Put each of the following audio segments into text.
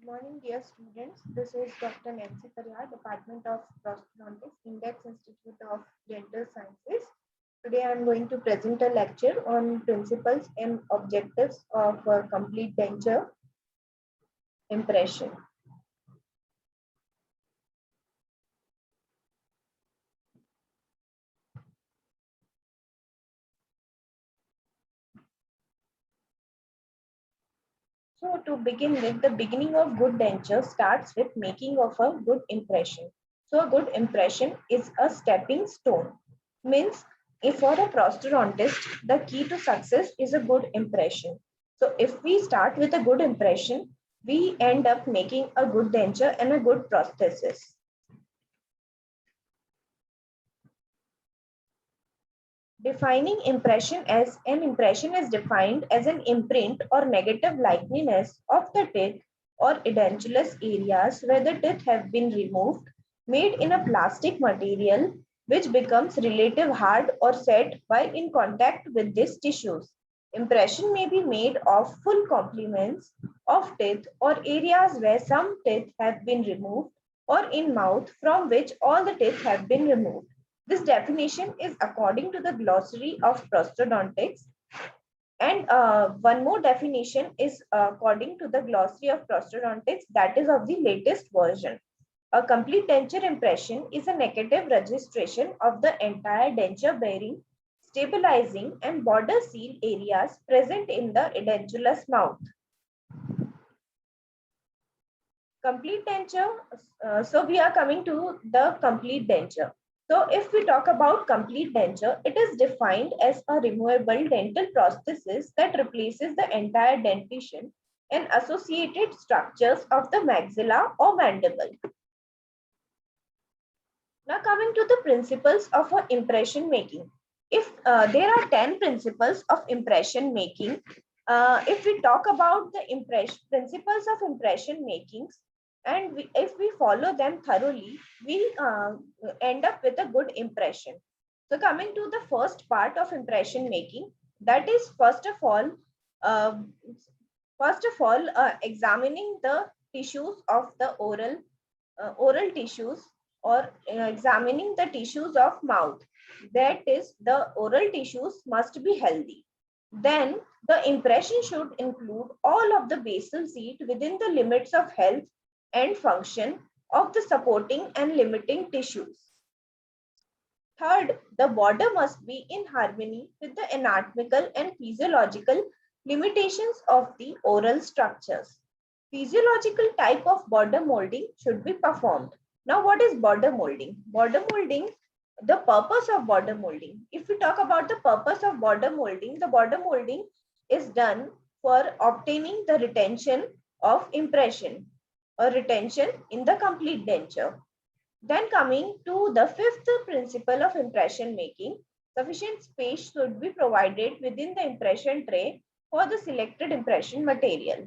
Morning, dear students. This is Dr. Nancy Karyar, Department of Prosthodontics, Index Institute of Dental Sciences. Today, I am going to present a lecture on principles and objectives of complete denture impression. So, to begin with, the beginning of good denture starts with making of a good impression. So, a good impression is a stepping stone. Means, if for a prosthodontist, the key to success is a good impression. So, if we start with a good impression, we end up making a good denture and a good prosthesis. Defining impression as an impression is defined as an imprint or negative likeness of the teeth or edentulous areas where the teeth have been removed, made in a plastic material which becomes relative hard or set while in contact with these tissues. Impression may be made of full complements of teeth or areas where some teeth have been removed or in mouth from which all the teeth have been removed. This definition is according to the glossary of prosthodontics. And one more definition is according to the glossary of prosthodontics, that is of the latest version. A complete denture impression is a negative registration of the entire denture bearing, stabilizing, and border seal areas present in the edentulous mouth. Complete denture. So we are coming to the complete denture. So if we talk about complete denture, it is defined as a removable dental prosthesis that replaces the entire dentition and associated structures of the maxilla or mandible. Now coming to the principles of impression making. If there are 10 principles of impression making, if we talk about the principles of impression making, and if we follow them thoroughly, we end up with a good impression. So coming to the first part of impression making, that is uh, examining the tissues of the oral tissues, or examining the tissues of mouth. That is, the oral tissues must be healthy. Then the impression should include all of the basal seat within the limits of health and function of the supporting and limiting tissues. Third, the border must be in harmony with the anatomical and physiological limitations of the oral structures. Physiological type of border molding should be performed. Now, what is border molding? Border molding, the purpose of border molding. If we talk about the purpose of border molding, the border molding is done for obtaining the retention of impression or retention in the complete denture. Then coming to the fifth principle of impression making, sufficient space should be provided within the impression tray for the selected impression material.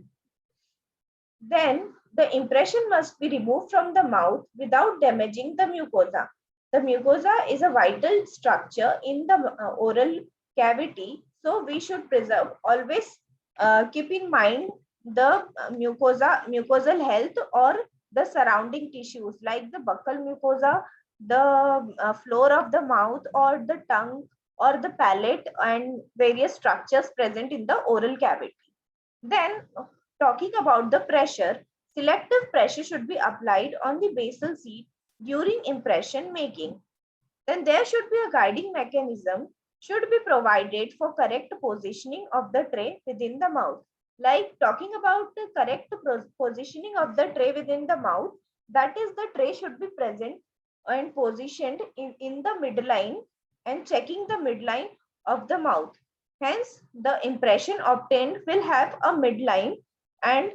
Then the impression must be removed from the mouth without damaging the mucosa. The mucosa is a vital structure in the oral cavity, so we should preserve, always keep in mind the mucosal health, or the surrounding tissues like the buccal mucosa, the floor of the mouth, or the tongue, or the palate, and various structures present in the oral cavity. Then, talking about the pressure, selective pressure should be applied on the basal seat during impression making. Then there should be a guiding mechanism should be provided for correct positioning of the tray within the mouth. Like talking about the correct positioning of the tray within the mouth, that is, the tray should be present and positioned in the midline and checking the midline of the mouth. Hence, the impression obtained will have a midline and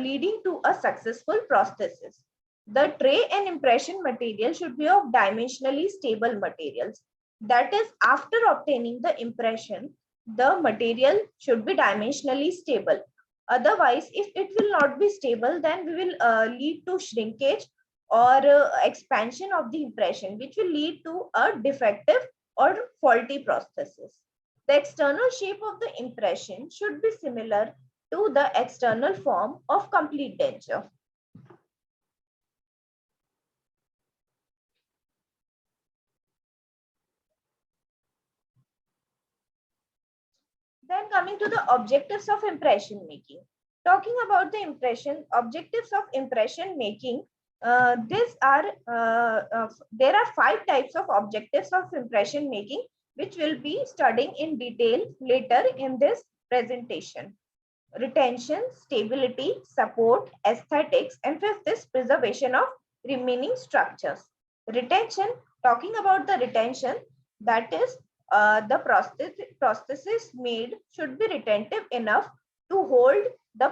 leading to a successful prosthesis. The tray and impression material should be of dimensionally stable materials. That is, after obtaining the impression, the material should be dimensionally stable. Otherwise, if it will not be stable, then we will lead to shrinkage or expansion of the impression, which will lead to a defective or faulty prosthesis. The external shape of the impression should be similar to the external form of complete denture. Then coming to the objectives of impression making. Talking about the objectives of impression making, there are 5 types of objectives of impression making, which we'll be studying in detail later in this presentation. Retention, stability, support, aesthetics, and fifth is preservation of remaining structures. Retention, talking about the retention, that is the prosthesis made should be retentive enough to hold the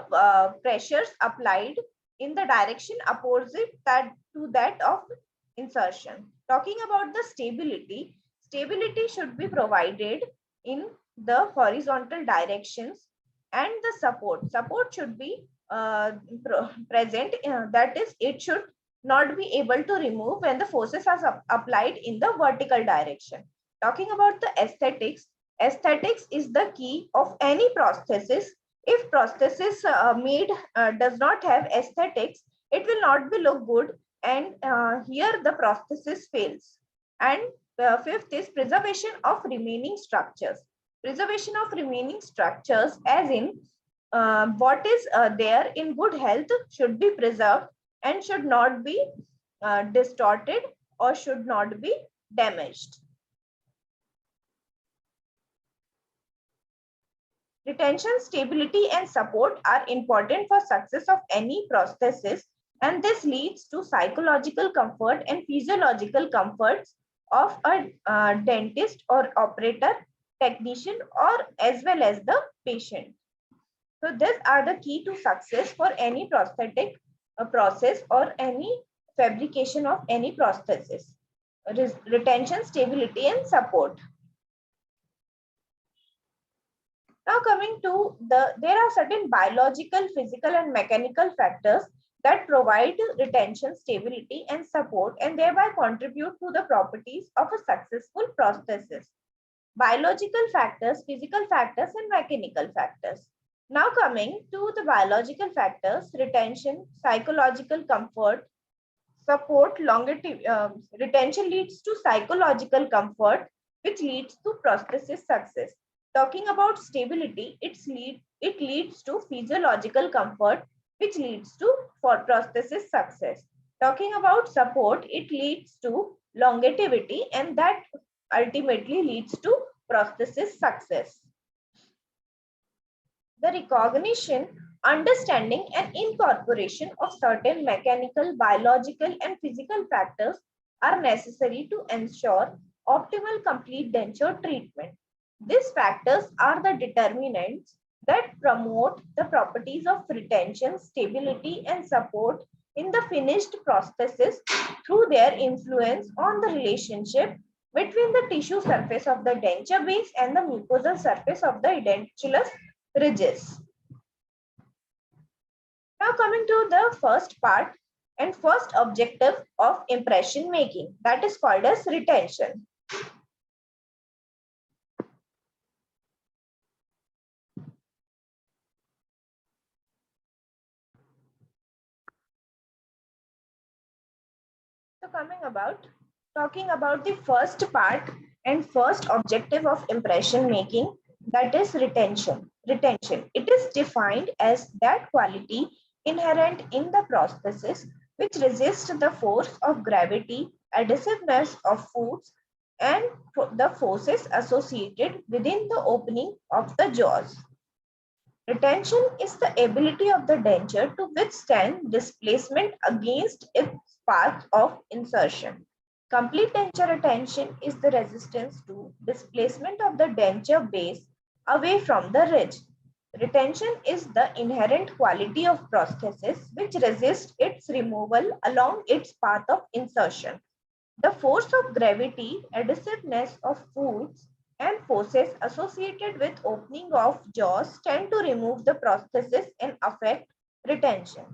pressures applied in the direction opposite to that of insertion. Talking about the stability, stability should be provided in the horizontal directions, and the support should be present, that is it should not be able to remove when the forces are applied in the vertical direction. Talking about the aesthetics, aesthetics is the key of any prosthesis. If prosthesis made does not have aesthetics, it will not be look good, and here the prosthesis fails. And fifth is preservation of remaining structures. Preservation of remaining structures, as in what is there in good health should be preserved and should not be distorted or should not be damaged. Retention, stability, and support are important for success of any prosthesis, and this leads to psychological comfort and physiological comforts of a dentist or operator, technician, or as well as the patient. So these are the key to success for any prosthetic process or any fabrication of any prosthesis. Retention, stability, and support. Now coming to there are certain biological, physical, and mechanical factors that provide retention, stability, and support, and thereby contribute to the properties of a successful prosthesis. Biological factors, physical factors, and mechanical factors. Now coming to the biological factors, retention, psychological comfort, support, longevity. Retention leads to psychological comfort, which leads to prosthesis success. Talking about stability, it leads to physiological comfort, which leads to for prosthesis success. Talking about support, it leads to longevity, and that ultimately leads to prosthesis success. The recognition, understanding, and incorporation of certain mechanical, biological, and physical factors are necessary to ensure optimal complete denture treatment. These factors are the determinants that promote the properties of retention, stability, and support in the finished prosthesis through their influence on the relationship between the tissue surface of the denture base and the mucosal surface of the edentulous ridges. Now coming to the first part and first objective of impression making, that is called as retention. So talking about the first part and first objective of impression making, that is retention. Retention. It is defined as that quality inherent in the prosthesis which resists the force of gravity, adhesiveness of foods, and the forces associated within the opening of the jaws. Retention is the ability of the denture to withstand displacement against its path of insertion. Complete denture retention is the resistance to displacement of the denture base away from the ridge. Retention is the inherent quality of prosthesis which resists its removal along its path of insertion. The force of gravity, adhesiveness of foods, and forces associated with opening of jaws tend to remove the prosthesis and affect retention.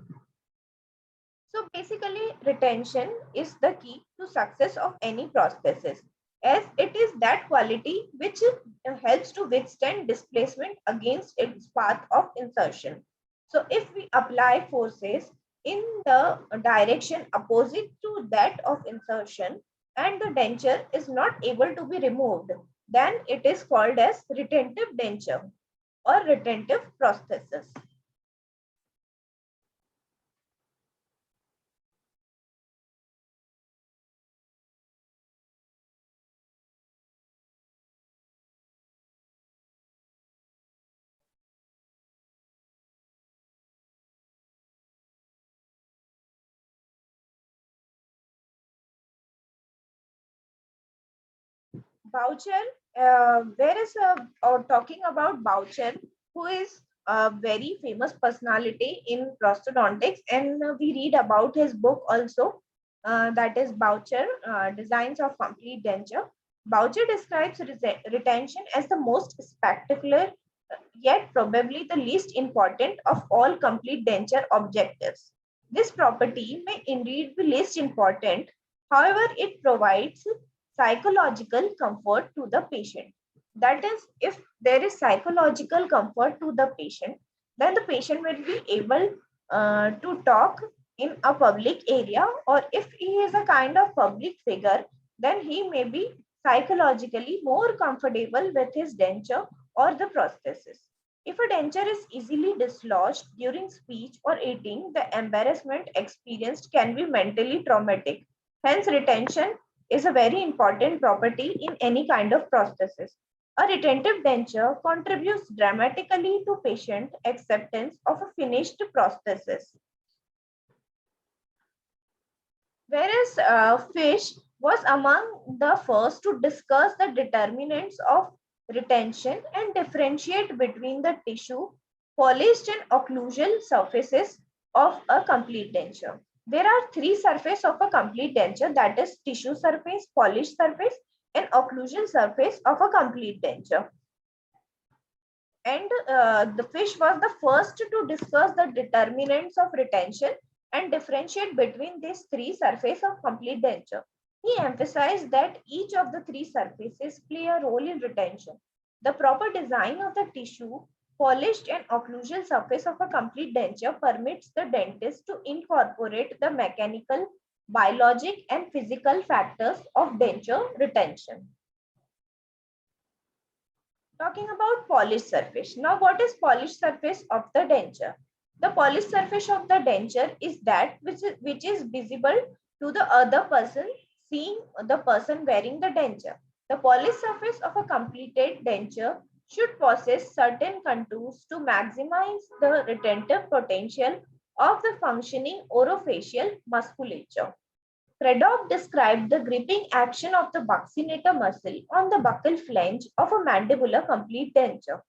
So basically, retention is the key to success of any prosthesis, as it is that quality which helps to withstand displacement against its path of insertion. So if we apply forces in the direction opposite to that of insertion and the denture is not able to be removed, then it is called as retentive denture. or retentive prosthesis. Boucher, there is talking about Boucher, who is a very famous personality in prosthodontics, and we read about his book also, that is Boucher, Designs of Complete Denture. Boucher describes retention as the most spectacular, yet probably the least important of all complete denture objectives. This property may indeed be least important, however, it provides psychological comfort to the patient. That is, if there is psychological comfort to the patient, then the patient will be able to talk in a public area, or if he is a kind of public figure, then he may be psychologically more comfortable with his denture or the prosthesis. If a denture is easily dislodged during speech or eating, the embarrassment experienced can be mentally traumatic. Hence, retention is a very important property in any kind of prosthesis. A retentive denture contributes dramatically to patient acceptance of a finished prosthesis. Whereas Fish was among the first to discuss the determinants of retention and differentiate between the tissue, polished and occlusal surfaces of a complete denture. There are three surfaces of a complete denture, that is tissue surface, polished surface, and occlusal surface of a complete denture. And the Fish was the first to discuss the determinants of retention and differentiate between these three surfaces of complete denture. He emphasized that each of the three surfaces play a role in retention. The proper design of the tissue, polished and occlusal surface of a complete denture permits the dentist to incorporate the mechanical, biologic, and physical factors of denture retention. Talking about polished surface. Now, what is polished surface of the denture? The polished surface of the denture is that which is visible to the other person seeing the person wearing the denture. The polished surface of a completed denture should possess certain contours to maximize the retentive potential of the functioning orofacial musculature. Craddock described the gripping action of the buccinator muscle on the buccal flange of a mandibular complete denture.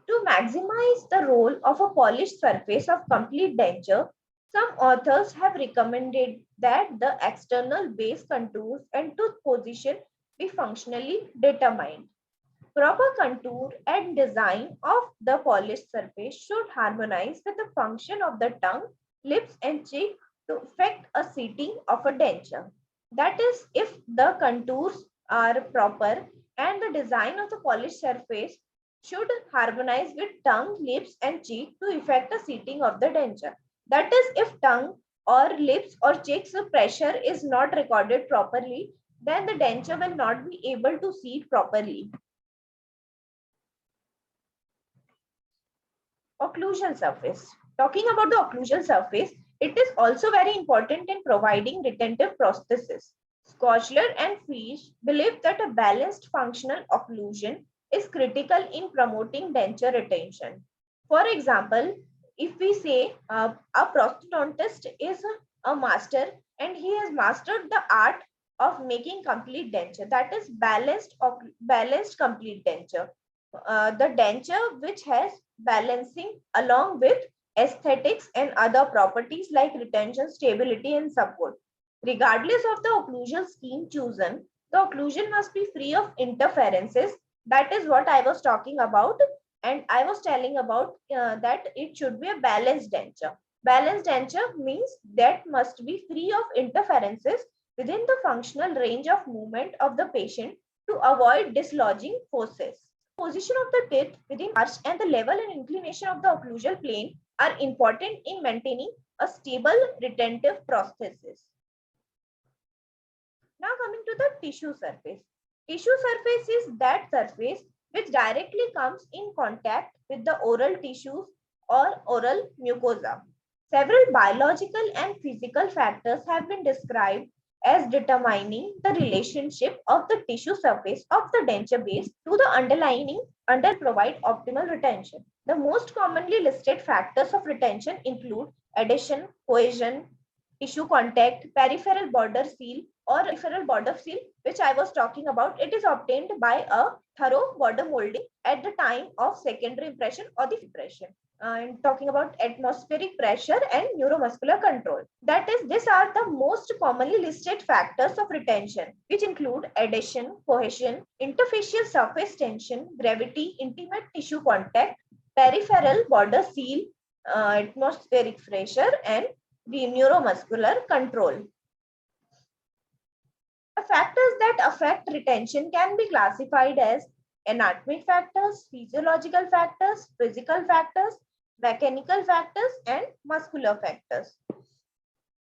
To maximize the role of a polished surface of complete denture, some authors have recommended that the external base contours and tooth position be functionally determined. Proper contour and design of the polished surface should harmonize with the function of the tongue, lips, and cheek to effect a seating of a denture. That is, if the contours are proper and the design of the polished surface should harmonize with tongue, lips, and cheek to effect a seating of the denture. That is, if tongue or lips or cheeks pressure is not recorded properly, then the denture will not be able to seat properly. Occlusal surface. Talking about the occlusal surface, it is also very important in providing retentive prosthesis. Schorschler and Fish believe that a balanced functional occlusion is critical in promoting denture retention. For example, if we say a prosthodontist is a master and he has mastered the art of making complete denture, that is balanced complete denture. The denture which has balancing along with aesthetics and other properties like retention, stability, and support. Regardless of the occlusal scheme chosen, the occlusion must be free of interferences. That is what I was talking about. And I was telling about that it should be a balanced denture. Balanced denture means that must be free of interferences within the functional range of movement of the patient to avoid dislodging forces. Position of the teeth within arch and the level and inclination of the occlusal plane are important in maintaining a stable retentive prosthesis. Now coming to the tissue surface. Tissue surface is that surface which directly comes in contact with the oral tissues or oral mucosa. Several biological and physical factors have been described as determining the relationship of the tissue surface of the denture base to the underlying under provide optimal retention. The most commonly listed factors of retention include adhesion, cohesion, tissue contact, peripheral border seal or peripheral border seal, which I was talking about. It is obtained by a thorough border molding at the time of secondary impression or the impression. And talking about atmospheric pressure and neuromuscular control. That is, these are the most commonly listed factors of retention, which include adhesion, cohesion, interfacial surface tension, gravity, intimate tissue contact, peripheral border seal, atmospheric pressure, and the neuromuscular control. The factors that affect retention can be classified as anatomic factors, physiological factors, physical factors, mechanical factors, and muscular factors.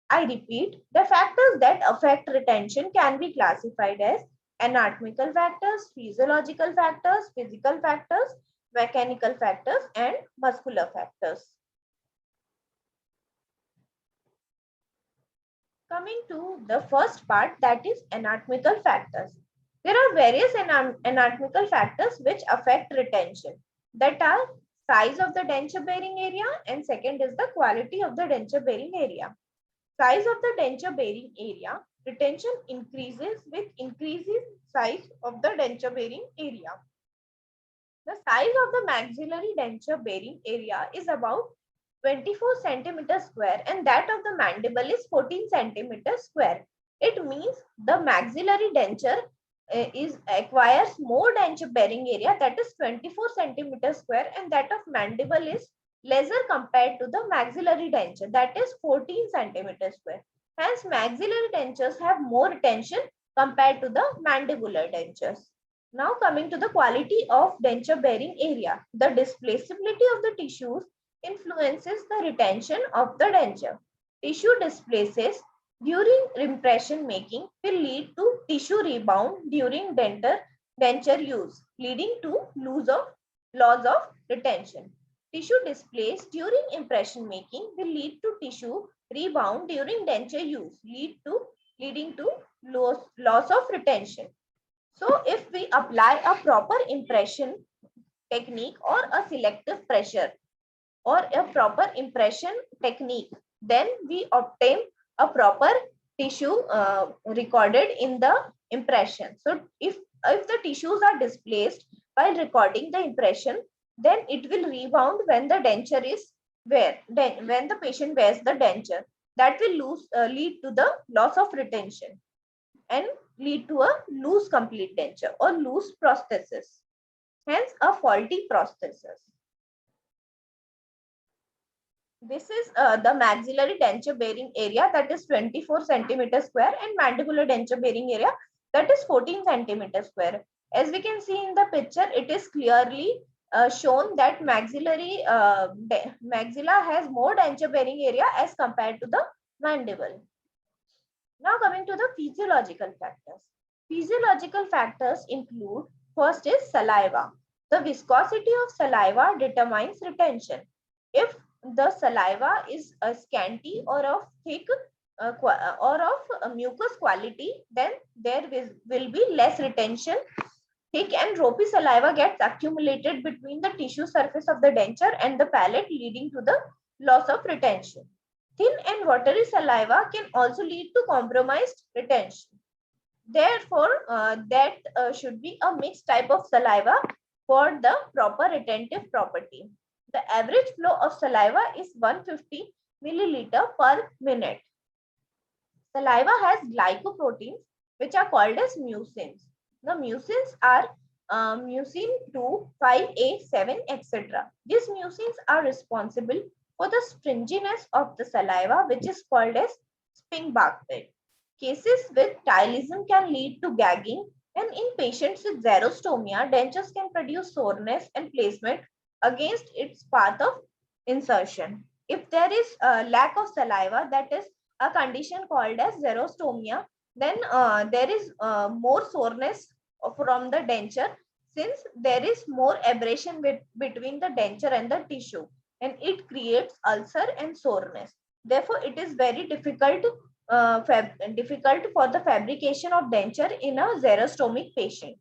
I repeat, the factors that affect retention can be classified as anatomical factors, physiological factors, physical factors, mechanical factors, and muscular factors. Coming to the first part, that is anatomical factors. There are various anatomical factors which affect retention, that are size of the denture bearing area, and second is the quality of the denture bearing area. Size of the denture bearing area, retention increases with increasing size of the denture bearing area. The size of the maxillary denture bearing area is about 24 centimeters square, and that of the mandible is 14 centimeters square. It means the maxillary denture acquires more denture bearing area, that is 24 centimeters square, and that of mandible is lesser compared to the maxillary denture, that is 14 centimeters square. Hence, maxillary dentures have more retention compared to the mandibular dentures. Now coming to the quality of denture bearing area. The displaceability of the tissues influences the retention of the denture. Tissue displaces during impression making will lead to tissue rebound during denture use, leading to loss of retention. Tissue displaced during impression making will lead to tissue rebound during denture use, leading to loss of retention. So if we apply a proper impression technique or a selective pressure or a proper impression technique, then we obtain a proper tissue recorded in the impression. So if the tissues are displaced while recording the impression, then it will rebound when the denture is when the patient wears the denture. That will lead to the loss of retention and lead to a loose complete denture or loose prosthesis, hence a faulty prosthesis. This is the maxillary denture bearing area, that is 24 centimeters square, and mandibular denture bearing area, that is 14 centimeters square. As we can see in the picture, it is clearly shown that maxilla has more denture bearing area as compared to the mandible. Now coming to the physiological factors. Physiological factors include, first is saliva. The viscosity of saliva determines retention. If the saliva is scanty or of thick or of mucus quality, then there will be less retention. Thick and ropey saliva gets accumulated between the tissue surface of the denture and the palate, leading to the loss of retention. Thin and watery saliva can also lead to compromised retention. Therefore, that should be a mixed type of saliva for the proper retentive property. The average flow of saliva is 150 milliliter per minute. Saliva has glycoproteins which are called as mucins. The mucins are mucin 2, 5A, 7, etc. These mucins are responsible for the stringiness of the saliva, which is called as Spink-Barrett. Cases with ptylism can lead to gagging, and in patients with xerostomia, dentures can produce soreness and placement against its path of insertion. If there is a lack of saliva, that is a condition called as xerostomia, then there is more soreness from the denture since there is more abrasion between the denture and the tissue, and it creates ulcer and soreness. Therefore, it is very difficult difficult for the fabrication of denture in a xerostomic patient,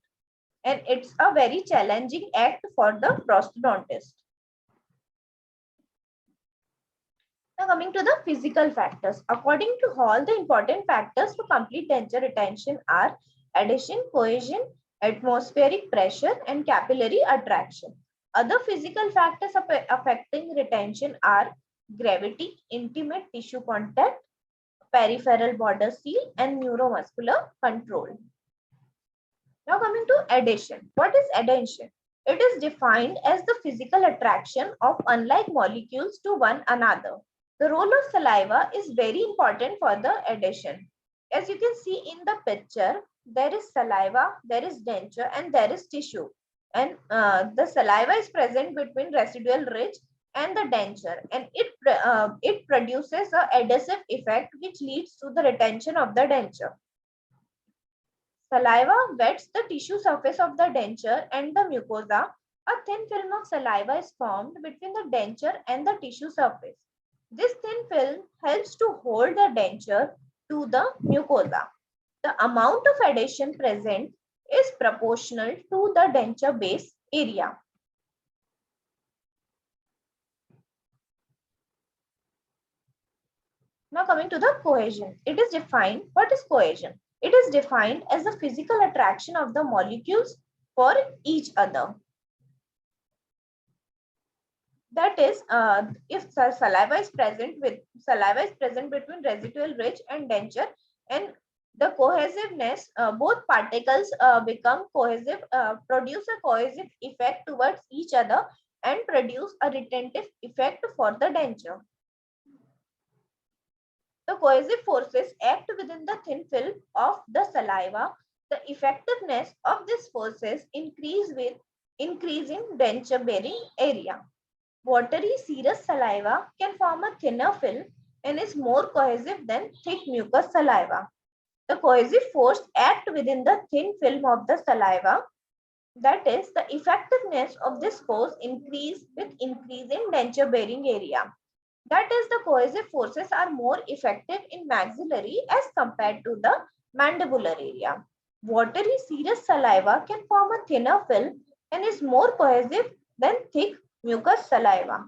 and it's a very challenging act for the prosthodontist. Now coming to the physical factors. According to Hall, the important factors for complete denture retention are adhesion, cohesion, atmospheric pressure, and capillary attraction. Other physical factors affecting retention are gravity, intimate tissue contact, peripheral border seal, and neuromuscular control. Now coming to adhesion. What is adhesion? It is defined as the physical attraction of unlike molecules to one another. The role of saliva is very important for the adhesion. As you can see in the picture, there is saliva, there is denture, and there is tissue. And the saliva is present between residual ridge and the denture, and it produces a adhesive effect which leads to the retention of the denture. Saliva wets the tissue surface of the denture and the mucosa. A thin film of saliva is formed between the denture and the tissue surface. This thin film helps to hold the denture to the mucosa. The amount of adhesion present is proportional to the denture base area. Now coming to the cohesion. It is defined. What is cohesion? It is defined as the physical attraction of the molecules for each other. That is, if saliva is present between residual ridge and denture, and the cohesiveness, both particles become cohesive, produce a cohesive effect towards each other, and produce a retentive effect for the denture. The cohesive forces act within the thin film of the saliva. The effectiveness of these forces increase with increasing denture bearing area. Watery serous saliva can form a thinner film and is more cohesive than thick mucous saliva. The cohesive force acts within the thin film of the saliva. That is, the effectiveness of this force increase with increasing denture bearing area. That is, the cohesive forces are more effective in maxillary as compared to the mandibular area. Watery serous saliva can form a thinner film and is more cohesive than thick mucous saliva.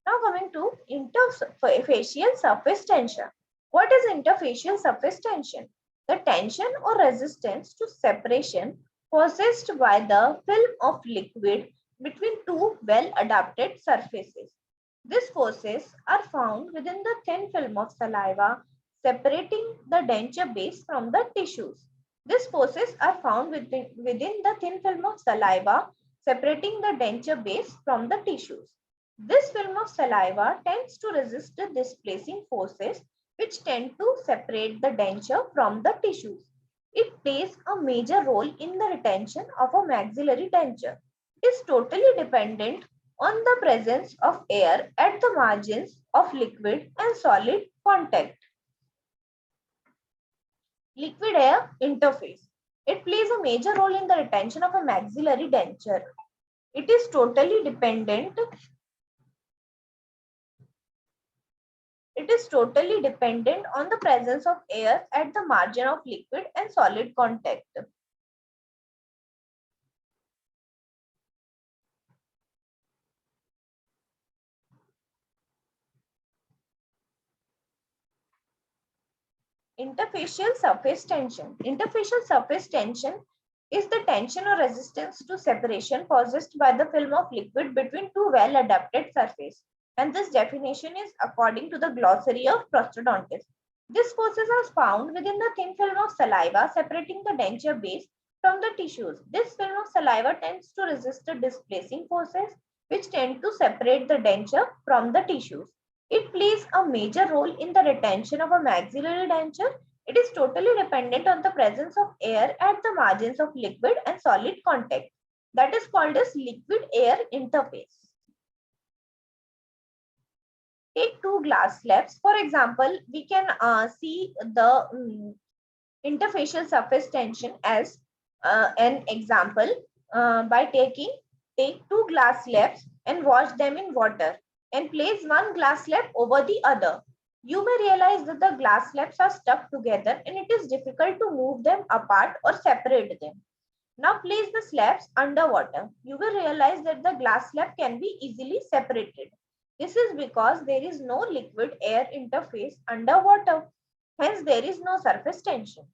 Now coming to interfacial surface tension. What is interfacial surface tension? The tension or resistance to separation possessed by the film of liquid between two well-adapted surfaces. These forces are found within the thin film of saliva, separating the denture base from the tissues. These forces are found within the thin film of saliva, separating the denture base from the tissues. This film of saliva tends to resist the displacing forces which tend to separate the denture from the tissues. It plays a major role in the retention of a maxillary denture. It is totally dependent on the presence of air at the margins of liquid and solid contact. Liquid-air interface. It plays a major role in the retention of a maxillary denture. It is totally dependent on the presence of air at the margin of liquid and solid contact. Interfacial surface tension. Interfacial surface tension is the tension or resistance to separation possessed by the film of liquid between two well-adapted surfaces. And this definition is according to the glossary of prosthodontists. These forces are found within the thin film of saliva separating the denture base from the tissues. This film of saliva tends to resist the displacing forces which tend to separate the denture from the tissues. It plays a major role in the retention of a maxillary denture. It is totally dependent on the presence of air at the margins of liquid and solid contact. That is called as liquid-air interface. Take two glass slabs. For example, we can see the interfacial surface tension as An example, by take two glass slabs and wash them in water and place one glass slab over the other. You may realize that the glass slabs are stuck together and it is difficult to move them apart or separate them. Now place the slabs underwater. You will realize that the glass slab can be easily separated. This is because there is no liquid air interface underwater. Hence, there is no surface tension.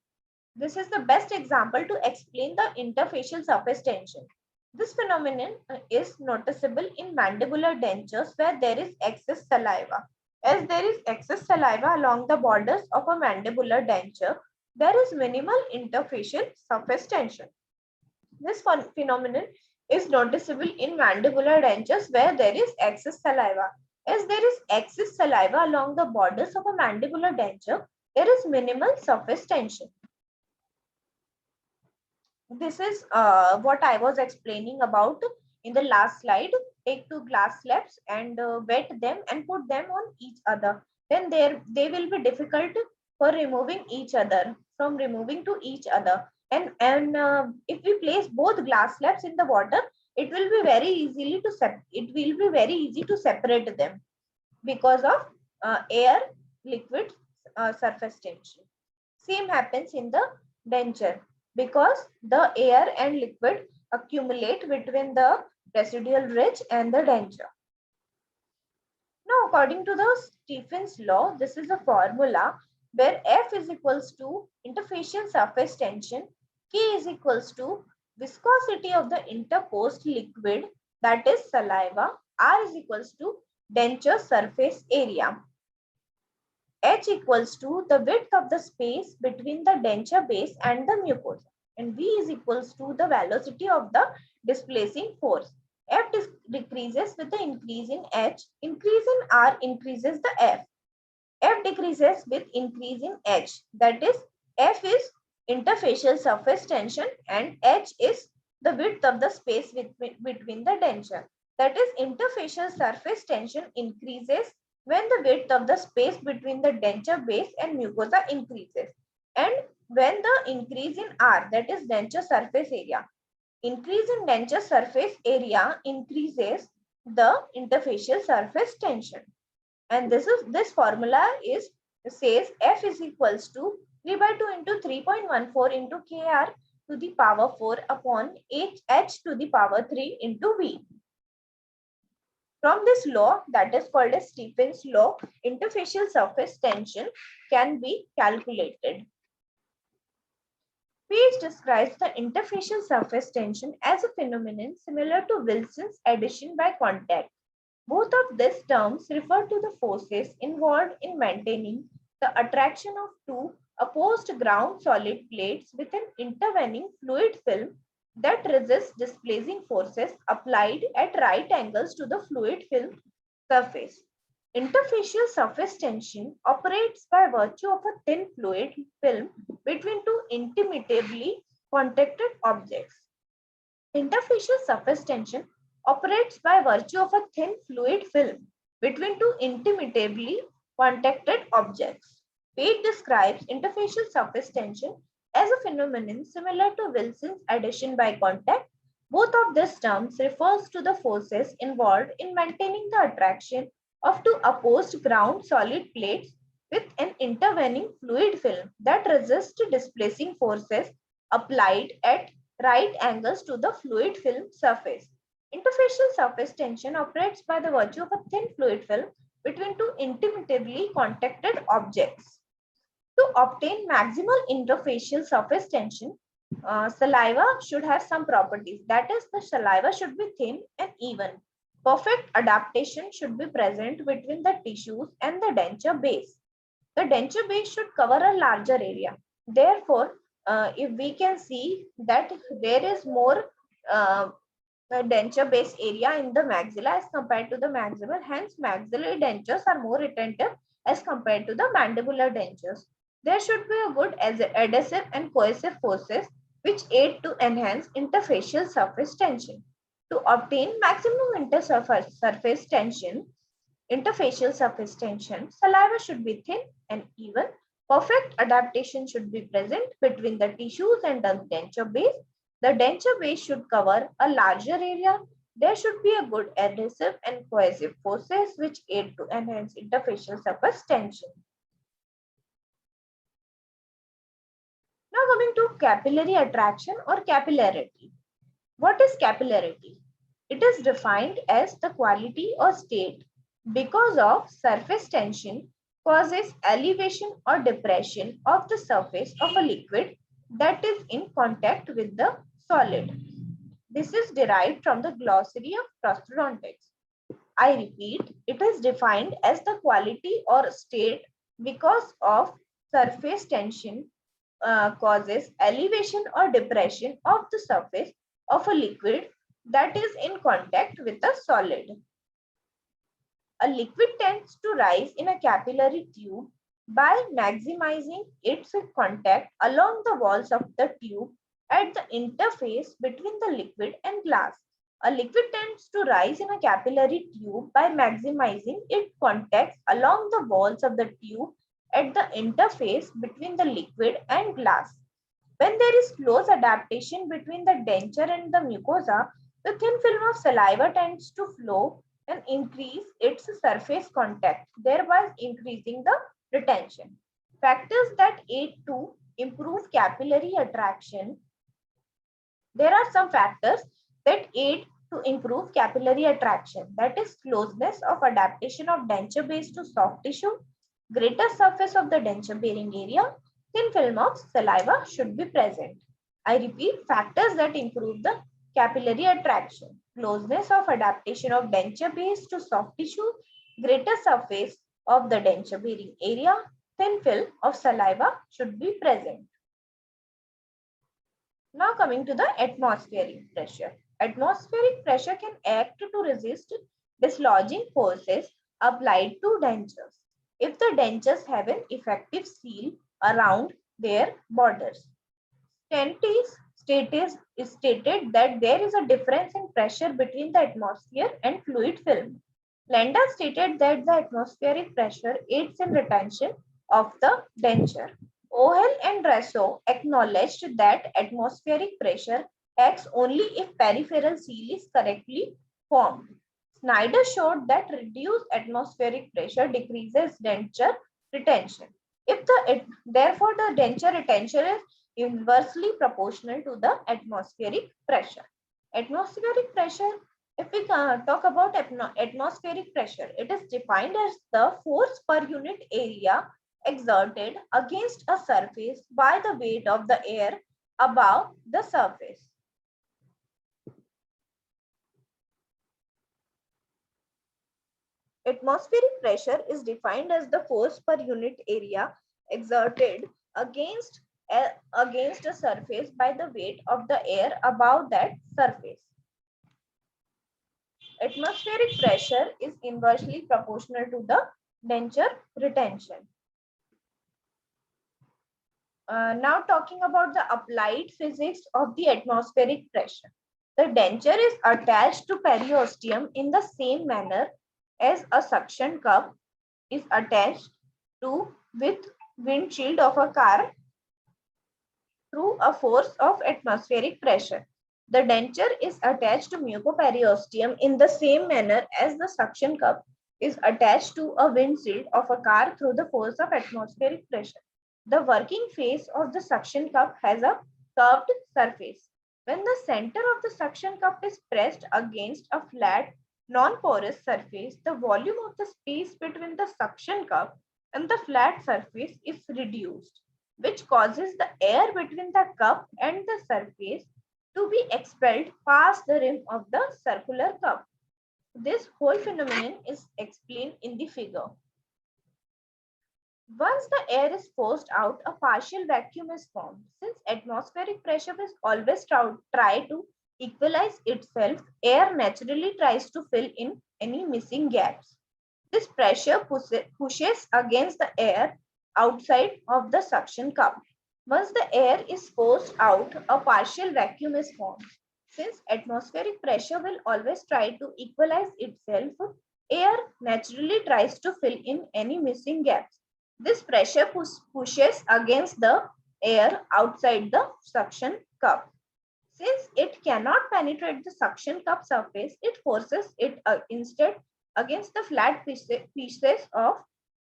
This is the best example to explain the interfacial surface tension. This phenomenon is noticeable in mandibular dentures where there is excess saliva. As there is excess saliva along the borders of a mandibular denture, there is minimal interfacial surface tension. This phenomenon is noticeable in mandibular dentures where there is excess saliva. As there is excess saliva along the borders of a mandibular denture, there is minimal surface tension. This is what I was explaining about in the last slide. Take two glass slabs and wet them and put them on each other. Then they will be difficult for removing each other, from removing to each other. And if we place both glass slabs in the water, it will be very easily to it will be very easy to separate them because of air liquid surface tension. Same happens in the denture because the air and liquid accumulate between the residual ridge and the denture. Now, according to the Stephen's law, this is a formula where F is equals to interfacial surface tension, K is equals to viscosity of the interposed liquid, that is saliva, R is equals to denture surface area. H equals to the width of the space between the denture base and the mucosa, and V is equals to the velocity of the displacing force. F decreases with the increase in H, increase in R increases the F. F decreases with increase in H, that is F is interfacial surface tension and H is the width of the space between the denture. That is interfacial surface tension increases when the width of the space between the denture base and mucosa increases, and when the increase in R, that is denture surface area, increase in denture surface area increases the interfacial surface tension. And this formula is says F is equals to 3 by 2 into 3.14 into Kr to the power 4 upon H to the power 3 into V. From this law, that is called as Stephen's law, interfacial surface tension can be calculated. Page describes the interfacial surface tension as a phenomenon similar to Wilson's addition by contact. Both of these terms refer to the forces involved in maintaining the attraction of two opposed ground solid plates with an intervening fluid film that resists displacing forces applied at right angles to the fluid film surface. Interfacial surface tension operates by virtue of a thin fluid film between two intimately contacted objects. Interfacial surface tension operates by virtue of a thin fluid film between two intimately contacted objects. Page describes interfacial surface tension as a phenomenon similar to Wilson's addition by contact. Both of these terms refers to the forces involved in maintaining the attraction of two opposed ground solid plates with an intervening fluid film that resists displacing forces applied at right angles to the fluid film surface. Interfacial surface tension operates by the virtue of a thin fluid film between two intimately contacted objects. To obtain maximal interfacial surface tension, saliva should have some properties. That is, the saliva should be thin and even. Perfect adaptation should be present between the tissues and the denture base. The denture base should cover a larger area. Therefore, if we can see that there is more denture base area in the maxilla as compared to the maximal, hence maxillary dentures are more retentive as compared to the mandibular dentures. There should be a good adhesive and cohesive forces which aid to enhance interfacial surface tension. To obtain maximum interfacial surface tension, saliva should be thin and even. Perfect adaptation should be present between the tissues and the denture base. The denture base should cover a larger area. There should be a good adhesive and cohesive forces which aid to enhance interfacial surface tension. Now coming to capillary attraction or capillarity. What is capillarity? It is defined as the quality or state because of surface tension causes elevation or depression of the surface of a liquid that is in contact with the solid. This is derived from the glossary of prosthodontics. I repeat, it is defined as the quality or state because of surface tension causes elevation or depression of the surface of a liquid that is in contact with a solid. A liquid tends to rise in a capillary tube by maximizing its contact along the walls of the tube at the interface between the liquid and glass. A liquid tends to rise in a capillary tube by maximizing its contacts along the walls of the tube at the interface between the liquid and glass. When there is close adaptation between the denture and the mucosa, the thin film of saliva tends to flow and increase its surface contact, thereby increasing the retention. Factors that aid to improve capillary attraction. There are some factors that aid to improve capillary attraction, that is closeness of adaptation of denture base to soft tissue, greater surface of the denture bearing area, thin film of saliva should be present. I repeat, factors that improve the capillary attraction, closeness of adaptation of denture base to soft tissue, greater surface of the denture bearing area, thin film of saliva should be present. Now coming to the atmospheric pressure. Atmospheric pressure can act to resist dislodging forces applied to dentures if the dentures have an effective seal around their borders. Stentis stated that there is a difference in pressure between the atmosphere and fluid film. Landa stated that the atmospheric pressure aids in retention of the denture. Ohel and Rasso acknowledged that atmospheric pressure acts only if peripheral seal is correctly formed. Snyder showed that reduced atmospheric pressure decreases denture retention. Therefore, the denture retention is inversely proportional to the atmospheric pressure. Atmospheric pressure, if we talk about atmospheric pressure, it is defined as the force per unit area exerted against a surface by the weight of the air above the surface. Atmospheric pressure is defined as the force per unit area exerted against a surface by the weight of the air above that surface. Atmospheric pressure is inversely proportional to the denture retention. Now talking about the applied physics of the atmospheric pressure. The denture is attached to periosteum in the same manner as a suction cup is attached to with windshield of a car through a force of atmospheric pressure. The denture is attached to mucoperiosteum in the same manner as the suction cup is attached to a windshield of a car through the force of atmospheric pressure. The working face of the suction cup has a curved surface. When the center of the suction cup is pressed against a flat, non-porous surface, the volume of the space between the suction cup and the flat surface is reduced, which causes the air between the cup and the surface to be expelled past the rim of the circular cup. This whole phenomenon is explained in the figure. Once the air is forced out, a partial vacuum is formed. Since atmospheric pressure will always try to equalize itself, air naturally tries to fill in any missing gaps. This pressure pushes against the air outside of the suction cup. Once the air is forced out, a partial vacuum is formed. Since atmospheric pressure will always try to equalize itself, air naturally tries to fill in any missing gaps. This pressure pushes against the air outside the suction cup. Since it cannot penetrate the suction cup surface, it forces it instead against the flat pieces of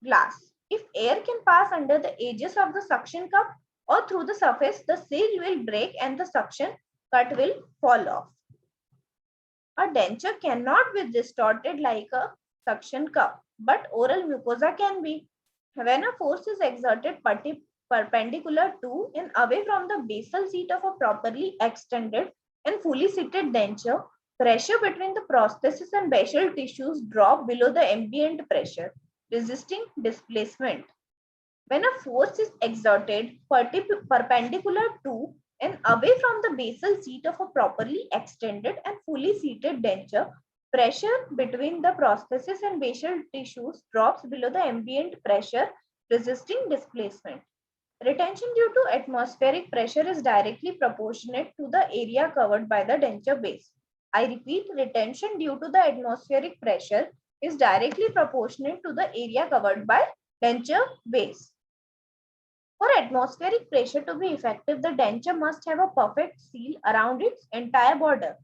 glass. If air can pass under the edges of the suction cup or through the surface, the seal will break and the suction cut will fall off. A denture cannot be distorted like a suction cup, but oral mucosa can be. When a force is exerted perpendicular to and away from the basal seat of a properly extended and fully seated denture, pressure between the prosthesis and basal tissues drop below the ambient pressure, resisting displacement. When a force is exerted perpendicular to and away from the basal seat of a properly extended and fully seated denture, pressure between the prosthesis and basal tissues drops below the ambient pressure, resisting displacement. Retention due to atmospheric pressure is directly proportionate to the area covered by the denture base. I repeat, retention due to the atmospheric pressure is directly proportionate to the area covered by denture base. For atmospheric pressure to be effective, the denture must have a perfect seal around its entire border.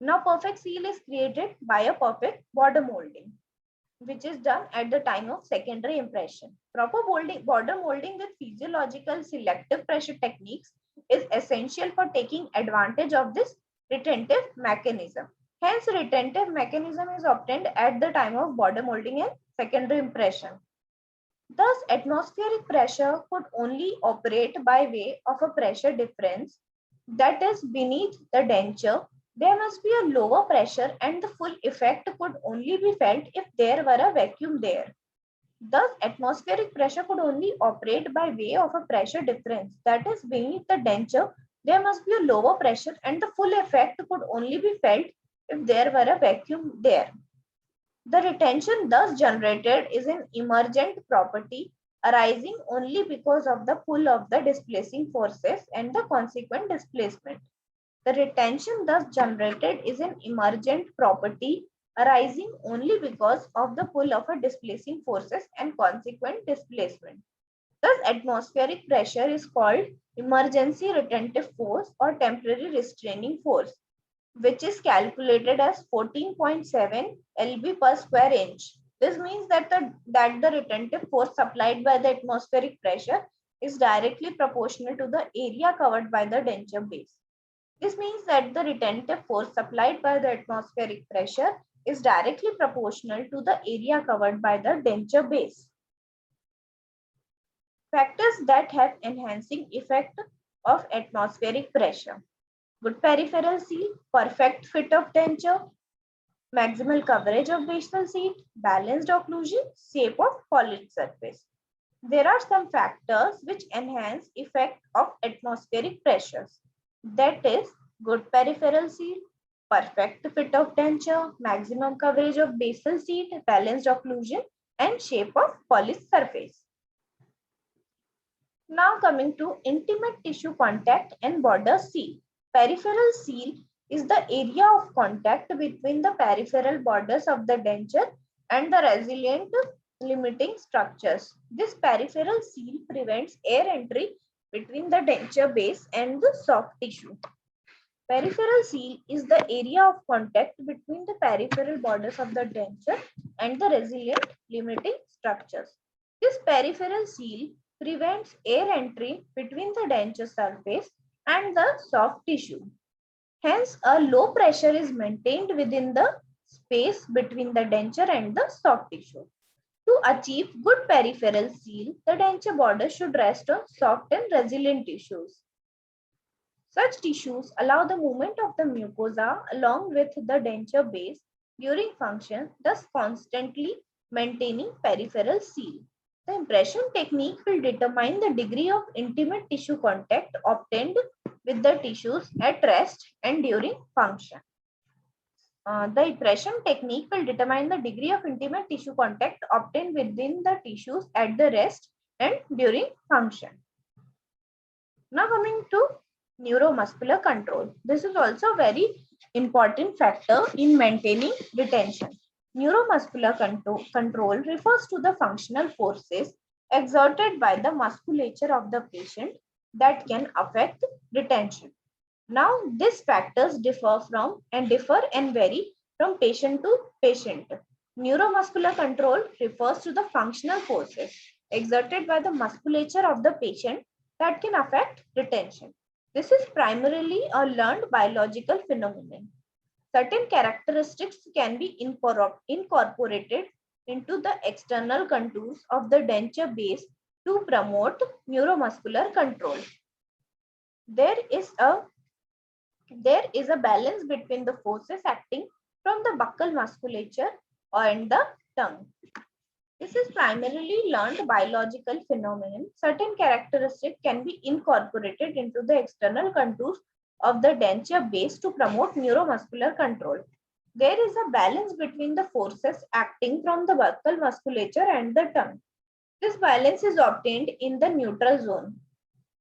Now, perfect seal is created by a perfect border molding, which is done at the time of secondary impression. Proper border molding with physiological selective pressure techniques is essential for taking advantage of this retentive mechanism. Hence, retentive mechanism is obtained at the time of border molding and secondary impression. Thus, atmospheric pressure could only operate by way of a pressure difference that is beneath the denture. There must be a lower pressure and the full effect could only be felt if there were a vacuum there. Thus, atmospheric pressure could only operate by way of a pressure difference that is beneath the denture. There must be a lower pressure and the full effect could only be felt if there were a vacuum there. The retention thus generated is an emergent property arising only because of the pull of the displacing forces and the consequent displacement. The retention thus generated is an emergent property arising only because of the pull of a displacing forces and consequent displacement. Thus, atmospheric pressure is called emergency retentive force or temporary restraining force, which is calculated as 14.7 lb per square inch. This means that the retentive force supplied by the atmospheric pressure is directly proportional to the area covered by the denture base. This means that the retentive force supplied by the atmospheric pressure is directly proportional to the area covered by the denture base. Factors that have enhancing effect of atmospheric pressure: good peripheral seal, perfect fit of denture, maximal coverage of basal seat, balanced occlusion, shape of polished surface. There are some factors which enhance effect of atmospheric pressures. That is good peripheral seal, perfect fit of denture, maximum coverage of basal seat, balanced occlusion, and shape of polished surface. Now coming to intimate tissue contact and border seal. Peripheral seal is the area of contact between the peripheral borders of the denture and the resilient limiting structures. This peripheral seal prevents air entry between the denture base and the soft tissue. Peripheral seal is the area of contact between the peripheral borders of the denture and the resilient limiting structures. This peripheral seal prevents air entry between the denture surface and the soft tissue. Hence, a low pressure is maintained within the space between the denture and the soft tissue. To achieve good peripheral seal, the denture border should rest on soft and resilient tissues. Such tissues allow the movement of the mucosa along with the denture base during function, thus constantly maintaining peripheral seal. The impression technique will determine the degree of intimate tissue contact obtained with the tissues at rest and during function. The impression technique will determine the degree of intimate tissue contact obtained within the tissues at the rest and during function. Now coming to neuromuscular control. This is also a very important factor in maintaining retention. Neuromuscular control refers to the functional forces exerted by the musculature of the patient that can affect retention. Now, these factors differ and vary from patient to patient. Neuromuscular control refers to the functional forces exerted by the musculature of the patient that can affect retention. This is primarily a learned biological phenomenon. Certain characteristics can be incorporated into the external contours of the denture base to promote neuromuscular control. There is a there is a balance between the forces acting from the buccal musculature and the tongue. This is primarily learned biological phenomenon. Certain characteristics can be incorporated into the external contours of the denture base to promote neuromuscular control. There is a balance between the forces acting from the buccal musculature and the tongue. This balance is obtained in the neutral zone.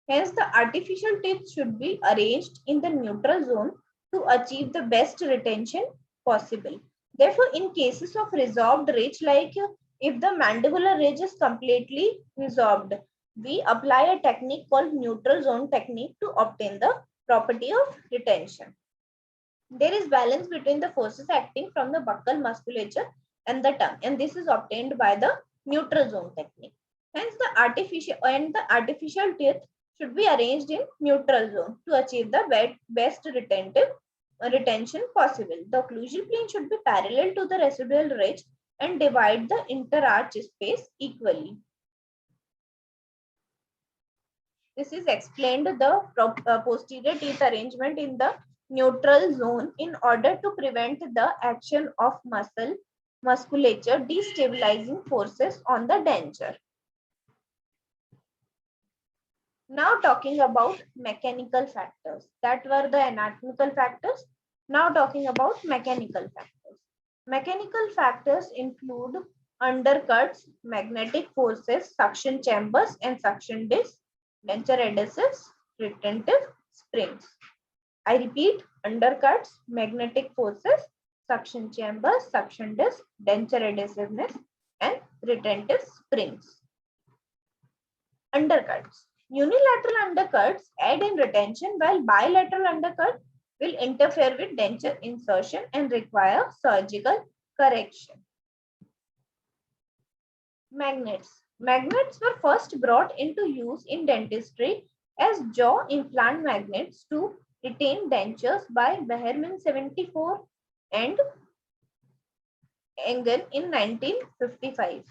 Hence, the artificial teeth should be arranged in the neutral zone to achieve the best retention possible. Therefore, in cases of resorbed ridge, like if the mandibular ridge is completely resorbed, we apply a technique called neutral zone technique to obtain the property of retention. There is balance between the forces acting from the buccal musculature and the tongue, and this is obtained by the neutral zone technique. Hence, the artificial teeth should be arranged in neutral zone to achieve the best retention possible. The occlusal plane should be parallel to the residual ridge and divide the interarch space equally. This is explained the posterior teeth arrangement in the neutral zone in order to prevent the action of musculature destabilizing forces on the denture. Now talking about mechanical factors. That were the anatomical factors. Now talking about mechanical factors. Mechanical factors include undercuts, magnetic forces, suction chambers and suction discs, denture adhesives, retentive springs. I repeat, undercuts, magnetic forces, suction chambers, suction disc, denture adhesiveness and retentive springs. Undercuts. Unilateral undercuts aid in retention while bilateral undercut will interfere with denture insertion and require surgical correction. Magnets. Magnets were first brought into use in dentistry as jaw implant magnets to retain dentures by Behrman 74 and Engen in 1955.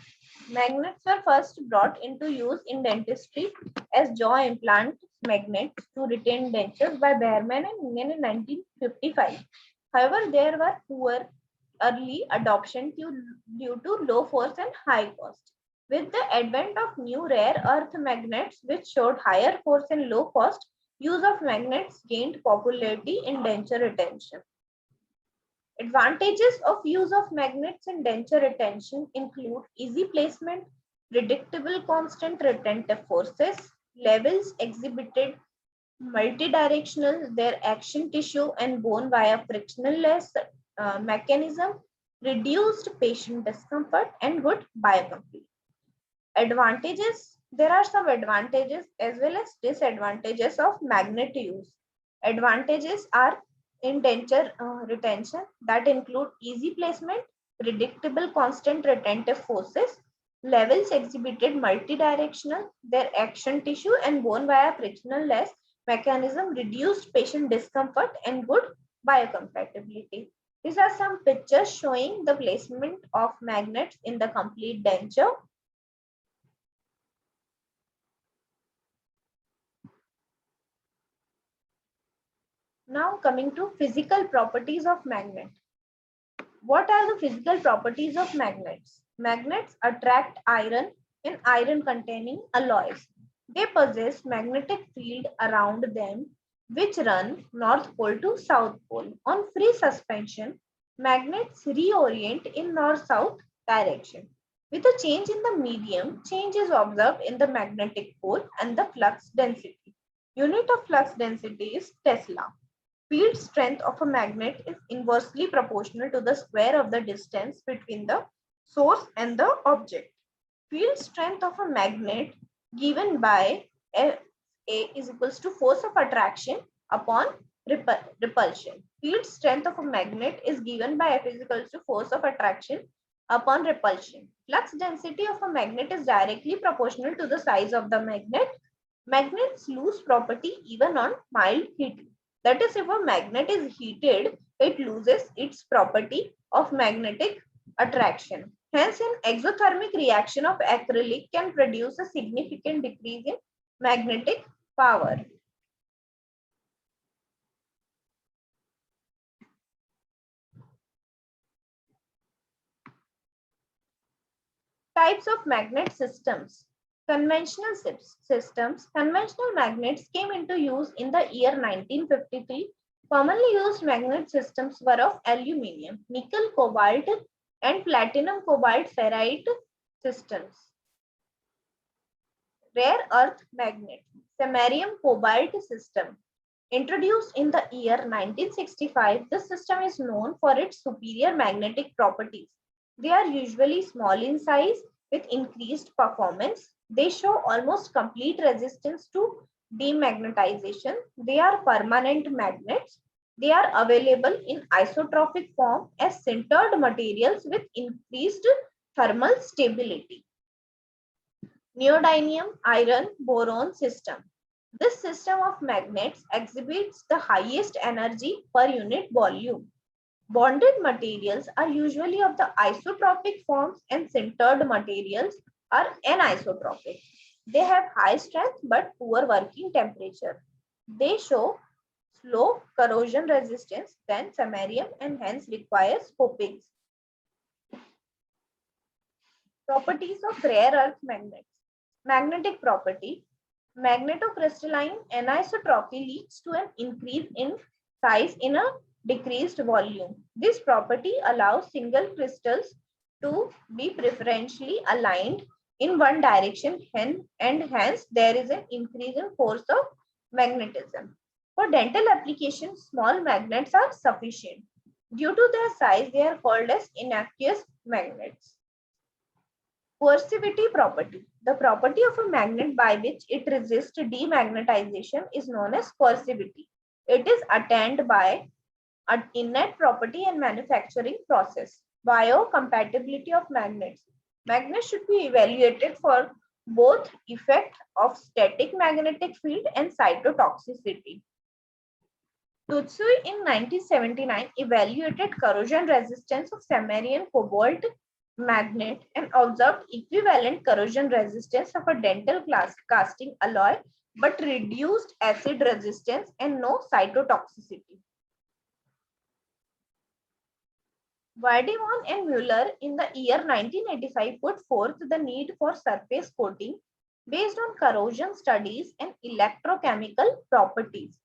Magnets were first brought into use in dentistry as jaw implant magnets to retain dentures by Behrman and Engen in 1955. However, there were poor early adoption due to low force and high cost. With the advent of new rare earth magnets, which showed higher force and low cost, use of magnets gained popularity in denture retention. Advantages of use of magnets in denture retention include easy placement, predictable constant retentive forces, levels exhibited multidirectional, their action tissue and bone via frictionless mechanism, reduced patient discomfort and good biocompatibility. Advantages. There are some advantages as well as disadvantages of magnet use. Advantages are in denture retention that include easy placement, predictable constant retentive forces, levels exhibited multidirectional, their action tissue and bone via frictionless mechanism, reduced patient discomfort and good biocompatibility. These are some pictures showing the placement of magnets in the complete denture. Now coming to physical properties of magnet. What are the physical properties of magnets? Magnets attract iron in iron containing alloys. They possess magnetic field around them which run north pole to south pole. On free suspension, magnets reorient in north-south direction. With a change in the medium, change is observed in the magnetic pole and the flux density. Unit of flux density is Tesla. Field strength of a magnet is inversely proportional to the square of the distance between the source and the object. Field strength of a magnet given by Fa is equals to force of attraction upon repulsion. Field strength of a magnet is given by F is equals to force of attraction upon repulsion. Flux density of a magnet is directly proportional to the size of the magnet. Magnets lose property even on mild heating. That is, if a magnet is heated, it loses its property of magnetic attraction. Hence, an exothermic reaction of acrylic can produce a significant decrease in magnetic power. Types of magnet systems. Conventional systems. Conventional magnets came into use in the year 1953. Commonly used magnet systems were of aluminium, nickel, cobalt, and platinum cobalt ferrite systems. Rare earth magnet, samarium cobalt system. Introduced in the year 1965, this system is known for its superior magnetic properties. They are usually small in size with increased performance. They show almost complete resistance to demagnetization. They are permanent magnets. They are available in isotropic form as sintered materials with increased thermal stability. Neodymium iron boron system. This system of magnets exhibits the highest energy per unit volume. Bonded materials are usually of the isotropic forms and sintered materials are anisotropic. They have high strength but poor working temperature. They show slow corrosion resistance than samarium and hence requires copings. Properties of rare earth magnets. Magnetic property. Magnetocrystalline anisotropy leads to an increase in size in a decreased volume. This property allows single crystals to be preferentially aligned in one direction and hence there is an increase in force of magnetism. For dental applications, small magnets are sufficient. Due to their size, they are called as inachus magnets. Coercivity property. The property of a magnet by which it resists demagnetization is known as coercivity. It is attained by an innate property and manufacturing process. Biocompatibility of magnets. Magnets should be evaluated for both effect of static magnetic field and cytotoxicity. Tutsui in 1979 evaluated corrosion resistance of samarium cobalt magnet and observed equivalent corrosion resistance of a dental casting alloy but reduced acid resistance and no cytotoxicity. Weidemann and Mueller in the year 1985 put forth the need for surface coating based on corrosion studies and electrochemical properties.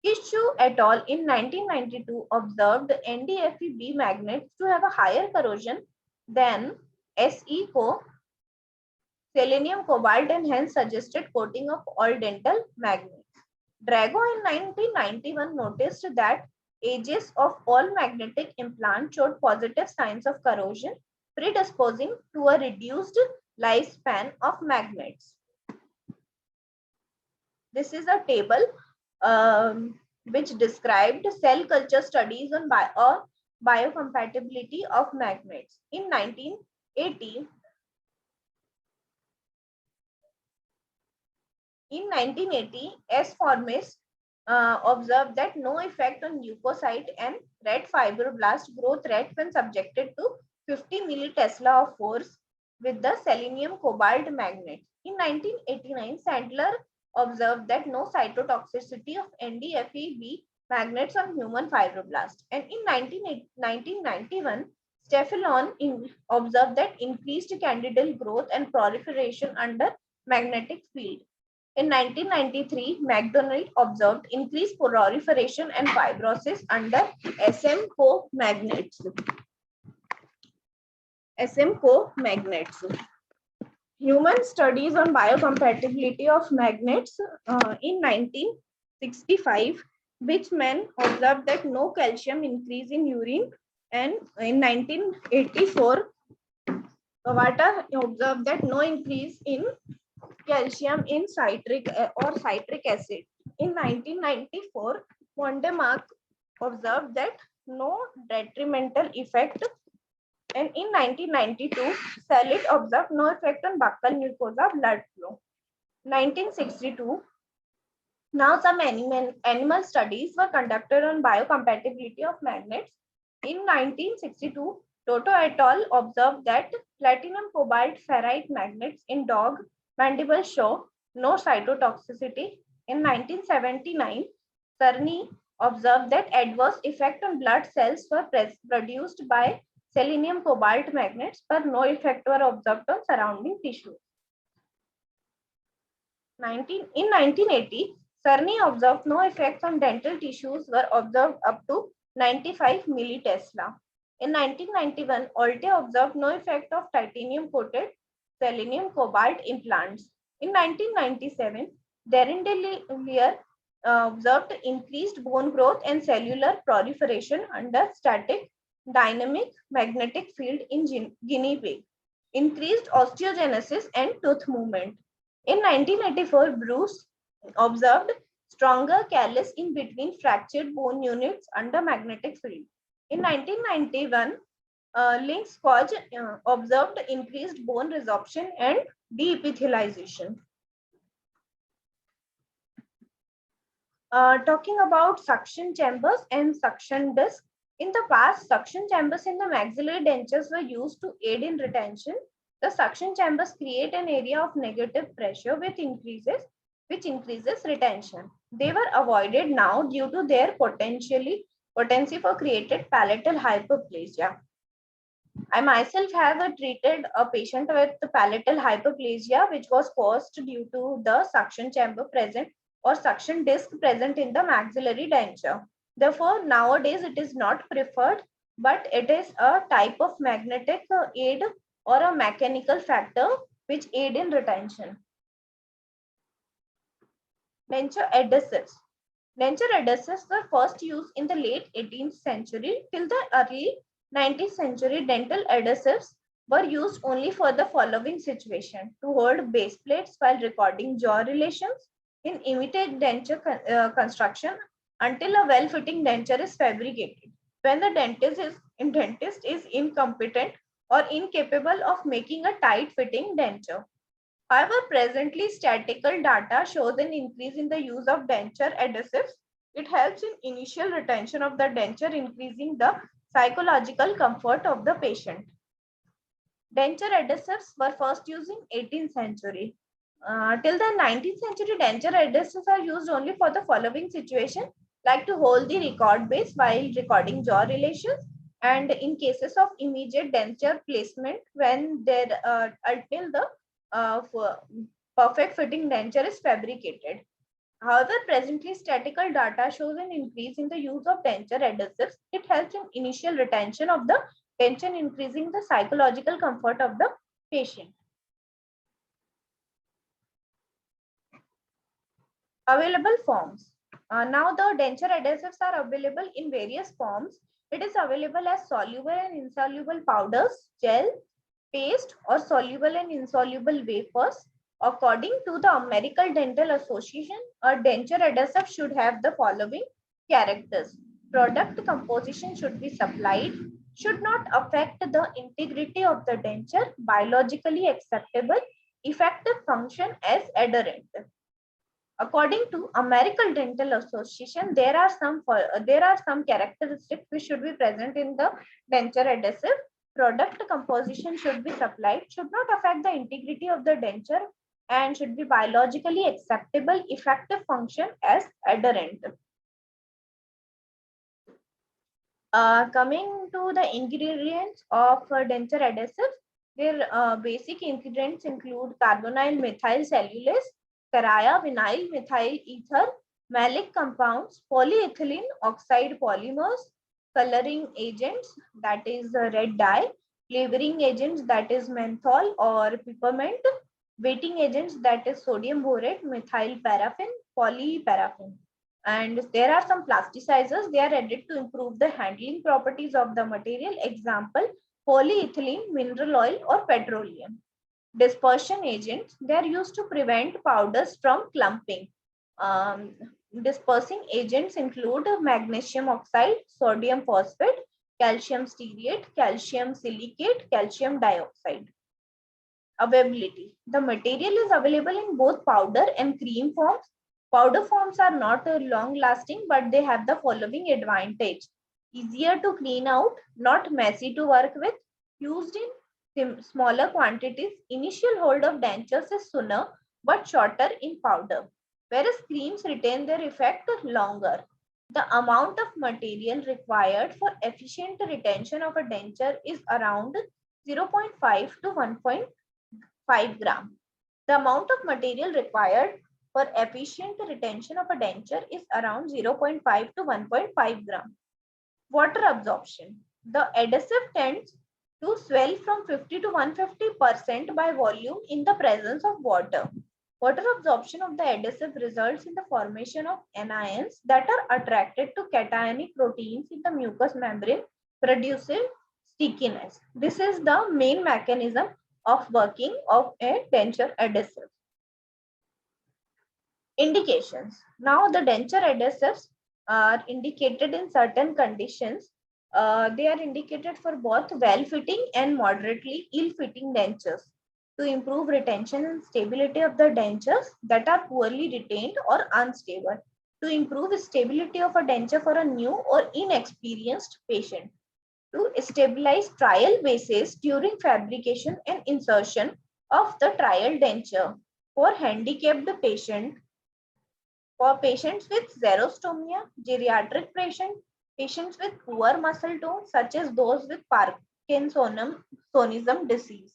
Kishu et al. In 1992 observed NdFeB magnets to have a higher corrosion than SeCo, selenium cobalt, and hence suggested coating of all dental magnets. Drago in 1991 noticed that edges of all magnetic implants showed positive signs of corrosion, predisposing to a reduced lifespan of magnets. This is a table which described cell culture studies on biocompatibility of magnets. In 1980, S. Formis observed that no effect on leukocyte and red fibroblast growth rate when subjected to 50 millitesla of force with the selenium cobalt magnet. In 1989, Sandler observed that no cytotoxicity of NdFeB magnets on human fibroblasts. And in 1991, Stephelon observed that increased candidal growth and proliferation under magnetic field. In 1993, McDonald observed increased proliferation and fibrosis under SM-Co magnets. SM-Co magnets. Human studies on biocompatibility of magnets in 1965, which men observed that no calcium increase in urine, and in 1984, Kawata observed that no increase in calcium in citric acid. In 1994, Vondermark observed that no detrimental effect, and in 1992, Salit observed no effect on buccal mucosa blood flow. 1962, now some animal studies were conducted on biocompatibility of magnets. In 1962, Toto et al. Observed that platinum cobalt ferrite magnets in dog mandible show no cytotoxicity. In 1979, Cerny observed that adverse effect on blood cells were produced by selenium cobalt magnets, but no effect were observed on surrounding tissue. In 1980, Cerny observed no effects on dental tissues were observed up to 95 millitesla. In 1991, Olte observed no effect of titanium-coated selenium cobalt implants. In 1997, Derendelier observed increased bone growth and cellular proliferation under static dynamic magnetic field in guinea pig, increased osteogenesis and tooth movement. In 1984, Bruce observed stronger callus in between fractured bone units under magnetic field. In 1991, Links Koch observed increased bone resorption and deepithelialization. Talking about suction chambers and suction disc. In the past, suction chambers in the maxillary dentures were used to aid in retention. The suction chambers create an area of negative pressure which increases retention. They were avoided now due to their potency for created palatal hyperplasia. I myself have treated a patient with palatal hyperplasia which was caused due to the suction chamber present or suction disc present in the maxillary denture. Therefore, nowadays it is not preferred, but it is a type of magnetic aid or a mechanical factor which aid in retention. Denture adhesives. Denture adhesives were first used in the late 18th century. Till the early 19th century, dental adhesives were used only for the following situation: to hold base plates while recording jaw relations, in imitate denture construction until a well-fitting denture is fabricated, when the dentist is incompetent or incapable of making a tight-fitting denture. However, presently statistical data shows an increase in the use of denture adhesives. It helps in initial retention of the denture, increasing the psychological comfort of the patient. Denture adhesives were first used in 18th century. Till the 19th century, denture adhesives are used only for the following situation, like to hold the record base while recording jaw relations, and in cases of immediate denture placement when there until the perfect fitting denture is fabricated. However, presently statistical data shows an increase in the use of denture adhesives. It helps in initial retention of the denture, increasing the psychological comfort of the patient. Available forms. Now the denture adhesives are available in various forms. It is available as soluble and insoluble powders, gel, paste, or soluble and insoluble wafers. According to the American Dental Association, a denture adhesive should have the following characters. Product composition should be supplied, should not affect the integrity of the denture, biologically acceptable, effective function as adherent. According to American Dental Association, there are some characteristics which should be present in the denture adhesive. Product composition should be supplied, should not affect the integrity of the denture, and should be biologically acceptable, effective function as adherent. Coming to the ingredients of denture adhesives, their basic ingredients include carbonyl methyl cellulose, Caraya vinyl methyl ether, malic compounds, polyethylene oxide polymers, coloring agents, that is red dye, flavoring agents, that is menthol or peppermint, weighting agents, that is sodium borate, methyl paraffin, polyparaffin. And there are some plasticizers. They are added to improve the handling properties of the material. Example, polyethylene, mineral oil or petroleum. Dispersion agents, they are used to prevent powders from clumping. Dispersing agents include magnesium oxide, sodium phosphate, calcium stearate, calcium silicate, calcium dioxide. Availability. The material is available in both powder and cream forms. Powder forms are not long lasting, but they have the following advantage. Easier to clean out, not messy to work with, used in smaller quantities. Initial hold of dentures is sooner, but shorter in powder, whereas creams retain their effect longer. The amount of material required for efficient retention of a denture is around 0.5 to 1.5 gram. The amount of material required for efficient retention of a denture is around 0.5 to 1.5 gram. Water absorption. The adhesive tends to swell from 50 to 150% by volume in the presence of water. Water absorption of the adhesive results in the formation of anions that are attracted to cationic proteins in the mucous membrane, producing stickiness. This is the main mechanism of working of a denture adhesive. Indications. Now the denture adhesives are indicated in certain conditions. They are indicated for both well-fitting and moderately ill-fitting dentures to improve retention and stability of the dentures that are poorly retained or unstable, to improve stability of a denture for a new or inexperienced patient, to stabilize trial bases during fabrication and insertion of the trial denture, for handicapped patient, for patients with xerostomia, geriatric patients with poor muscle tone, such as those with Parkinsonism disease.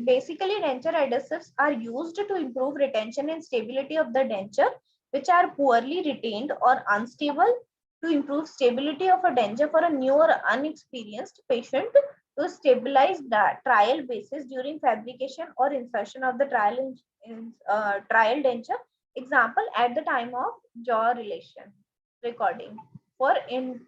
Basically, denture adhesives are used to improve retention and stability of the denture, which are poorly retained or unstable, to improve stability of a denture for a new or unexperienced patient, to stabilize the trial basis during fabrication or insertion of the trial denture. Example, at the time of jaw relation recording. For in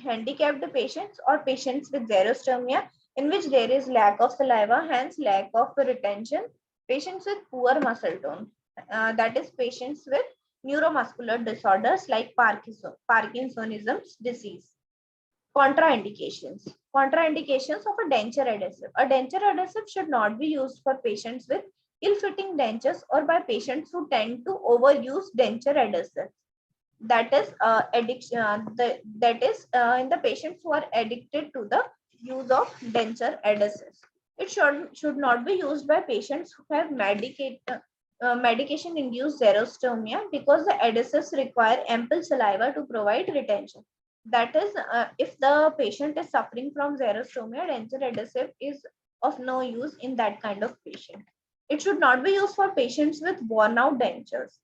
handicapped patients or patients with xerostomia, in which there is lack of saliva, hence lack of retention. Patients with poor muscle tone, that is patients with neuromuscular disorders like Parkinsonism disease. Contraindications. Contraindications of a denture adhesive. A denture adhesive should not be used for patients with ill-fitting dentures or by patients who tend to overuse denture adhesives. That is in the patients who are addicted to the use of denture adhesives. It should not be used by patients who have medication induced xerostomia, because the adhesives require ample saliva to provide retention. That is, if the patient is suffering from xerostomia, denture adhesive is of no use in that kind of patient. It should not be used for patients with worn out dentures.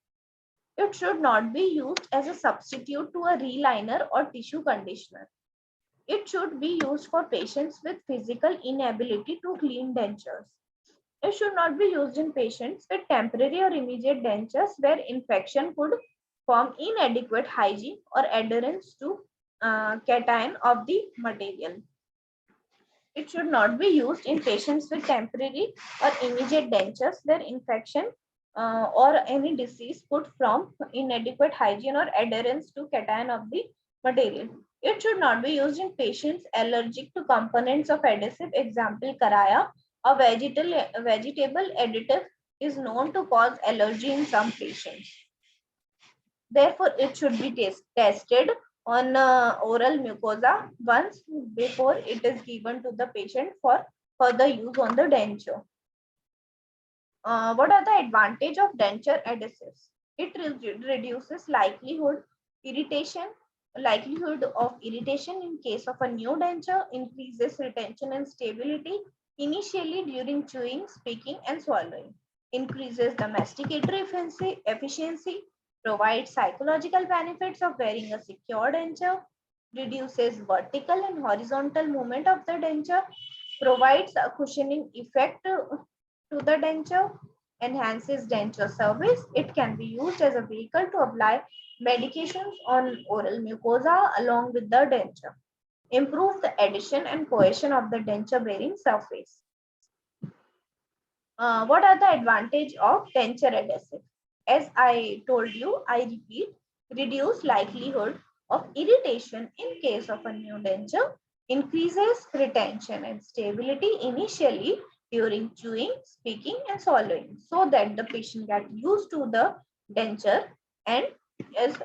It should not be used as a substitute to a reliner or tissue conditioner. It should be used for patients with physical inability to clean dentures. It should not be used in patients with temporary or immediate dentures where infection could form inadequate hygiene or adherence to cation of the material. It should not be used in patients with temporary or immediate dentures where infection or any disease could from inadequate hygiene or adherence to cation of the material. It should not be used in patients allergic to components of adhesive. Example, karaya, a vegetable additive, is known to cause allergy in some patients. Therefore, it should be tested on oral mucosa once before it is given to the patient for further use on the denture. What are the advantage of denture adhesives? It reduces likelihood of irritation in case of a new denture, increases retention and stability initially during chewing, speaking, and swallowing, increases the masticatory efficiency, provides psychological benefits of wearing a secure denture, reduces vertical and horizontal movement of the denture, provides a cushioning effect to the denture, enhances denture service. It can be used as a vehicle to apply medications on oral mucosa along with the denture. Improve the adhesion and cohesion of the denture bearing surface. What are the advantage of denture adhesive? As I told you, I repeat, reduce likelihood of irritation in case of a new denture, increases retention and stability initially during chewing, speaking and swallowing, so that the patient get used to the denture and is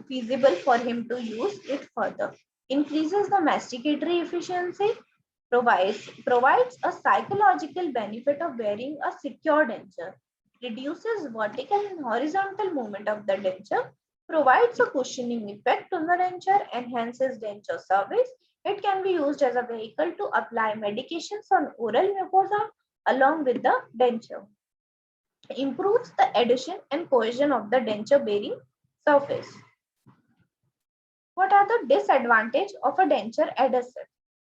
feasible for him to use it further. Increases the masticatory efficiency, provides a psychological benefit of wearing a secure denture, reduces vertical and horizontal movement of the denture, provides a cushioning effect on the denture, enhances denture service. It can be used as a vehicle to apply medications on oral mucosa along with the denture. Improves the adhesion and cohesion of the denture bearing surface. What are the disadvantages of a denture adhesive?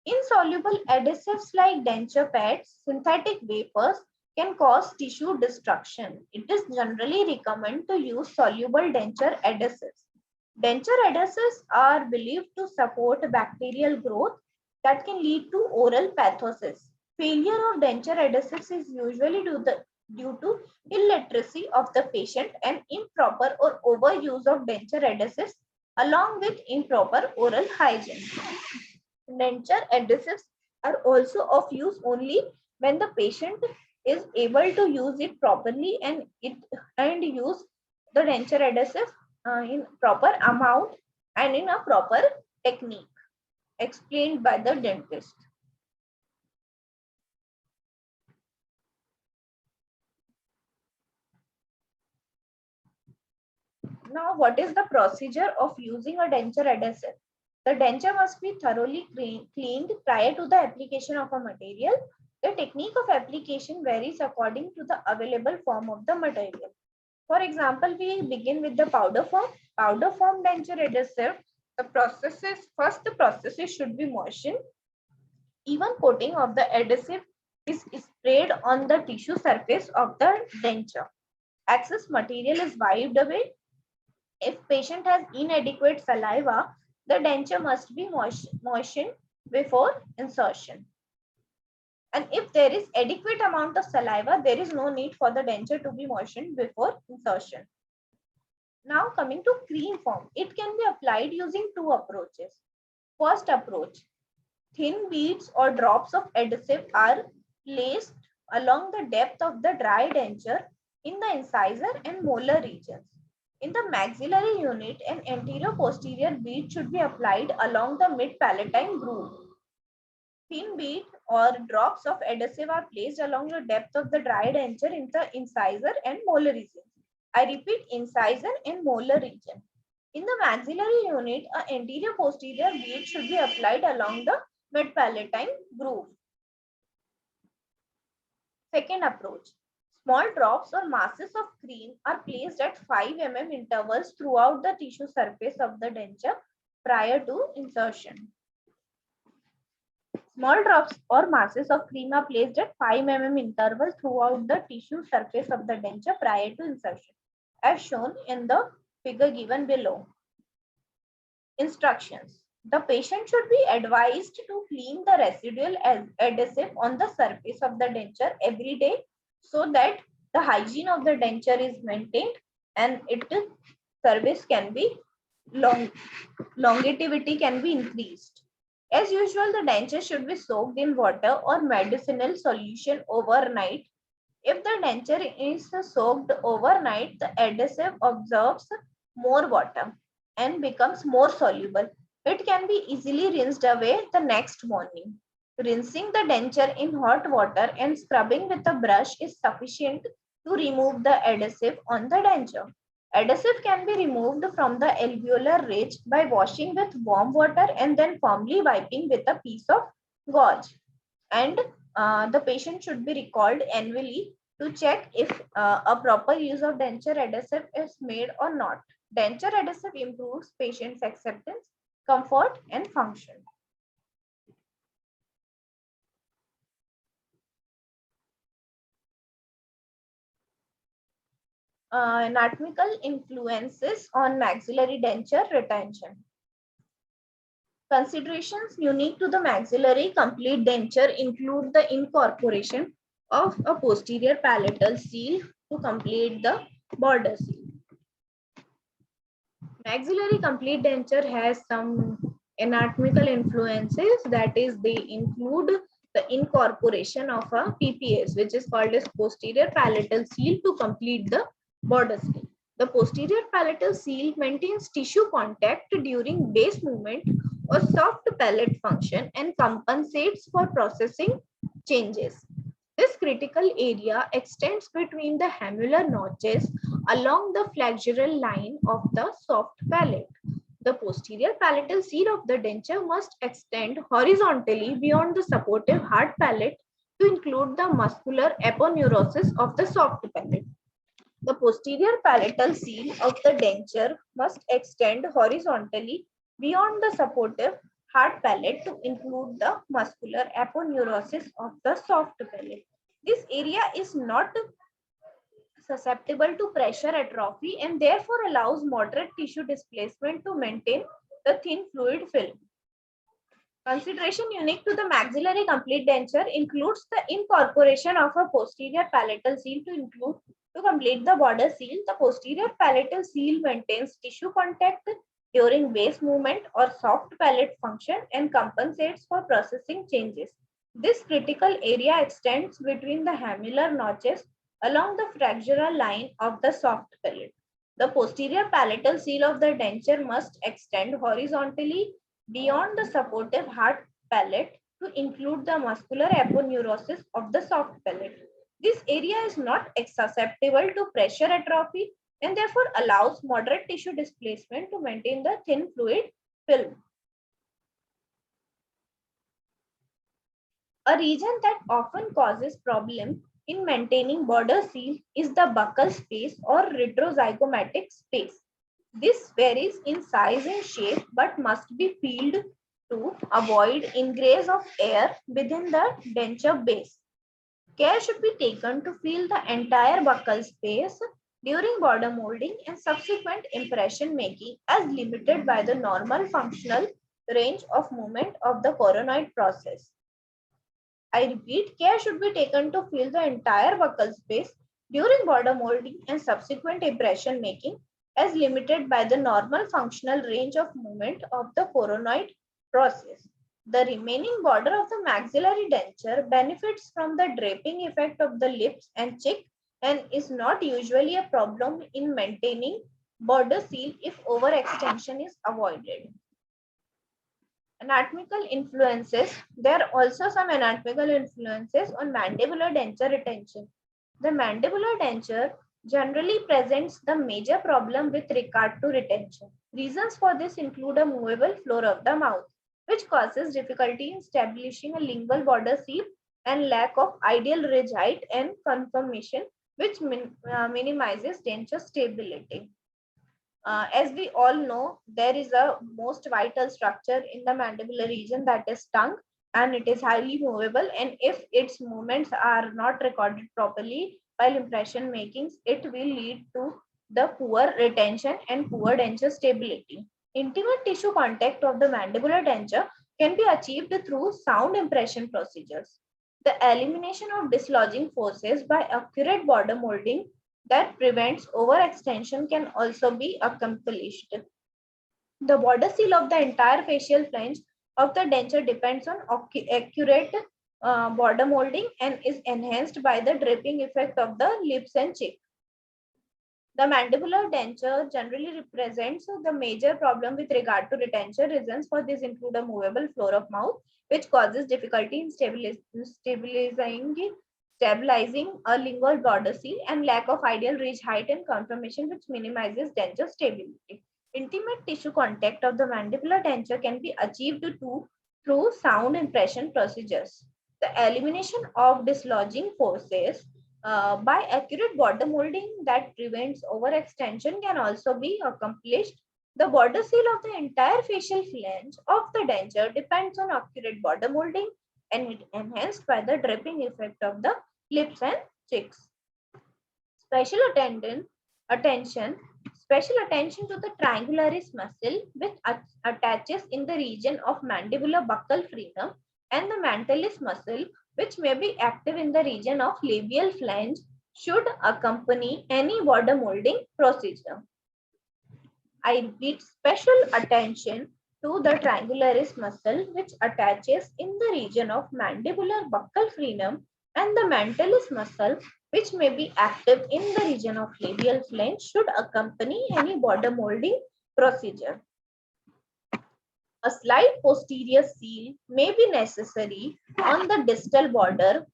Insoluble adhesives like denture pads, synthetic vapors can cause tissue destruction. It is generally recommended to use soluble denture adhesives. Denture adhesives are believed to support bacterial growth that can lead to oral pathosis. Failure of denture adhesives is usually due to illiteracy of the patient and improper or overuse of denture adhesives along with improper oral hygiene. Denture adhesives are also of use only when the patient is able to use it properly and use the denture adhesive in proper amount and in a proper technique explained by the dentist. Now, what is the procedure of using a denture adhesive? The denture must be thoroughly cleaned prior to the application of a material. The technique of application varies according to the available form of the material. For example, we begin with the powder form. Powder form denture adhesive. The processes should be moistened. Even coating of the adhesive is sprayed on the tissue surface of the denture. Excess material is wiped away. If patient has inadequate saliva, the denture must be moistened before insertion. And if there is adequate amount of saliva, there is no need for the denture to be moistened before insertion. Now coming to cream form, it can be applied using two approaches. First approach, thin beads or drops of adhesive are placed along the depth of the dry denture in the incisor and molar regions. In the maxillary unit, an anterior posterior bead should be applied along the mid-palatine groove. Thin bead or drops of adhesive are placed along the depth of the dry denture in the incisor and molar region. I repeat, incisor and molar region. In the maxillary unit, an anterior posterior bead should be applied along the mid-palatine groove. Second approach. Small drops or masses of cream are placed at 5 mm intervals throughout the tissue surface of the denture prior to insertion. Small drops or masses of cream are placed at 5 mm intervals throughout the tissue surface of the denture prior to insertion, as shown in the figure given below. Instructions. The patient should be advised to clean the residual adhesive on the surface of the denture every day so that the hygiene of the denture is maintained and its service can be longevity can be increased. As usual, the denture should be soaked in water or medicinal solution overnight. If the denture is soaked overnight, the adhesive absorbs more water and becomes more soluble. It can be easily rinsed away the next morning. Rinsing the denture in hot water and scrubbing with a brush is sufficient to remove the adhesive on the denture. Adhesive can be removed from the alveolar ridge by washing with warm water and then firmly wiping with a piece of gauze. And the patient should be recalled annually to check if a proper use of denture adhesive is made or not. Denture adhesive improves patient's acceptance, comfort, and function. Anatomical influences on maxillary denture retention. Considerations unique to the maxillary complete denture include the incorporation of a posterior palatal seal to complete the border seal. Maxillary complete denture has some anatomical influences, that is, they include the incorporation of a PPS, which is called as posterior palatal seal to complete the border seal. The posterior palatal seal maintains tissue contact during base movement or soft palate function and compensates for processing changes. This critical area extends between the hamular notches along the flexural line of the soft palate. The posterior palatal seal of the denture must extend horizontally beyond the supportive hard palate to include the muscular aponeurosis of the soft palate. The posterior palatal seal of the denture must extend horizontally beyond the supportive hard palate to include the muscular aponeurosis of the soft palate. This area is not susceptible to pressure atrophy and therefore allows moderate tissue displacement to maintain the thin fluid film. Consideration unique to the maxillary complete denture includes the incorporation of a posterior palatal seal to complete the border seal. The posterior palatal seal maintains tissue contact during base movement or soft palate function and compensates for processing changes. This critical area extends between the hamular notches along the flexural line of the soft palate. The posterior palatal seal of the denture must extend horizontally beyond the supportive hard palate to include the muscular aponeurosis of the soft palate. This area is not susceptible to pressure atrophy and therefore allows moderate tissue displacement to maintain the thin fluid film. A region that often causes problem in maintaining border seal is the buccal space or retrozygomatic space. This varies in size and shape but must be filled to avoid ingress of air within the denture base. Care should be taken to fill the entire buccal space during border molding and subsequent impression making as limited by the normal functional range of movement of the coronoid process. I repeat, care should be taken to fill the entire buccal space during border molding and subsequent impression making as limited by the normal functional range of movement of the coronoid process. The remaining border of the maxillary denture benefits from the draping effect of the lips and cheek and is not usually a problem in maintaining border seal if overextension is avoided. Anatomical influences. There are also some anatomical influences on mandibular denture retention. The mandibular denture generally presents the major problem with regard to retention. Reasons for this include a movable floor of the mouth, which causes difficulty in establishing a lingual border seal and lack of ideal ridge height and conformation, which minimizes denture stability. As we all know, there is a most vital structure in the mandibular region, that is tongue, and it is highly movable. And if its movements are not recorded properly while impression makings, it will lead to the poor retention and poor denture stability. Intimate tissue contact of the mandibular denture can be achieved through sound impression procedures. The elimination of dislodging forces by accurate border molding that prevents overextension can also be accomplished. The border seal of the entire facial flange of the denture depends on accurate border molding and is enhanced by the draping effect of the lips and cheek. The mandibular denture generally represents the major problem with regard to retention. Reasons for this include a movable floor of mouth, which causes difficulty in stabilizing a lingual border seal, and lack of ideal ridge height and conformation, which minimizes denture stability. Intimate tissue contact of the mandibular denture can be achieved through sound impression procedures. The elimination of dislodging forces by accurate border molding that prevents overextension can also be accomplished. The border seal of the entire facial flange of the denture depends on accurate border molding and it enhanced by the draping effect of the lips and cheeks. Special special attention to the triangularis muscle, which attaches in the region of mandibular buccal frenum, and the mantilis muscle, which may be active in the region of labial flange, should accompany any border molding procedure. I repeat, special attention to the triangularis muscle, which attaches in the region of mandibular buccal frenum, and the mantilis muscle, which may be active in the region of labial flange, should accompany any border molding procedure. A slight posterior seal may be necessary on the distal border.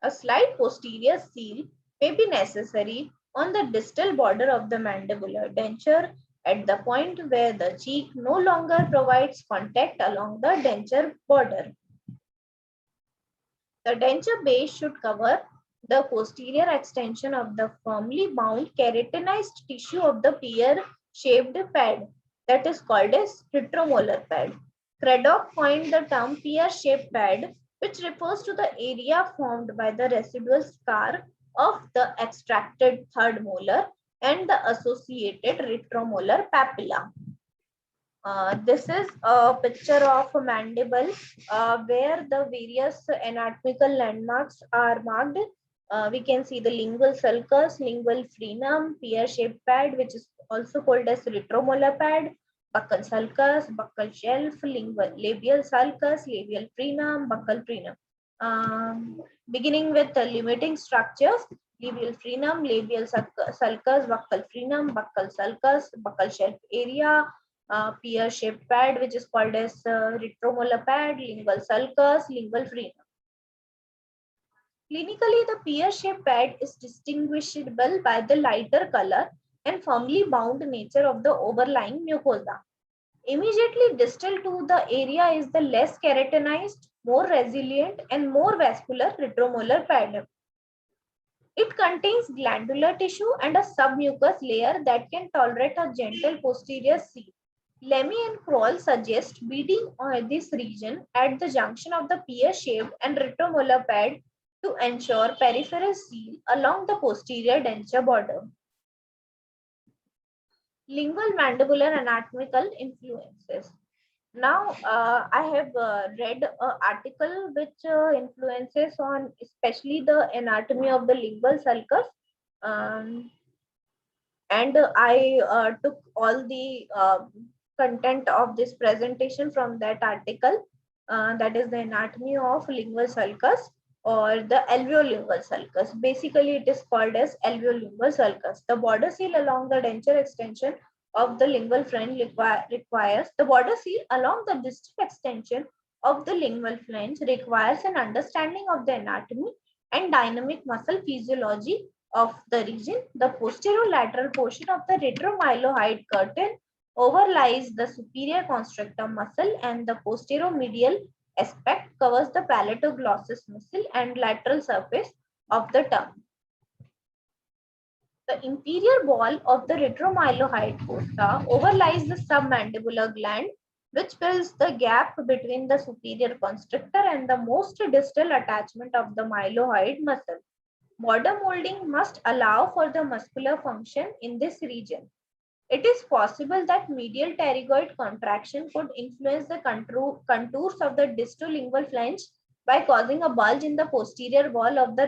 A slight posterior seal may be necessary on the distal border of the mandibular denture at the point where the cheek no longer provides contact along the denture border. The denture base should cover the posterior extension of the firmly bound keratinized tissue of the pear-shaped pad that is called as retromolar pad. Craddock coined the term pear-shaped pad, which refers to the area formed by the residual scar of the extracted third molar and the associated retromolar papilla. This is a picture of a mandible where the various anatomical landmarks are marked. We can see the lingual sulcus, lingual frenum, pear-shaped pad, which is also called as retromolar pad, buccal sulcus, buccal shelf, lingual labial sulcus, labial frenum, buccal frenum. Beginning with the limiting structures, labial frenum, labial sulcus, buccal frenum, buccal sulcus, buccal shelf area, pear-shaped pad, which is called as retromolar pad, lingual sulcus, lingual frenum. Clinically, the pear-shaped pad is distinguishable by the lighter color and firmly bound nature of the overlying mucosa. Immediately distal to the area is the less keratinized, more resilient, and more vascular retromolar pad. It contains glandular tissue and a submucous layer that can tolerate a gentle posterior seal. Lemmy and Kroll suggest beading on this region at the junction of the pear-shaped and retromolar pad to ensure peripheral seal along the posterior denture border. Lingual mandibular anatomical influences. Now, I have read an article which influences on especially the anatomy of the lingual sulcus. And I took all the content of this presentation from that article, that is the anatomy of lingual sulcus or the alveolingual sulcus. Basically, it is called as alveolingual sulcus. The border seal along the denture extension of the lingual flange requires the border seal along the distal extension of the lingual flange requires an understanding of the anatomy and dynamic muscle physiology of the region. The posterolateral portion of the retromylohyoid curtain overlies the superior constrictor muscle, and the posteromedial aspect covers the palatoglossus muscle and lateral surface of the tongue. The inferior wall of the retromylohyoid fossa overlies the submandibular gland, which fills the gap between the superior constrictor and the most distal attachment of the mylohyoid muscle. Border molding must allow for the muscular function in this region. It is possible that medial pterygoid contraction could influence the contours of the distolingual flange by causing a bulge in the posterior wall of the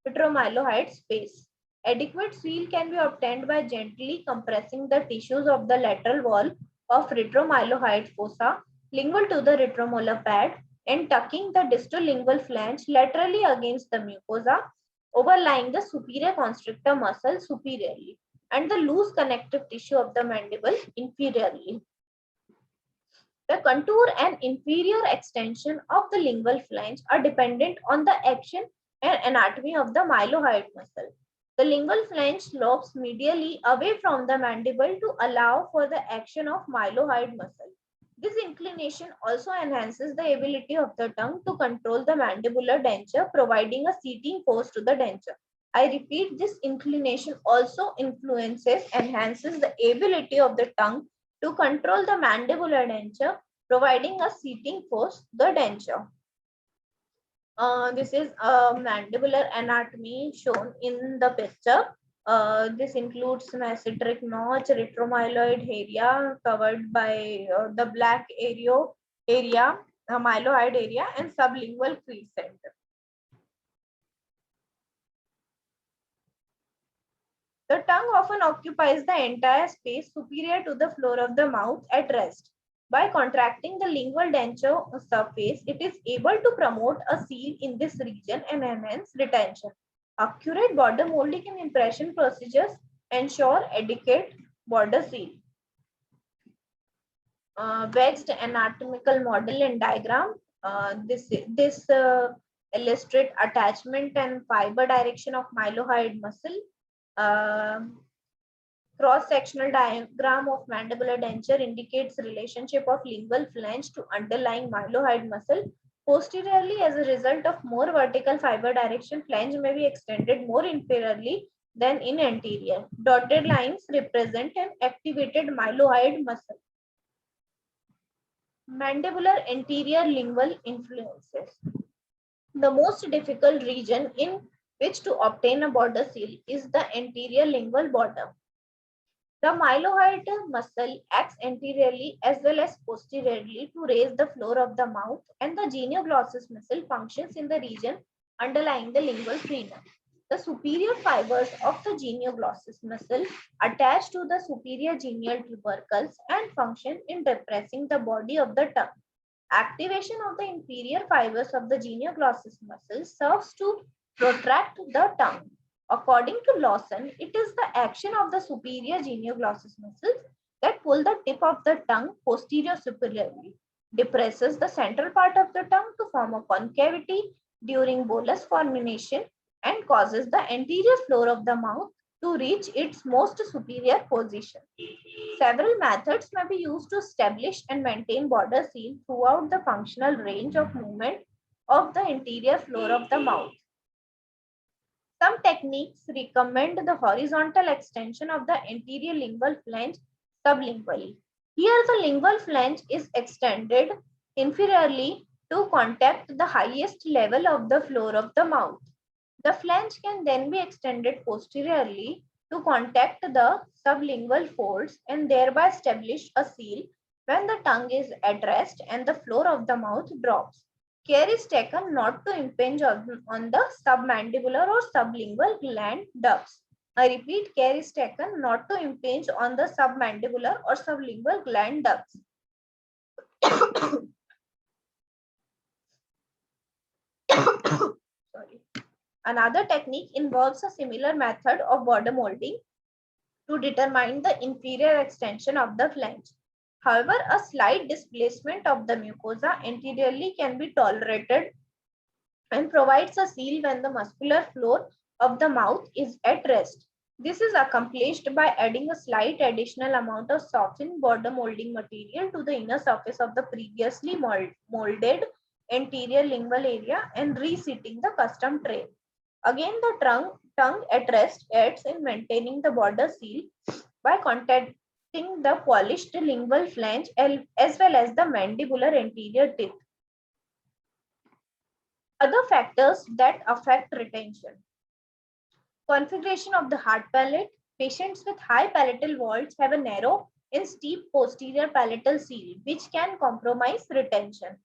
retromylohyoid space. Adequate seal can be obtained by gently compressing the tissues of the lateral wall of retromylohyoid fossa lingual to the retromolar pad and tucking the distolingual flange laterally against the mucosa overlying the superior constrictor muscle superiorly and the loose connective tissue of the mandible inferiorly. The contour and inferior extension of the lingual flange are dependent on the action and anatomy of the mylohyoid muscle. The lingual flange slopes medially away from the mandible to allow for the action of mylohyoid muscle. This inclination also enhances the ability of the tongue to control the mandibular denture, providing a seating force to the denture. I repeat, this inclination also enhances the ability of the tongue to control the mandibular denture, providing a seating force to the denture. This is a mandibular anatomy shown in the picture. This includes masseteric notch, retromyeloid area covered by the black area, myeloid area, and sublingual crescent. The tongue often occupies the entire space superior to the floor of the mouth at rest. By contracting the lingual denture surface, it is able to promote a seal in this region and enhance retention. Accurate border molding and impression procedures ensure adequate border seal. Wedged anatomical model and diagram. This illustrate attachment and fiber direction of mylohyoid muscle. Cross-sectional diagram of mandibular denture indicates relationship of lingual flange to underlying mylohyoid muscle. Posteriorly, as a result of more vertical fiber direction, flange may be extended more inferiorly than in anterior. Dotted lines represent an activated mylohyoid muscle. Mandibular anterior lingual influences. The most difficult region in which to obtain a border seal is the anterior lingual border. The mylohyoid muscle acts anteriorly as well as posteriorly to raise the floor of the mouth, and the genioglossus muscle functions in the region underlying the lingual frenum. The superior fibers of the genioglossus muscle attach to the superior genial tubercles and function in depressing the body of the tongue. Activation of the inferior fibers of the genioglossus muscle serves to protract the tongue. According to Lawson, it is the action of the superior genioglossus muscles that pull the tip of the tongue posterior superiorly, depresses the central part of the tongue to form a concavity during bolus formation, and causes the anterior floor of the mouth to reach its most superior position. Several methods may be used to establish and maintain border seal throughout the functional range of movement of the anterior floor of the mouth. Some techniques recommend the horizontal extension of the anterior lingual flange sublingually. Here, the lingual flange is extended inferiorly to contact the highest level of the floor of the mouth. The flange can then be extended posteriorly to contact the sublingual folds and thereby establish a seal when the tongue is at rest and the floor of the mouth drops. Care is taken not to impinge on the submandibular or sublingual gland ducts. I repeat, care is taken not to impinge on the submandibular or sublingual gland ducts. Sorry. Another technique involves a similar method of border molding to determine the inferior extension of the flange. However, a slight displacement of the mucosa anteriorly can be tolerated and provides a seal when the muscular floor of the mouth is at rest. This is accomplished by adding a slight additional amount of softened border molding material to the inner surface of the previously molded anterior lingual area and reseating the custom tray. Again, the tongue at rest aids in maintaining the border seal by contacting the polished lingual flange as well as the mandibular anterior teeth. Other factors that affect retention. Configuration of the hard palate. Patients with high palatal vaults have a narrow and steep posterior palatal seal, which can compromise retention.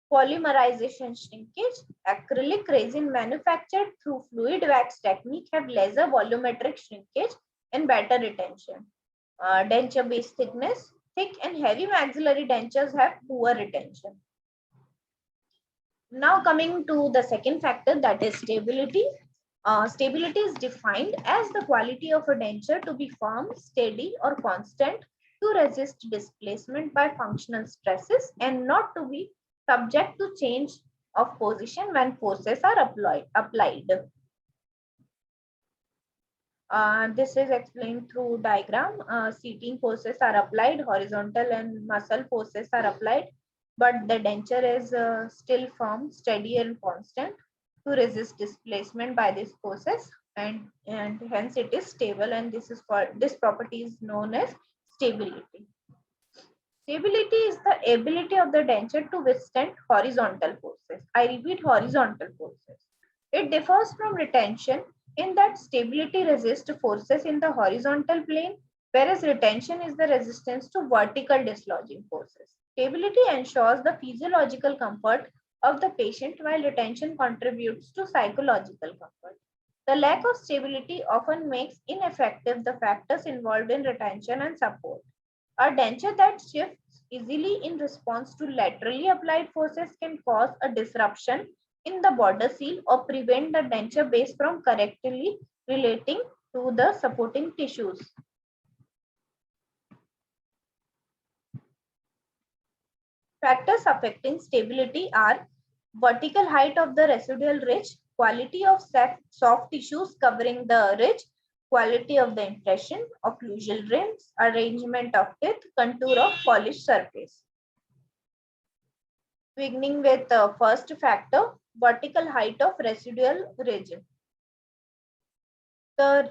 Polymerization shrinkage. Acrylic resin manufactured through fluid wax technique have lesser volumetric shrinkage and better retention. Denture base thickness. Thick and heavy maxillary dentures have poor retention. Now coming to the second factor, that is stability. Stability is defined as the quality of a denture to be firm, steady, or constant to resist displacement by functional stresses and not to be subject to change of position when forces are applied. This is explained through diagram. Seating forces are applied, horizontal and muscle forces are applied, but the denture is still firm, steady, and constant to resist displacement by these forces, and hence it is stable, and this property is known as stability. Stability is the ability of the denture to withstand horizontal forces. I repeat, horizontal forces. It differs from retention In that, stability resists forces in the horizontal plane, whereas retention is the resistance to vertical dislodging forces. Stability ensures the physiological comfort of the patient, while retention contributes to psychological comfort. The lack of stability often makes ineffective the factors involved in retention and support. A denture that shifts easily in response to laterally applied forces can cause a disruption in the border seal or prevent the denture base from correctly relating to the supporting tissues. Factors affecting stability are vertical height of the residual ridge, quality of soft tissues covering the ridge, quality of the impression, occlusal rims, arrangement of teeth, contour of polished surface. Beginning with the first factor, vertical height of residual ridge. The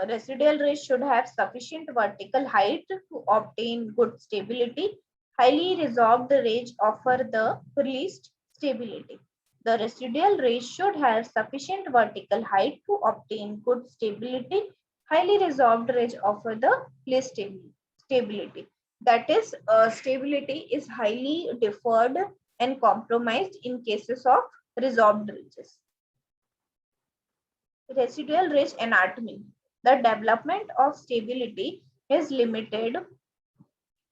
residual ridge should have sufficient vertical height to obtain good stability. Highly resolved ridge offer the least stability. The residual ridge should have sufficient vertical height to obtain good stability. Highly resolved ridge offer the least stability. That is, stability is highly deferred and compromised in cases of resolved ridges. Residual ridge anatomy. The development of stability is limited.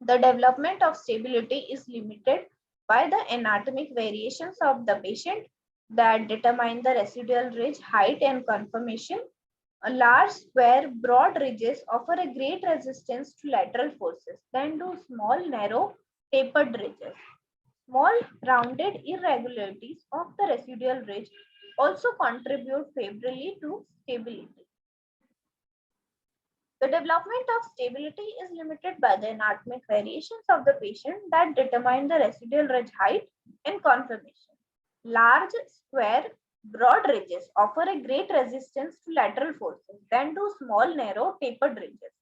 The development of stability is limited by the anatomic variations of the patient that determine the residual ridge height and conformation. A large, square, broad ridges offer a great resistance to lateral forces than do small, narrow, tapered ridges. Small, rounded irregularities of the residual ridge also contribute favorably to stability. The development of stability is limited by the anatomic variations of the patient that determine the residual ridge height and conformation. Large, square, broad ridges offer a great resistance to lateral forces than do small, narrow, tapered ridges.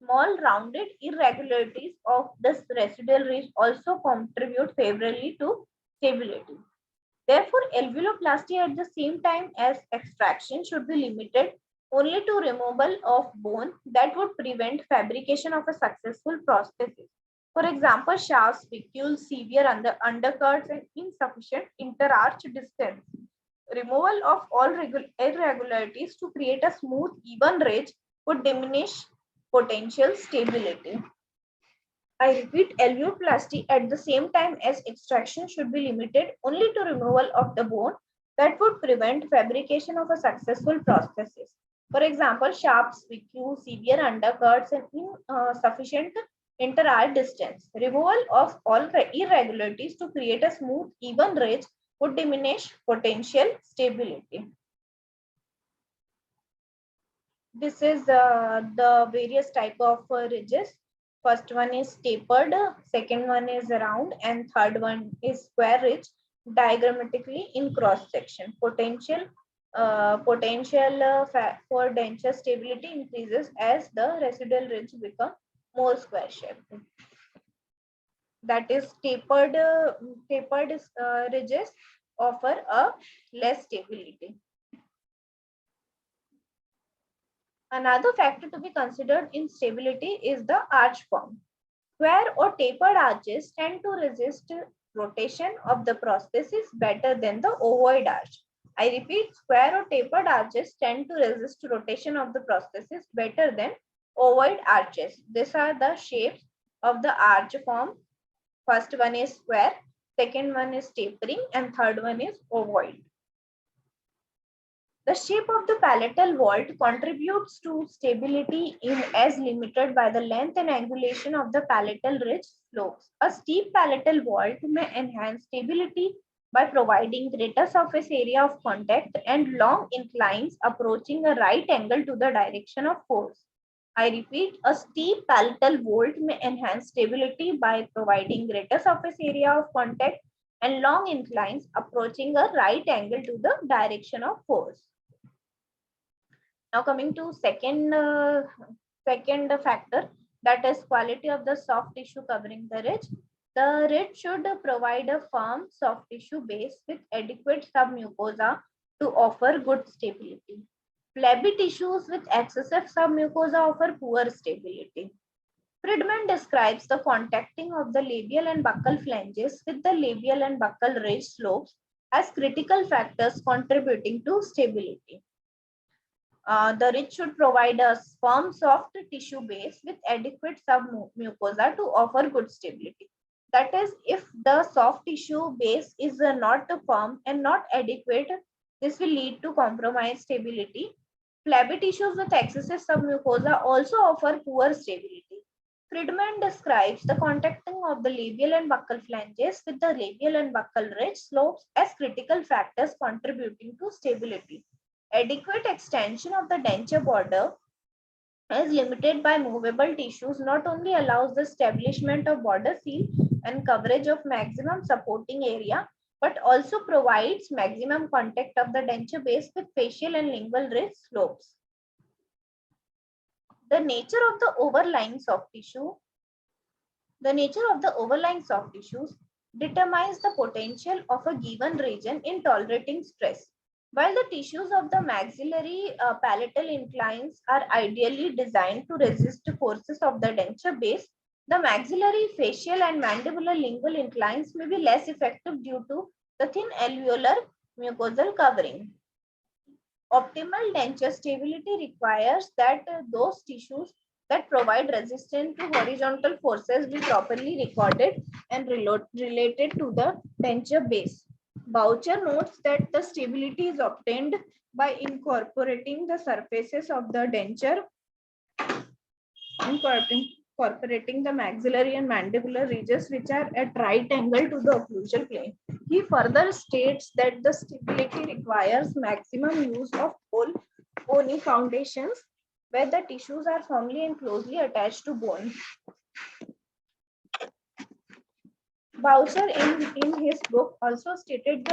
Small, rounded irregularities of this residual ridge also contribute favorably to stability. Therefore, alveoloplasty at the same time as extraction should be limited only to removal of bone that would prevent fabrication of a successful prosthesis. For example, shafts, spicules, severe undercuts, and insufficient interarch distance. Removal of all irregularities to create a smooth, even ridge would diminish potential stability. I repeat, alveoplasty at the same time as extraction should be limited only to removal of the bone that would prevent fabrication of a successful prosthesis. For example, sharps, spicules, severe undercuts, and insufficient interarch distance. Removal of all irregularities to create a smooth, even ridge would diminish potential stability. This is the various type of ridges. First one is tapered, second one is round, and third one is square ridge diagrammatically in cross section. Potential for denture stability increases as the residual ridge become more square shaped. That is tapered ridges offer a less stability. Another factor to be considered in stability is the arch form. Square or tapered arches tend to resist rotation of the prosthesis better than the ovoid arch. I repeat, square or tapered arches tend to resist rotation of the prosthesis better than ovoid arches. These are the shapes of the arch form. First one is square, second one is tapering, and third one is ovoid. The shape of the palatal vault contributes to stability in as limited by the length and angulation of the palatal ridge slopes. A steep palatal vault may enhance stability by providing greater surface area of contact and long inclines approaching a right angle to the direction of force. I repeat, a steep palatal vault may enhance stability by providing greater surface area of contact and long inclines approaching a right angle to the direction of force. Now coming to second factor, that is quality of the soft tissue covering the ridge. The ridge should provide a firm soft tissue base with adequate submucosa to offer good stability. Flabby tissues with excessive submucosa offer poor stability. Friedman describes the contacting of the labial and buccal flanges with the labial and buccal ridge slopes as critical factors contributing to stability. The ridge should provide a firm, soft tissue base with adequate submucosa to offer good stability. That is, if the soft tissue base is not firm and not adequate, this will lead to compromised stability. Flabby tissues with excessive submucosa also offer poor stability. Friedman describes the contacting of the labial and buccal flanges with the labial and buccal ridge slopes as critical factors contributing to stability. Adequate extension of the denture border is limited by movable tissues not only allows the establishment of border seal and coverage of maximum supporting area, but also provides maximum contact of the denture base with facial and lingual ridge slopes. The nature of the overlying soft tissue. The nature of the overlying soft tissues determines the potential of a given region in tolerating stress. While the tissues of the maxillary palatal inclines are ideally designed to resist the forces of the denture base, the maxillary, facial, and mandibular lingual inclines may be less effective due to the thin alveolar mucosal covering. Optimal denture stability requires that those tissues that provide resistance to horizontal forces be properly recorded and related to the denture base. Boucher notes that the stability is obtained by incorporating the surfaces of the denture, incorporating the maxillary and mandibular ridges which are at right angle to the occlusal plane. He further states that the stability requires maximum use of whole bony foundations where the tissues are firmly and closely attached to bone. Boucher in his book also stated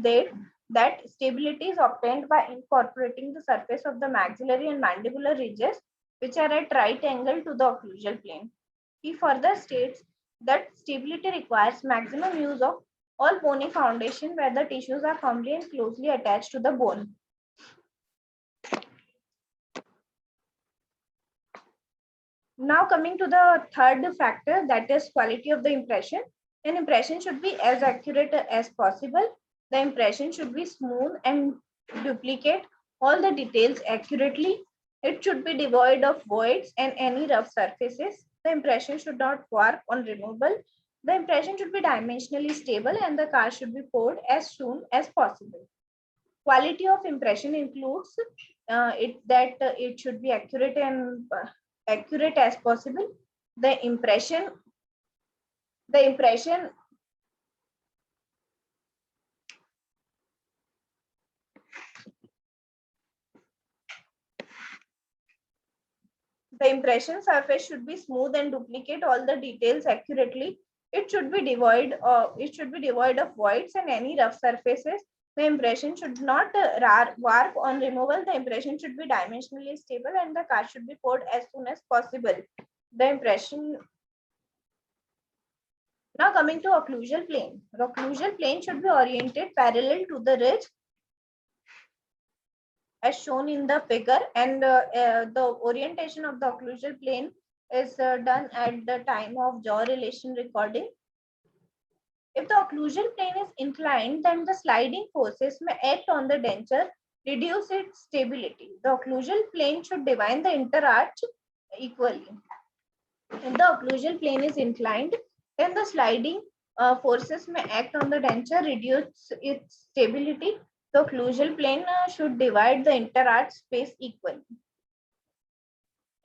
that stability is obtained by incorporating the surface of the maxillary and mandibular ridges which are at right angle to the occlusal plane. He further states that stability requires maximum use of all bony foundation where the tissues are firmly and closely attached to the bone. Now coming to the third factor, that is quality of the impression. An impression should be as accurate as possible. The impression should be smooth and duplicate all the details accurately. It should be devoid of voids and any rough surfaces. The impression should not warp on removal. The impression should be dimensionally stable and the cast should be poured as soon as possible. Quality of impression includes it should be accurate and accurate as possible. The impression the impression the impression surface should be smooth and duplicate all the details accurately. It should be devoid of voids and any rough surfaces. The impression should not warp on removal. The impression should be dimensionally stable and the cast should be poured as soon as possible. The impression. Now coming to occlusal plane. The occlusal plane should be oriented parallel to the ridge as shown in the figure, and the orientation of the occlusal plane is done at the time of jaw relation recording. If the occlusal plane is inclined, then the sliding forces may act on the denture, reduce its stability. The occlusal plane should divide the interarch equally. If the occlusal plane is inclined, then the sliding forces may act on the denture, reduce its stability. The occlusal plane should divide the interarch space equally.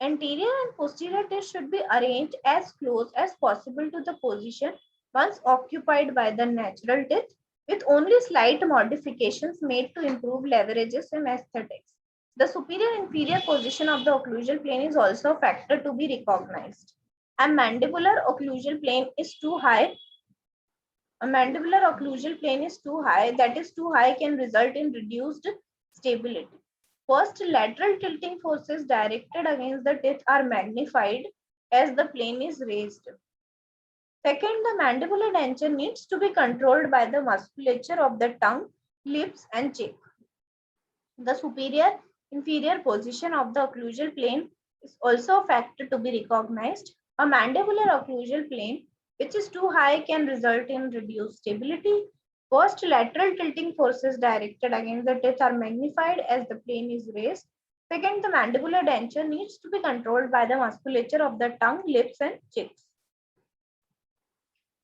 Anterior and posterior teeth should be arranged as close as possible to the position once occupied by the natural teeth, with only slight modifications made to improve leverages and aesthetics. The superior inferior position of the occlusal plane is also a factor to be recognized. A mandibular occlusal plane is too high. A mandibular occlusal plane is too high, that is too high can result in reduced stability. First, lateral tilting forces directed against the teeth are magnified as the plane is raised. Second, the mandibular denture needs to be controlled by the musculature of the tongue, lips, and cheek. The superior Inferior position of the occlusal plane is also a factor to be recognized. A mandibular occlusal plane which is too high can result in reduced stability. First, lateral tilting forces directed against the teeth are magnified as the plane is raised. Second, the mandibular denture needs to be controlled by the musculature of the tongue, lips, and cheeks.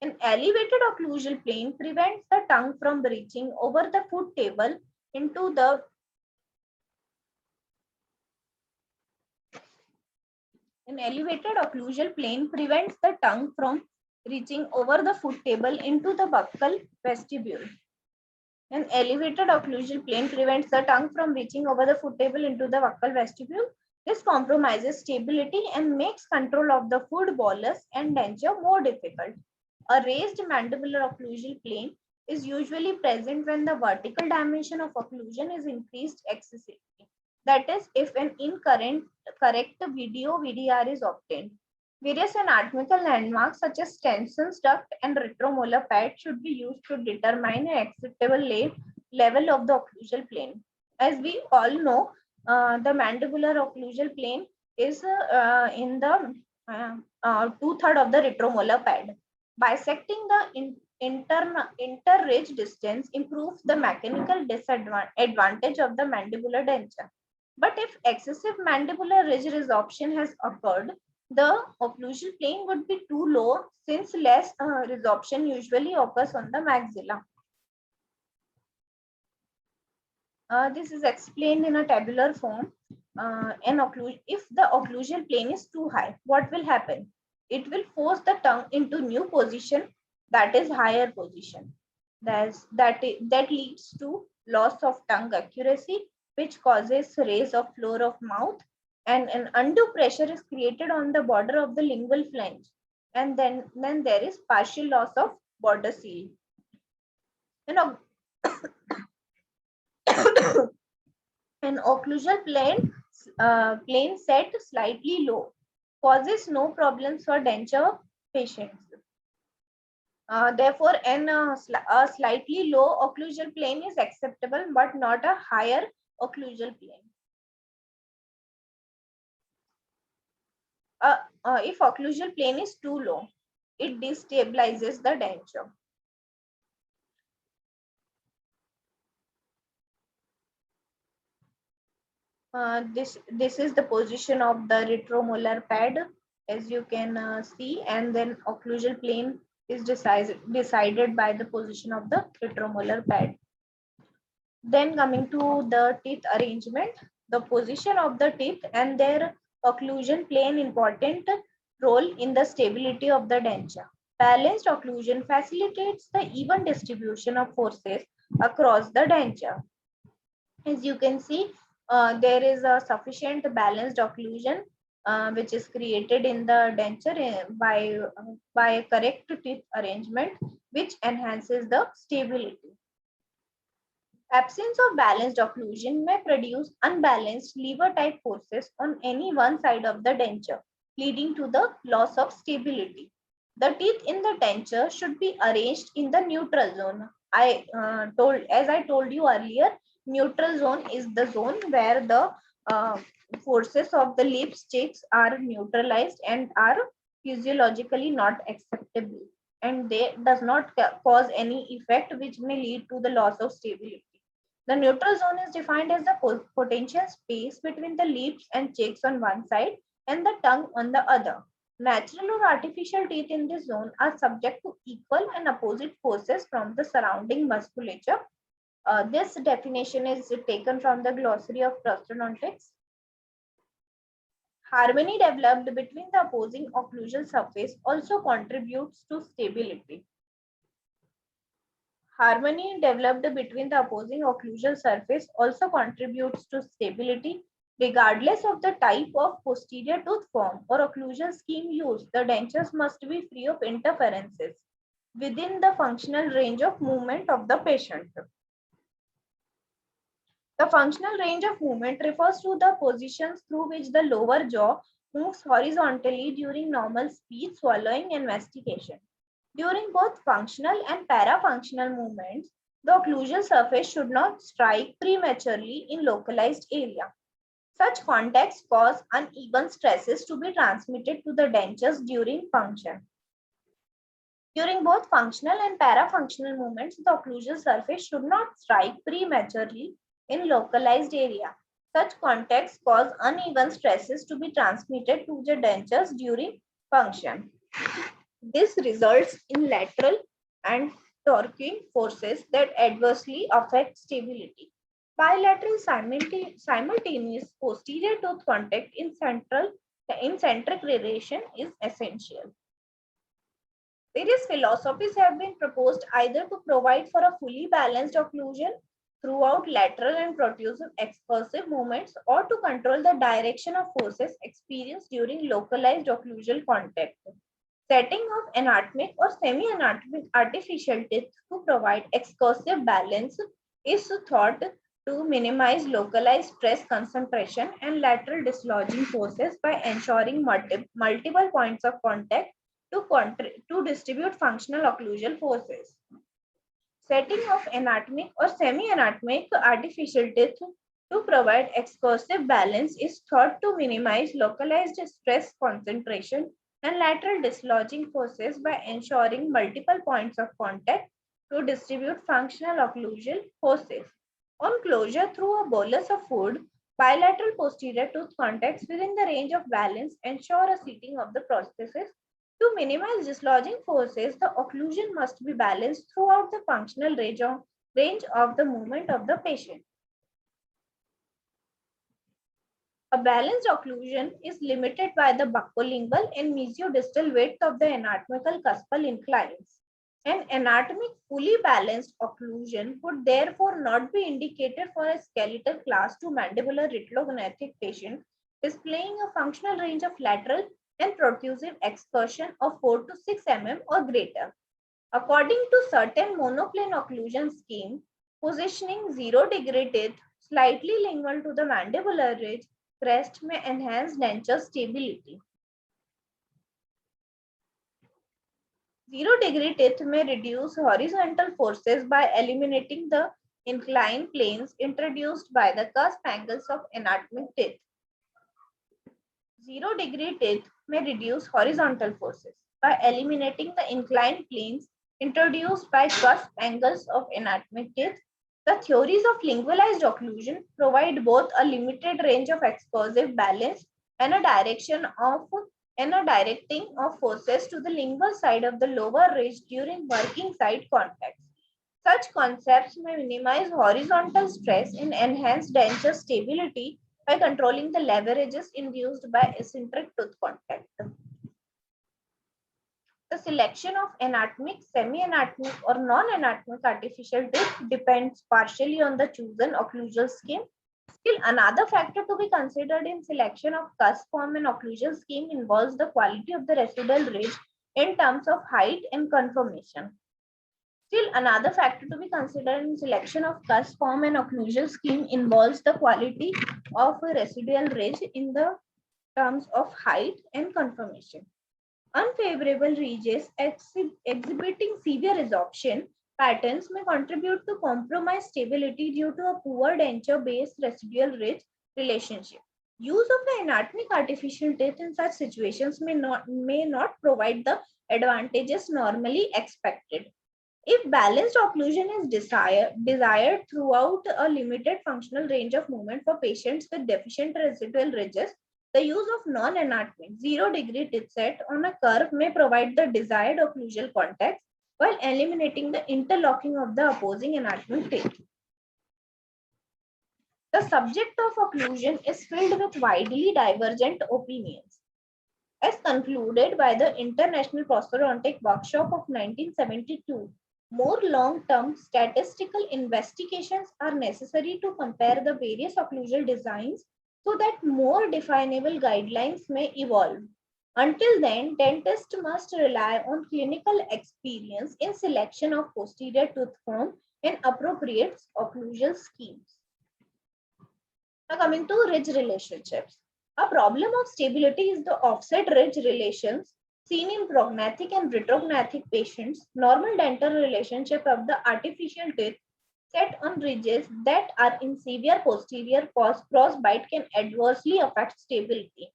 An elevated occlusal plane prevents the tongue from reaching over the foot table into the An elevated occlusal plane prevents the tongue from reaching over the foot table into the buccal vestibule. An elevated occlusal plane prevents the tongue from reaching over the foot table into the buccal vestibule. This compromises stability and makes control of the food bolus and denture more difficult. A raised mandibular occlusal plane is usually present when the vertical dimension of occlusion is increased excessively. That is, if an correct video VDR is obtained. Various anatomical landmarks such as Stenson's duct and retromolar pad should be used to determine an acceptable level of the occlusal plane. As we all know, the mandibular occlusal plane is in the 2/3 of the retromolar pad. Bisecting the inter-ridge distance improves the mechanical disadvantage of the mandibular denture. But if excessive mandibular ridge resorption has occurred, the occlusal plane would be too low since less resorption usually occurs on the maxilla. This is explained in a tabular form. If the occlusal plane is too high, what will happen? It will force the tongue into new position, that is higher position. That leads to loss of tongue accuracy, which causes raise of floor of mouth, and an undue pressure is created on the border of the lingual flange, and then there is partial loss of border seal. An occlusal plane set slightly low causes no problems for denture patients. Therefore, a slightly low occlusal plane is acceptable, but not a higher occlusal plane. If occlusal plane is too low, it destabilizes the denture. This is the position of the retromolar pad, as you can see, and then occlusal plane is decided by the position of the retromolar pad. Then coming to the teeth arrangement, the position of the teeth and their occlusion play an important role in the stability of the denture. Balanced occlusion facilitates the even distribution of forces across the denture. As you can see, there is a sufficient balanced occlusion which is created in the denture by a correct teeth arrangement, which enhances the stability. Absence of balanced occlusion may produce unbalanced lever-type forces on any one side of the denture, leading to the loss of stability. The teeth in the denture should be arranged in the neutral zone. As I told you earlier, neutral zone is the zone where the forces of the lips, cheeks are neutralized and are physiologically not acceptable, and they does not cause any effect which may lead to the loss of stability. The neutral zone is defined as the potential space between the lips and cheeks on one side and the tongue on the other. Natural or artificial teeth in this zone are subject to equal and opposite forces from the surrounding musculature. This definition is taken from the glossary of prosthodontics. Harmony developed between the opposing occlusal surface also contributes to stability. Harmony developed between the opposing occlusal surface also contributes to stability. Regardless of the type of posterior tooth form or occlusal scheme used, the dentures must be free of interferences within the functional range of movement of the patient. The functional range of movement refers to the positions through which the lower jaw moves horizontally during normal speech, swallowing, and mastication. During both functional and parafunctional movements, the occlusal surface should not strike prematurely in localized area. Such contacts cause uneven stresses to be transmitted to the dentures during function. During both functional and parafunctional movements, the occlusal surface should not strike prematurely in localized area. Such contacts cause uneven stresses to be transmitted to the dentures during function. This results in lateral and torquing forces that adversely affect stability. Bilateral simultaneous posterior tooth contact in centric relation is essential. Various philosophies have been proposed either to provide for a fully balanced occlusion throughout lateral and protrusive expressive movements or to control the direction of forces experienced during localized occlusal contact. Setting of anatomic or semi-anatomic artificial teeth to provide excursive balance is thought to minimize localized stress concentration and lateral dislodging forces by ensuring multiple points of contact to distribute functional occlusal forces. Setting of anatomic or semi-anatomic artificial teeth to provide excursive balance is thought to minimize localized stress concentration and lateral dislodging forces by ensuring multiple points of contact to distribute functional occlusal forces. On closure through a bolus of food, bilateral posterior tooth contacts within the range of balance ensure a seating of the prosthesis. To minimize dislodging forces, the occlusion must be balanced throughout the functional range of the movement of the patient. A balanced occlusion is limited by the buccolingual and mesiodistal width of the anatomical cuspal inclines. An anatomic fully balanced occlusion would therefore not be indicated for a skeletal class 2 mandibular retilognathic patient displaying a functional range of lateral and protrusive excursion of 4 to 6 mm or greater. According to certain monoplane occlusion scheme, positioning 0-degree teeth slightly lingual to the mandibular ridge crest may enhance denture stability. 0-degree teeth may reduce horizontal forces by eliminating the inclined planes introduced by the cusp angles of anatomic teeth. 0-degree teeth may reduce horizontal forces by eliminating the inclined planes introduced by cusp angles of anatomic teeth. The theories of lingualized occlusion provide both a limited range of excursive balance and a directing of forces to the lingual side of the lower ridge during working side contacts. Such concepts may minimize horizontal stress and enhance denture stability by controlling the leverages induced by eccentric tooth contact. The selection of anatomic, semi-anatomic, or non-anatomic artificial teeth depends partially on the chosen occlusal scheme. Still, another factor to be considered in selection of cusp form and occlusal scheme involves the quality of the residual ridge in terms of height and conformation. Still, another factor to be considered in selection of cusp form and occlusal scheme involves the quality of a residual ridge in the terms of height and conformation. Unfavorable ridges exhibiting severe resorption patterns may contribute to compromised stability due to a poor denture-based residual ridge relationship. Use of the anatomic artificial teeth in such situations may not provide the advantages normally expected. If balanced occlusion is desired throughout a limited functional range of movement for patients with deficient residual ridges, the use of non-anatomic 0-degree teeth set on a curve may provide the desired occlusal context while eliminating the interlocking of the opposing anatomic teeth. The subject of occlusion is filled with widely divergent opinions. As concluded by the International Prosthodontic Workshop of 1972, more long-term statistical investigations are necessary to compare the various occlusal designs so that more definable guidelines may evolve. Until then, dentists must rely on clinical experience in selection of posterior tooth form and appropriate occlusal schemes. Now coming to ridge relationships. A problem of stability is the offset ridge relations seen in prognathic and retrognathic patients. Normal dental relationship of the artificial teeth set on ridges that are in severe posterior crossbite can adversely affect stability.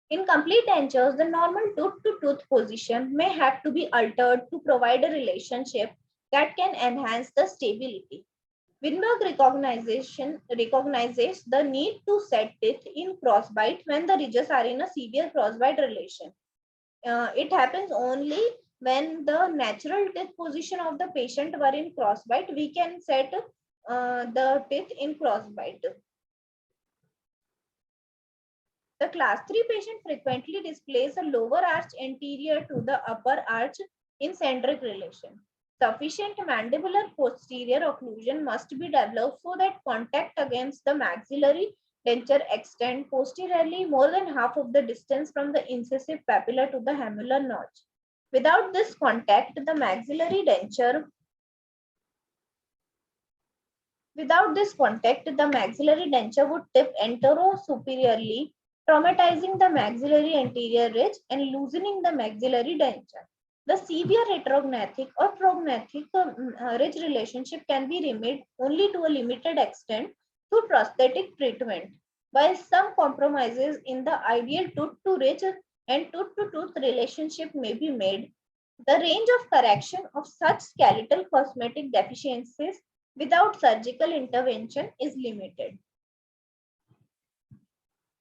In complete dentures, the normal tooth-to-tooth position may have to be altered to provide a relationship that can enhance the stability. Winberg recognizes the need to set teeth in crossbite when the ridges are in a severe crossbite relation. It happens only when the natural teeth position of the patient were in crossbite. We can set the teeth in crossbite. The class 3 patient frequently displays a lower arch anterior to the upper arch in centric relation. Sufficient mandibular posterior occlusion must be developed so that contact against the maxillary denture extend posteriorly more than half of the distance from the incisive papilla to the hamular notch. Without this contact, the maxillary denture would tip antero-superiorly, traumatizing the maxillary anterior ridge and loosening the maxillary denture. The severe retrognathic or prognathic ridge relationship can be remedied only to a limited extent through prosthetic treatment, while some compromises in the ideal tooth-to-ridge and tooth-to-tooth relationship may be made. The range of correction of such skeletal cosmetic deficiencies without surgical intervention is limited.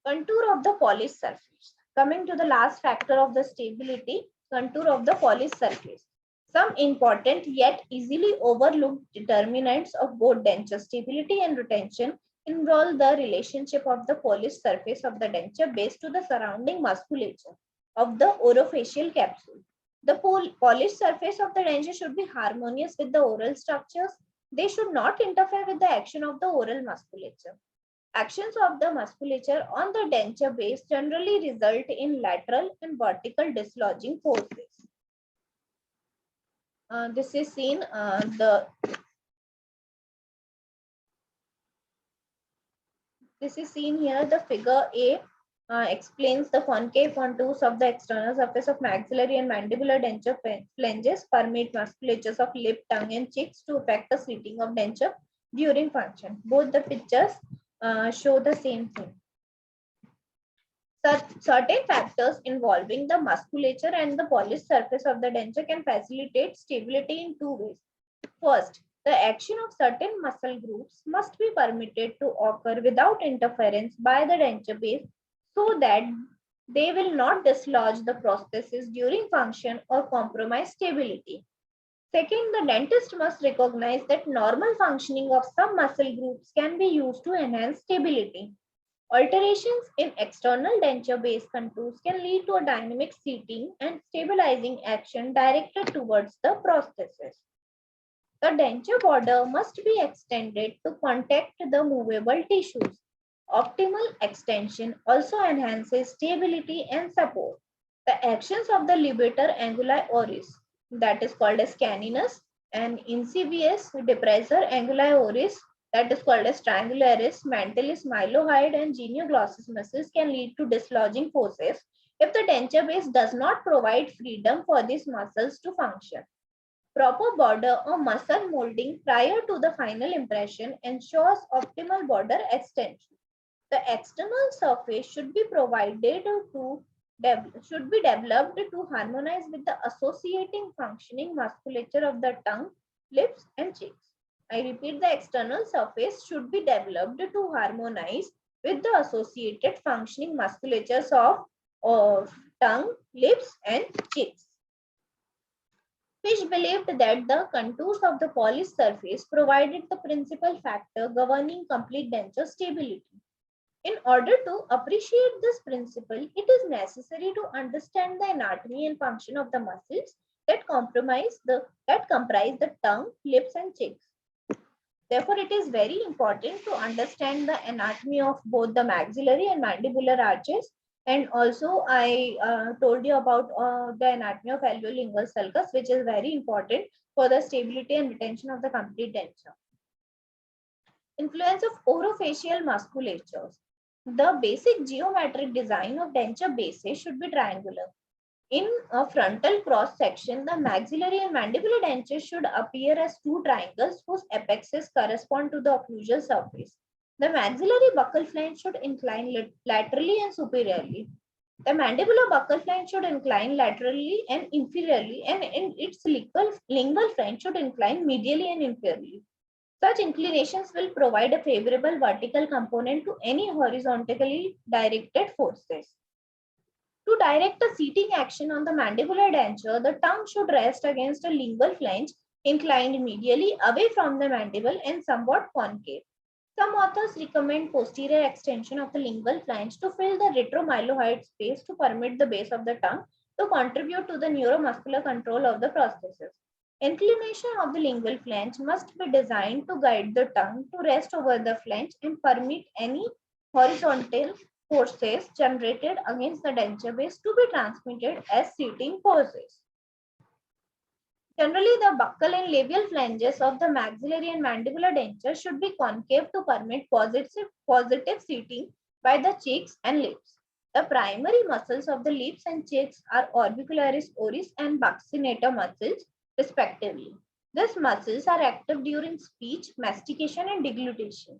Contour of the polished surface. Coming to the last factor of the stability, contour of the polished surface. Some important yet easily overlooked determinants of both denture stability and retention involve the relationship of the polished surface of the denture base to the surrounding musculature of the orofacial capsule. The polished surface of the denture should be harmonious with the oral structures. They should not interfere with the action of the oral musculature. Actions of the musculature on the denture base generally result in lateral and vertical dislodging forces. This is seen here. The figure A explains the concave contours of the external surface of maxillary and mandibular denture flanges permit musculatures of lip, tongue, and cheeks to affect the seating of denture during function. Both the pictures show the same thing. Certain factors involving the musculature and the polished surface of the denture can facilitate stability in two ways. First, the action of certain muscle groups must be permitted to occur without interference by the denture base so that they will not dislodge the prosthesis during function or compromise stability. Second, the dentist must recognize that normal functioning of some muscle groups can be used to enhance stability. Alterations in external denture base contours can lead to a dynamic seating and stabilizing action directed towards the prosthesis. The denture border must be extended to contact the movable tissues. Optimal extension also enhances stability and support. The actions of the ligator anguli oris, that is called as caninus, and insidious depressor anguli oris, that is called as triangularis, mantilis, mylohyoid, and genioglossus muscles can lead to dislodging forces if the denture base does not provide freedom for these muscles to function. Proper border or muscle molding prior to the final impression ensures optimal border extension. The external surface should be developed to harmonize with the associating functioning musculature of the tongue, lips, and cheeks. I repeat, the external surface should be developed to harmonize with the associated functioning musculatures of tongue, lips, and cheeks. Fish believed that the contours of the polished surface provided the principal factor governing complete denture stability. In order to appreciate this principle, it is necessary to understand the anatomy and function of the muscles that comprise the tongue, lips, and cheeks. Therefore, it is very important to understand the anatomy of both the maxillary and mandibular arches. And also, I told you about the anatomy of alveolingual sulcus, which is very important for the stability and retention of the complete denture. Influence of orofacial musculatures. The basic geometric design of denture bases should be triangular. In a frontal cross section, the maxillary and mandibular dentures should appear as two triangles whose apexes correspond to the occlusal surface. The maxillary buccal flange should incline laterally and superiorly. The mandibular buccal flange should incline laterally and inferiorly, and in its lingual flange should incline medially and inferiorly. Such inclinations will provide a favorable vertical component to any horizontally directed forces. To direct the seating action on the mandibular denture, the tongue should rest against a lingual flange inclined medially away from the mandible and somewhat concave. Some authors recommend posterior extension of the lingual flange to fill the retromylohyoid space to permit the base of the tongue to contribute to the neuromuscular control of the prosthesis. Inclination of the lingual flange must be designed to guide the tongue to rest over the flange and permit any horizontal forces generated against the denture base to be transmitted as seating forces. Generally, the buccal and labial flanges of the maxillary and mandibular denture should be concave to permit positive seating by the cheeks and lips. The primary muscles of the lips and cheeks are orbicularis oris and buccinator muscles, respectively. These muscles are active during speech, mastication, and deglutition.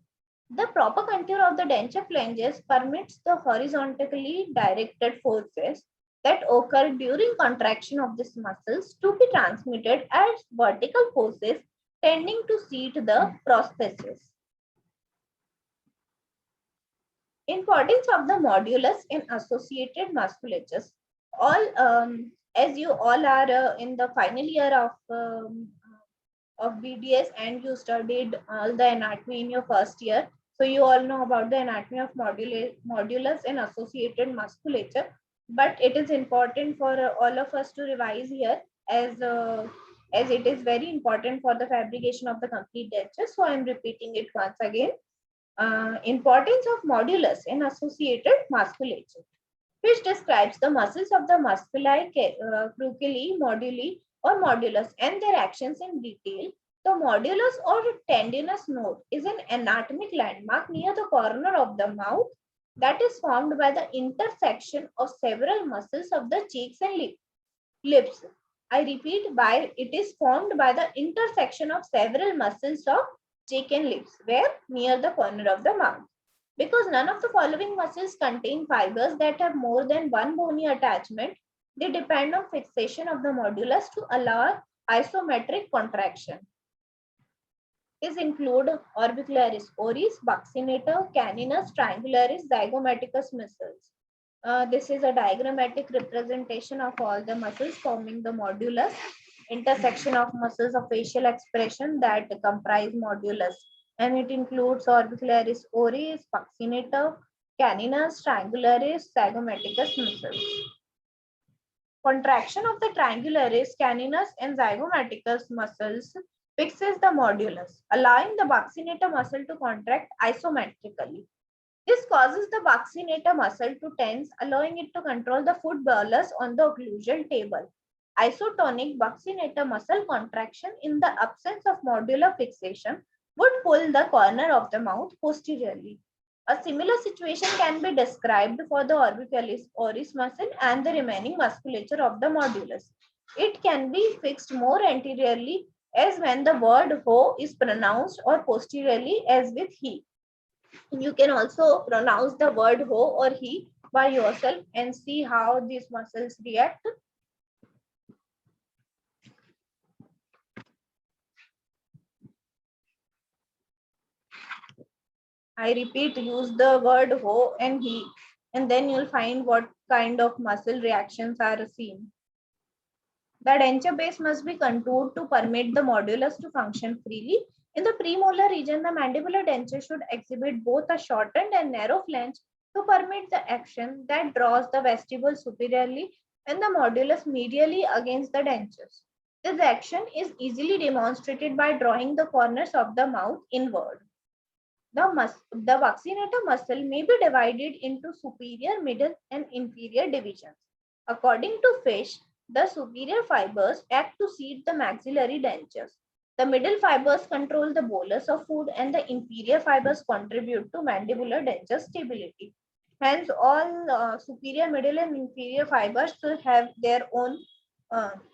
The proper contour of the denture flanges permits the horizontally directed forces that occur during contraction of these muscles to be transmitted as vertical forces tending to seat the prosthesis. Importance of the modulus in associated musculatures. As you all are in the final year of BDS and you studied all the anatomy in your first year, so you all know about the anatomy of modulus and associated musculature. But it is important for all of us to revise here as it is very important for the fabrication of the complete denture. So I am repeating it once again. Importance of modulus in associated musculature, which describes the muscles of the musculi, cruculi, moduli, or modulus and their actions in detail. The modulus or tendinous node is an anatomic landmark near the corner of the mouth that is formed by the intersection of several muscles of the cheeks and lips. I repeat, by it is formed by the intersection of several muscles of cheek and lips, where near the corner of the mouth. Because none of the following muscles contain fibers that have more than one bony attachment, they depend on fixation of the modulus to allow isometric contraction. These include orbicularis oris, buccinator, caninus, triangularis, zygomaticus muscles. This is a diagrammatic representation of all the muscles forming the modulus, intersection of muscles of facial expression that comprise modulus, and it includes orbicularis oris, buccinator, caninus, triangularis, zygomaticus muscles. Contraction of the triangularis, caninus, and zygomaticus muscles fixes the modulus, allowing the buccinator muscle to contract isometrically. This causes the buccinator muscle to tense, allowing it to control the foot bolus on the occlusal table. Isotonic buccinator muscle contraction in the absence of modular fixation would pull the corner of the mouth posteriorly. A similar situation can be described for the orbicularis oris muscle and the remaining musculature of the modulus. It can be fixed more anteriorly as when the word ho is pronounced or posteriorly as with he. You can also pronounce the word ho or he by yourself and see how these muscles react. I repeat, use the word ho and he, and then you'll find what kind of muscle reactions are seen. The denture base must be contoured to permit the modulus to function freely. In the premolar region, the mandibular denture should exhibit both a shortened and narrow flange to permit the action that draws the vestibule superiorly and the modulus medially against the dentures. This action is easily demonstrated by drawing the corners of the mouth inward. The buccinator muscle may be divided into superior, middle, and inferior divisions. According to Fish, the superior fibers act to seat the maxillary dentures. The middle fibers control the bolus of food, and the inferior fibers contribute to mandibular denture stability. Hence, all superior, middle, and inferior fibers have their own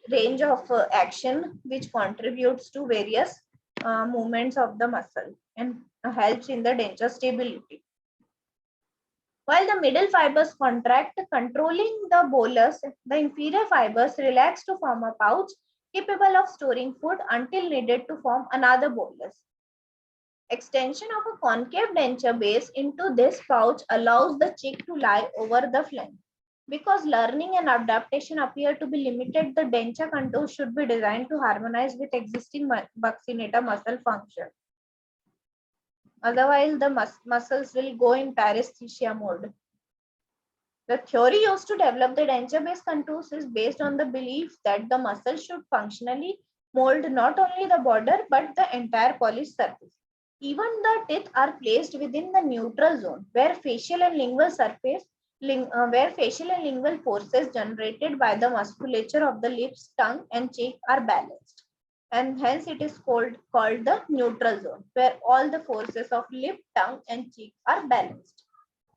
range of action, which contributes to various movements of the muscle and helps in the denture stability. While the middle fibers contract, controlling the bolus, the inferior fibers relax to form a pouch capable of storing food until needed to form another bolus. Extension of a concave denture base into this pouch allows the cheek to lie over the flank. Because learning and adaptation appear to be limited, the denture contour should be designed to harmonize with existing buccinator muscle function. Otherwise, the muscles will go in paresthesia mode. The theory used to develop the denture-based contours is based on the belief that the muscle should functionally mold not only the border but the entire polished surface. Even the teeth are placed within the neutral zone, where facial and lingual forces generated by the musculature of the lips, tongue, and cheek are balanced, and hence it is called the neutral zone, where all the forces of lip, tongue, and cheek are balanced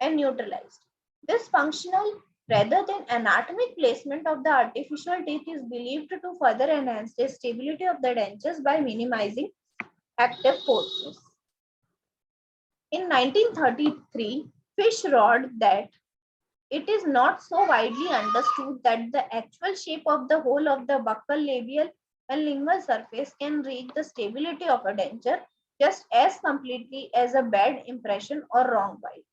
and neutralized. This functional rather than anatomic placement of the artificial teeth is believed to further enhance the stability of the dentures by minimizing active forces. In 1933, Fish wrote that it is not so widely understood that the actual shape of the whole of the buccal, labial, and lingual surface can reach the stability of a denture just as completely as a bad impression or wrong bite.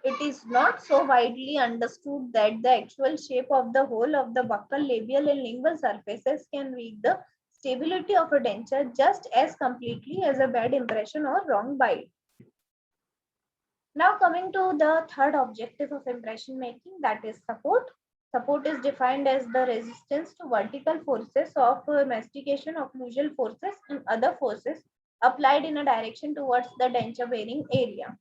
It is not so widely understood that the actual shape of the whole of the buccal, labial, and lingual surfaces can reach the stability of a denture just as completely as a bad impression or wrong bite. Now coming to the third objective of impression making, that is support. Support is defined as the resistance to vertical forces of mastication, occlusal forces, and other forces applied in a direction towards the denture bearing area.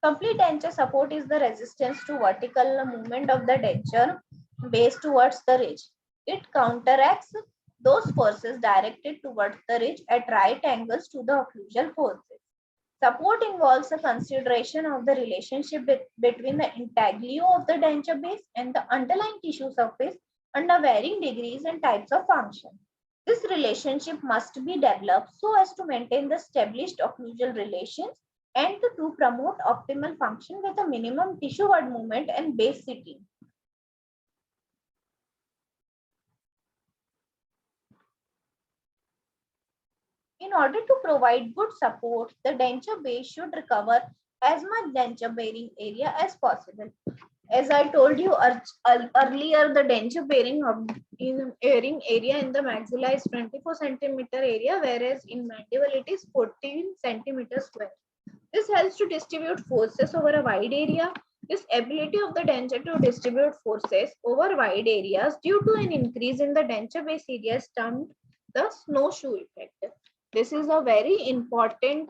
Complete denture support is the resistance to vertical movement of the denture base towards the ridge. It counteracts those forces directed towards the ridge at right angles to the occlusal forces. Support involves a consideration of the relationship between the intaglio of the denture base and the underlying tissue surface under varying degrees and types of function. This relationship must be developed so as to maintain the established occlusal relations and to promote optimal function with a minimum tissue-ward movement and base sitting. In order to provide good support, the denture base should recover as much denture bearing area as possible. As I told you earlier, the denture bearing area in the maxilla is 24 centimeter area, whereas in mandible it is 14 centimeter square. This helps to distribute forces over a wide area. This ability of the denture to distribute forces over wide areas due to an increase in the denture base area is termed the snowshoe effect. This is a very important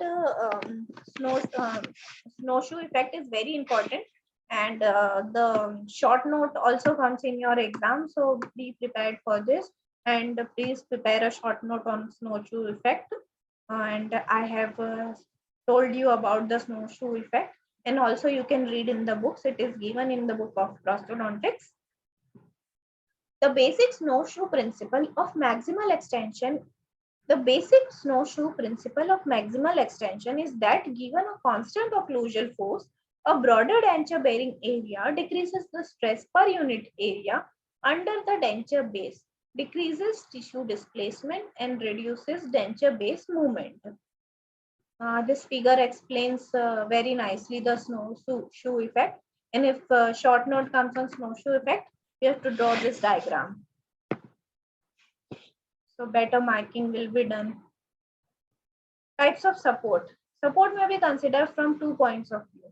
snowshoe effect is very important, and the short note also comes in your exam, so be prepared for this, and please prepare a short note on snowshoe effect. And I have told you about the snowshoe effect, and also you can read in the books. It is given in the book of prosthodontics. The basic snowshoe principle of maximal extension. The basic snowshoe principle of maximal extension is that given a constant occlusal force, a broader denture bearing area decreases the stress per unit area under the denture base, decreases tissue displacement, and reduces denture base movement. This figure explains very nicely the snowshoe effect. And if short note comes on snowshoe effect, you have to draw this diagram. So better marking will be done. Types of support. Support may be considered from 2 points of view.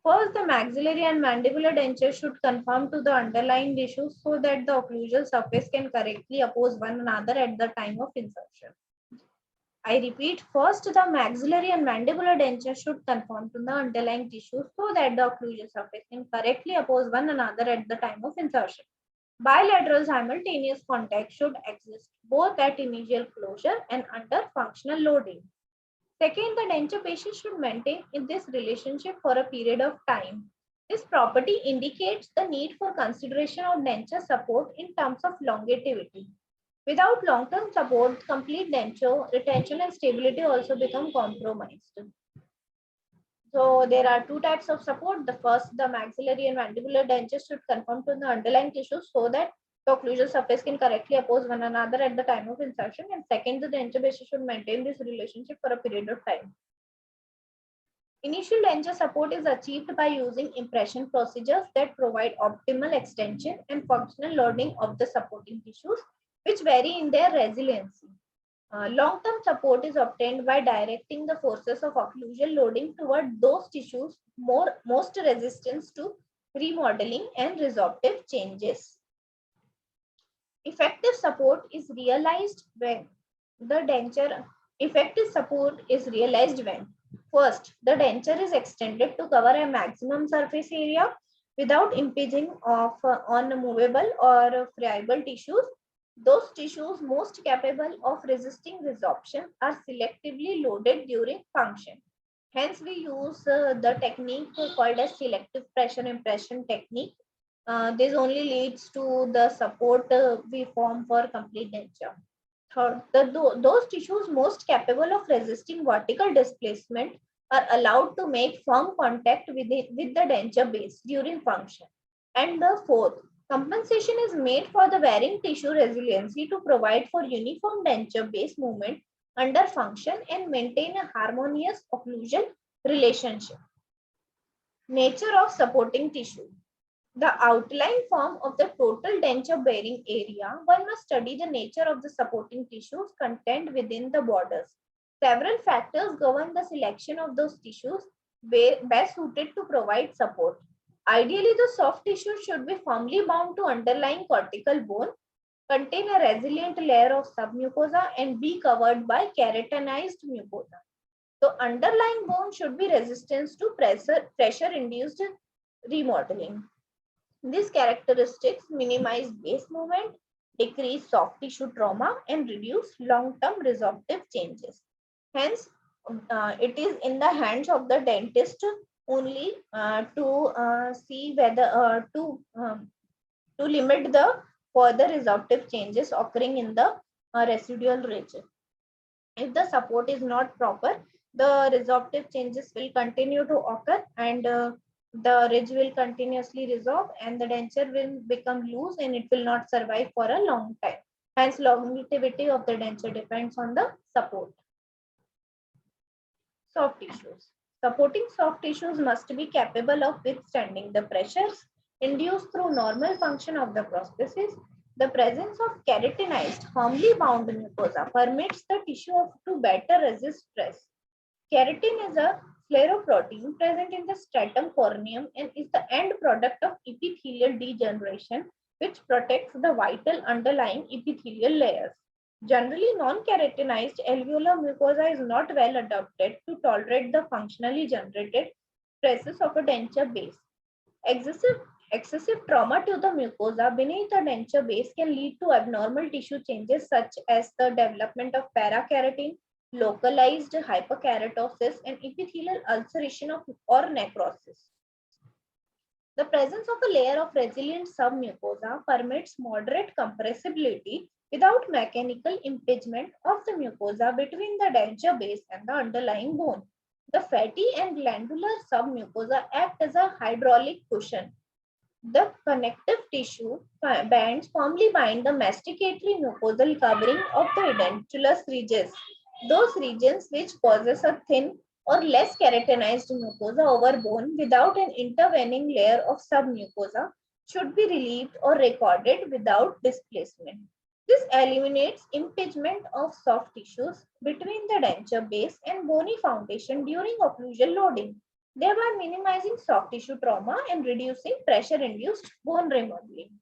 First, the maxillary and mandibular denture should conform to the underlying tissues so that the occlusal surface can correctly oppose one another at the time of insertion. I repeat, first the maxillary and mandibular denture should conform to the underlying tissues so that the occlusal surface can correctly oppose one another at the time of insertion. Bilateral simultaneous contact should exist both at initial closure and under functional loading. Second, the denture patient should maintain in this relationship for a period of time. This property indicates the need for consideration of denture support in terms of longevity. Without long-term support, complete denture retention and stability also become compromised. So there are two types of support. The first, the maxillary and mandibular dentures should conform to the underlying tissues so that the occlusal surface can correctly oppose one another at the time of insertion. And second, the denture basis should maintain this relationship for a period of time. Initial denture support is achieved by using impression procedures that provide optimal extension and functional loading of the supporting tissues, which vary in their resiliency. Long-term support is obtained by directing the forces of occlusal loading toward those tissues most resistant to remodeling and resorptive changes. Effective support is realized when the denture effective support is realized when first the denture is extended to cover a maximum surface area without impinging on movable or friable tissues. Those tissues most capable of resisting resorption are selectively loaded during function. Hence, we use the technique called as selective pressure impression technique. This only leads to the support we form for complete denture. Third, those tissues most capable of resisting vertical displacement are allowed to make firm contact with the denture base during function. And the fourth, compensation is made for the varying tissue resiliency to provide for uniform denture base movement under function and maintain a harmonious occlusal relationship. Nature of supporting tissue. The outline form of the total denture bearing area, one must study the nature of the supporting tissues contained within the borders. Several factors govern the selection of those tissues best suited to provide support. Ideally, the soft tissue should be firmly bound to underlying cortical bone, contain a resilient layer of submucosa, and be covered by keratinized mucosa. So, underlying bone should be resistant to pressure-induced remodeling. These characteristics minimize base movement, decrease soft tissue trauma, and reduce long-term resorptive changes. Hence, it is in the hands of the dentist only to see whether to limit the further resorptive changes occurring in the residual region. If the support is not proper, the resorptive changes will continue to occur and the ridge will continuously resorb and the denture will become loose and it will not survive for a long time. Hence, longevity of the denture depends on the support. Soft tissues. Supporting soft tissues must be capable of withstanding the pressures induced through normal function of the prosthesis. The presence of keratinized, firmly bound mucosa permits the tissue to better resist stress. Keratin is a scleroprotein present in the stratum corneum and is the end product of epithelial degeneration, which protects the vital underlying epithelial layers. Generally, non-keratinized alveolar mucosa is not well adapted to tolerate the functionally generated stresses of a denture base. Excessive, excessive trauma to the mucosa beneath the denture base can lead to abnormal tissue changes such as the development of parakeratin, localized hyperkeratosis, and epithelial ulceration or necrosis. The presence of a layer of resilient submucosa permits moderate compressibility without mechanical impingement of the mucosa between the denture base and the underlying bone. The fatty and glandular submucosa act as a hydraulic cushion. The connective tissue bands firmly bind the masticatory mucosal covering of the edentulous ridges. Those regions which possess a thin or less keratinized mucosa over bone without an intervening layer of submucosa should be relieved or recorded without displacement. This eliminates impingement of soft tissues between the denture base and bony foundation during occlusal loading, thereby minimizing soft tissue trauma and reducing pressure-induced bone remodeling.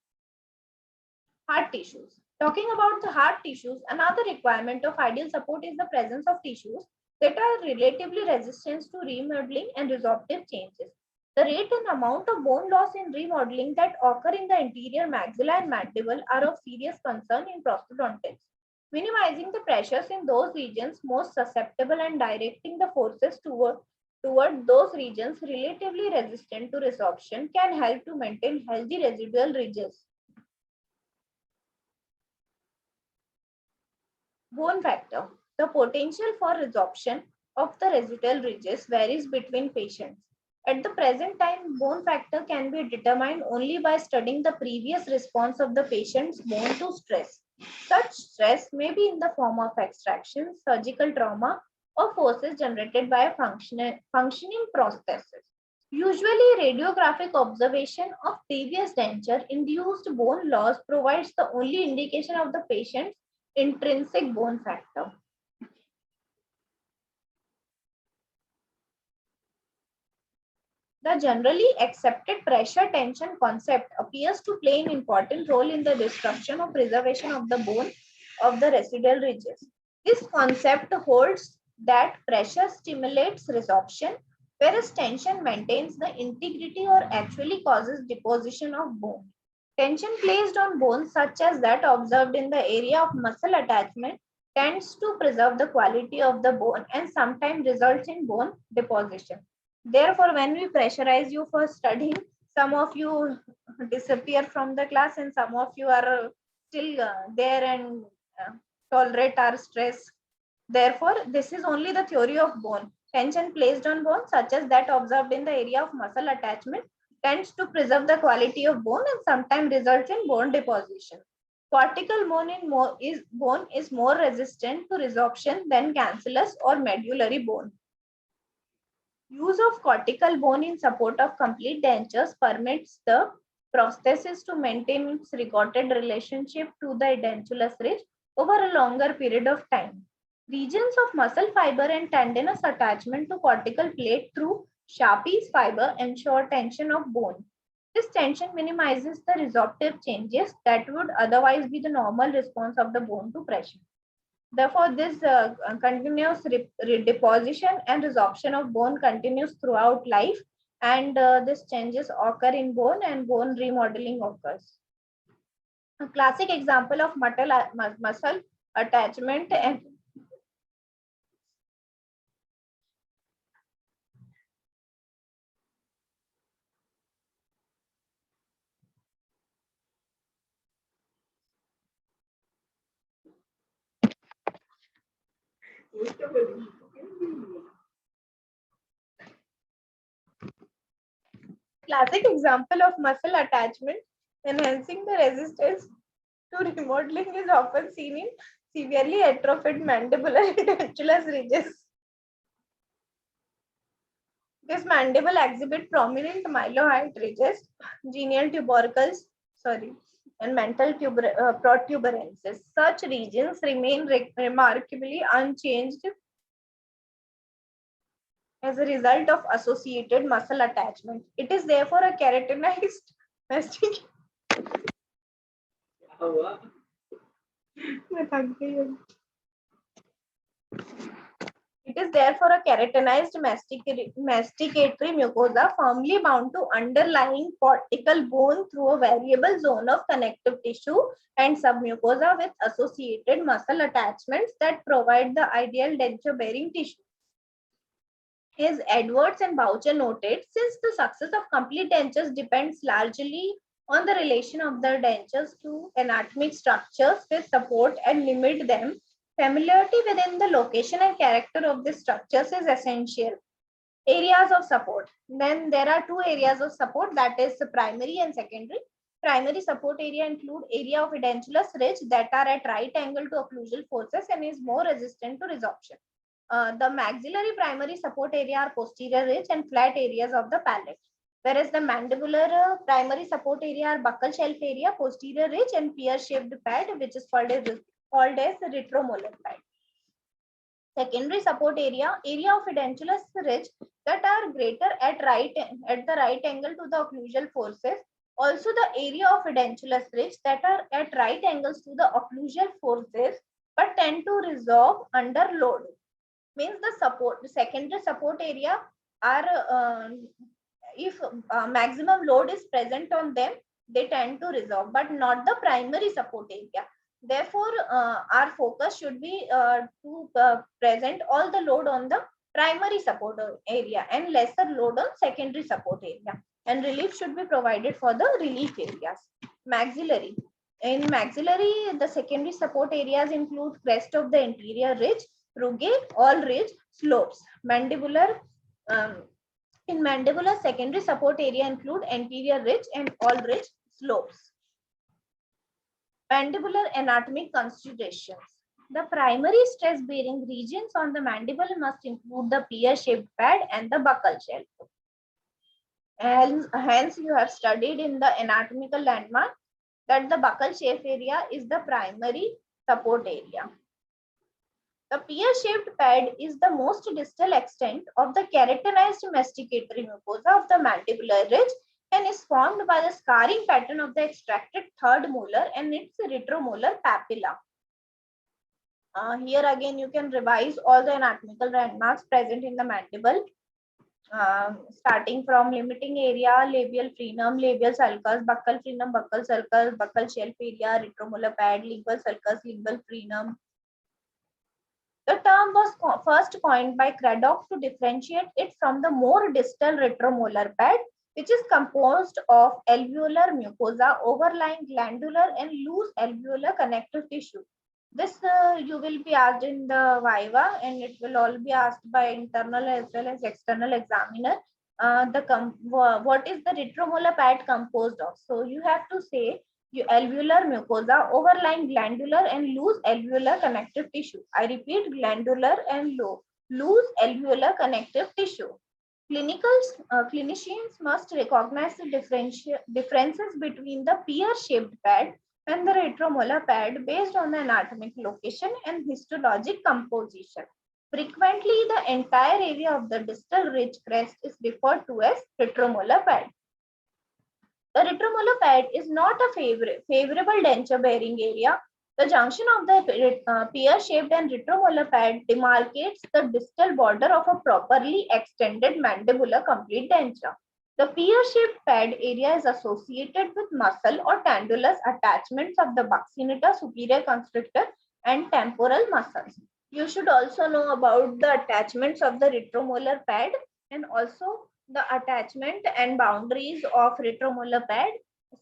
Hard tissues. Talking about the hard tissues, another requirement of ideal support is the presence of tissues that are relatively resistant to remodeling and resorptive changes. The rate and amount of bone loss in remodeling that occur in the anterior maxilla and mandible are of serious concern in prosthodontics. minimizing the pressures in those regions most susceptible and directing the forces toward those regions relatively resistant to resorption can help to maintain healthy residual ridges. Bone factor. The potential for resorption of the residual ridges varies between patients. At the present time, bone factor can be determined only by studying the previous response of the patient's bone to stress. Such stress may be in the form of extraction, surgical trauma, or forces generated by a functioning prosthesis. Usually, radiographic observation of previous denture-induced bone loss provides the only indication of the patient's intrinsic bone factor. The generally accepted pressure tension concept appears to play an important role in the destruction or preservation of the bone of the residual ridges. This concept holds that pressure stimulates resorption, whereas tension maintains the integrity or actually causes deposition of bone. Tension placed on bones, such as that observed in the area of muscle attachment, tends to preserve the quality of the bone and sometimes results in bone deposition. Therefore, when we pressurize you for studying, some of you disappear from the class and some of you are still there and tolerate our stress. Therefore, this is only the theory of bone. Tension placed on bone, such as that observed in the area of muscle attachment, tends to preserve the quality of bone and sometimes results in bone deposition. Cortical bone is more resistant to resorption than cancellous or medullary bone. Use of cortical bone in support of complete dentures permits the prosthesis to maintain its regarded relationship to the edentulous ridge over a longer period of time. Regions of muscle fiber and tendinous attachment to cortical plate through Sharpie's fiber ensure tension of bone. This tension minimizes the resorptive changes that would otherwise be the normal response of the bone to pressure. Therefore, this continuous deposition and resorption of bone continues throughout life, and these changes occur in bone and bone remodeling occurs. A classic example of muscle attachment and classic example of muscle attachment enhancing the resistance to remodeling is often seen in severely atrophied mandibular and dentulous ridges. This mandible exhibit prominent mylohyoid ridges, genial tubercles, and mental protuberances. Such regions remain remarkably unchanged as a result of associated muscle attachment. It is therefore a keratinized mastic. It is therefore a keratinized masticatory mucosa firmly bound to underlying cortical bone through a variable zone of connective tissue and submucosa with associated muscle attachments that provide the ideal denture-bearing tissue. As Edwards and Boucher noted, since the success of complete dentures depends largely on the relation of the dentures to anatomic structures which support and limit them, familiarity within the location and character of the structures is essential. Areas of support. Then there are two areas of support, that is primary and secondary. Primary support area include area of edentulous ridge that are at right angle to occlusal forces and is more resistant to resorption. The maxillary primary support area are posterior ridge and flat areas of the palate, whereas the mandibular primary support area are buccal shelf area, posterior ridge, and pear-shaped pad, which is called as retromolar pad. Secondary support area of edentulous ridge that are greater at the right angle to the occlusal forces. Also, the area of edentulous ridge that are at right angles to the occlusal forces but tend to resorb under load. Means the secondary support area are if maximum load is present on them, they tend to resorb, but not the primary support area. Therefore, our focus should be to present all the load on the primary support area and lesser load on secondary support area. And relief should be provided for the relief areas. Maxillary. In maxillary, the secondary support areas include crest of the anterior ridge, rugae, all ridge, slopes. Mandibular. In mandibular, secondary support area include anterior ridge and all ridge slopes. Mandibular anatomic considerations. The primary stress-bearing regions on the mandible must include the pear-shaped pad and the buccal shelf. And hence, you have studied in the anatomical landmark that the buccal shelf area is the primary support area. The pear-shaped pad is the most distal extent of the keratinized masticatory mucosa of the mandibular ridge and is formed by the scarring pattern of the extracted third molar and its retromolar papilla. Here again, you can revise all the anatomical landmarks present in the mandible, starting from limiting area, labial frenum, labial sulcus, buccal frenum, buccal sulcus, buccal shelf area, retromolar pad, lingual sulcus, lingual frenum. The term was first coined by Craddock to differentiate it from the more distal retromolar pad, which is composed of alveolar mucosa, overlying glandular and loose alveolar connective tissue. This you will be asked in the Viva, and it will all be asked by internal as well as external examiner. What is the retromolar pad composed of? So you have to say alveolar mucosa, overlying glandular and loose alveolar connective tissue. I repeat, glandular and loose alveolar connective tissue. Clinicians must recognize the differences between the pear-shaped pad and the retromolar pad based on the anatomic location and histologic composition. Frequently, the entire area of the distal ridge crest is referred to as retromolar pad. The retromolar pad is not a favorable denture bearing area. The junction of the pear-shaped and retromolar pad demarcates the distal border of a properly extended mandibular complete denture. The pear-shaped pad area is associated with muscle or tendulous attachments of the buccinata, superior constrictor, and temporal muscles. You should also know about the attachments of the retromolar pad and also the attachment and boundaries of retromolar pad,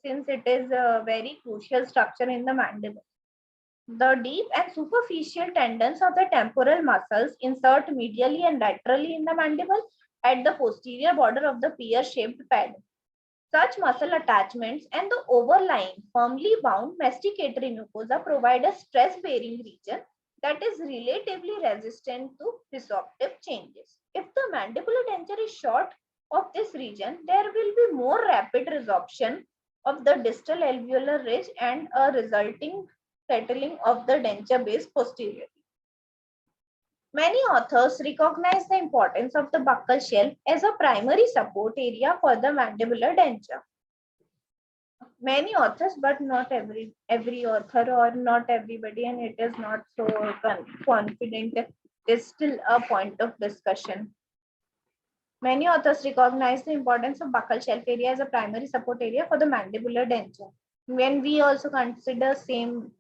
since it is a very crucial structure in the mandible. The deep and superficial tendons of the temporal muscles insert medially and laterally in the mandible at the posterior border of the pear-shaped pad. Such muscle attachments and the overlying firmly bound masticatory mucosa provide a stress-bearing region that is relatively resistant to resorptive changes. If the mandibular denture is short of this region, there will be more rapid resorption of the distal alveolar ridge and a resulting settling of the denture base posteriorly. Many authors recognize the importance of the buccal shelf as a primary support area for the mandibular denture. Many authors, but not every author or not everybody, and it is not so confident. It is still a point of discussion. Many authors recognize the importance of buccal shelf area as a primary support area for the mandibular denture. When we also consider same,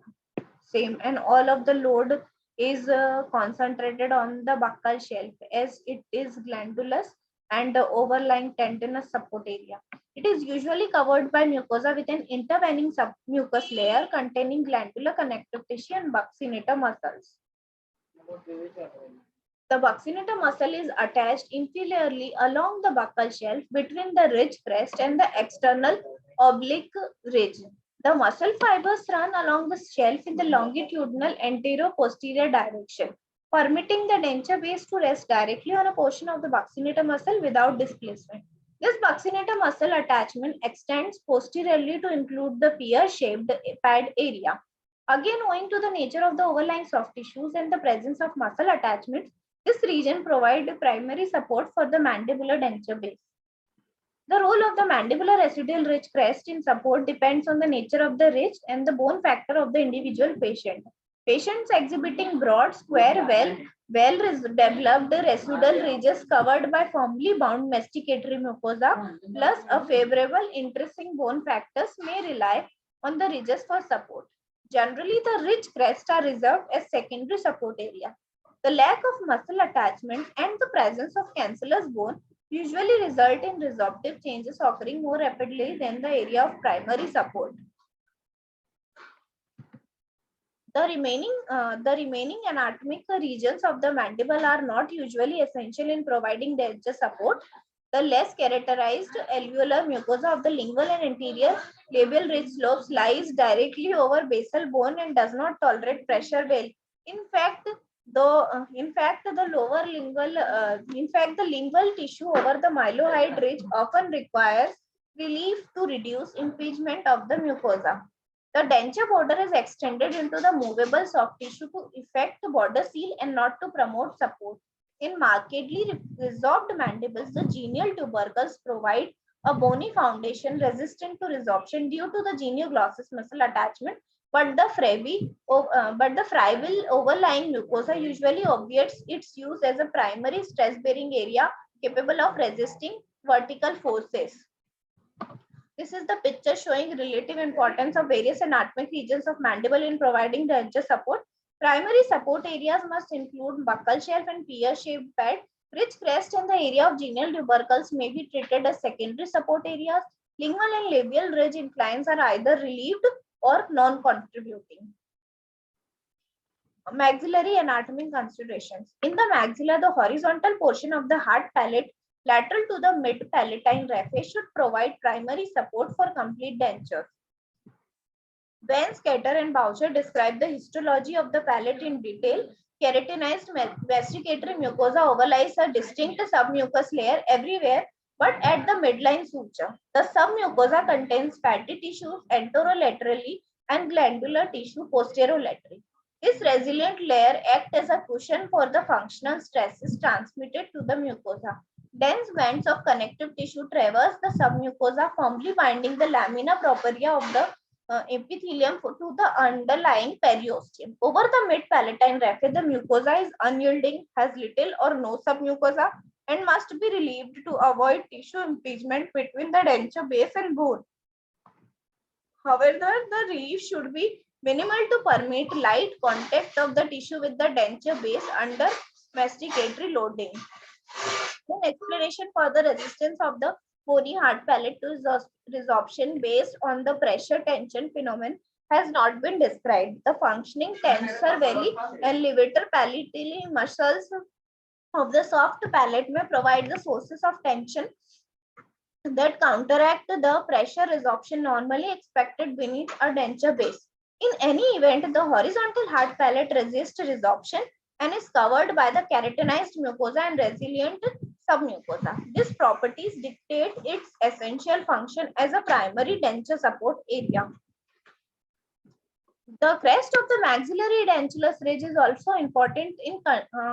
and all of the load is concentrated on the buccal shelf as it is glandulous and the overlying tendinous support area. It is usually covered by mucosa with an intervening submucous layer containing glandular connective tissue and buccinata muscles. The buccinata muscle is attached inferiorly along the buccal shelf between the ridge crest and the external oblique ridge. The muscle fibers run along the shelf in the longitudinal anterior-posterior direction, permitting the denture base to rest directly on a portion of the buccinata muscle without displacement. This buccinata muscle attachment extends posteriorly to include the pear-shaped pad area. Again, owing to the nature of the overlying soft tissues and the presence of muscle attachments, this region provides primary support for the mandibular denture base. The role of the mandibular residual ridge crest in support depends on the nature of the ridge and the bone factor of the individual patient. Patients exhibiting broad, square, well-developed residual ridges covered by firmly bound masticatory mucosa plus a favorable intrinsic bone factors may rely on the ridges for support. Generally, the rich crests are reserved as secondary support area. The lack of muscle attachment and the presence of cancellous bone usually result in resorptive changes occurring more rapidly than the area of primary support. The remaining anatomic regions of the mandible are not usually essential in providing denture support. The less characterized alveolar mucosa of the lingual and anterior labial ridge slopes lies directly over basal bone and does not tolerate pressure well. In fact, the lingual tissue over the mylohyoid ridge often requires relief to reduce impingement of the mucosa. The denture border is extended into the movable soft tissue to effect the border seal and not to promote support. In markedly resorbed mandibles, the genial tubercles provide a bony foundation resistant to resorption due to the genioglossus muscle attachment, but the fribal overlying mucosa usually obviates its use as a primary stress-bearing area capable of resisting vertical forces. This is the picture showing relative importance of various anatomic regions of mandible in providing denture support. Primary support areas must include buccal shelf and pear-shaped bed. Ridge crest and the area of genial tubercles may be treated as secondary support areas. Lingual and labial ridge inclines are either relieved or non-contributing. Maxillary anatomy considerations. In the maxilla, the horizontal portion of the hard palate lateral to the mid-palatine raphe should provide primary support for complete dentures. Van Scatter and Boucher describe the histology of the palate in detail. Keratinized vesicatory mucosa overlies a distinct submucous layer everywhere but at the midline suture. The submucosa contains fatty tissues anterolaterally and glandular tissue posterolaterally. This resilient layer acts as a cushion for the functional stresses transmitted to the mucosa. Dense bands of connective tissue traverse the submucosa, firmly binding the lamina propria of the epithelium to the underlying periosteum. Over the mid-palatine raphe, the mucosa is unyielding, has little or no submucosa, and must be relieved to avoid tissue impingement between the denture base and bone. However, the relief should be minimal to permit light contact of the tissue with the denture base under masticatory loading. An explanation for the resistance of the bony hard palate to resorption based on the pressure tension phenomenon has not been described. The functioning tensor veli and levator palatine muscles of the soft palate may provide the sources of tension that counteract the pressure resorption normally expected beneath a denture base. In any event, the horizontal hard palate resists resorption and is covered by the keratinized mucosa and resilient submucosa. These properties dictate its essential function as a primary denture support area. The crest of the maxillary edentulous ridge is also important in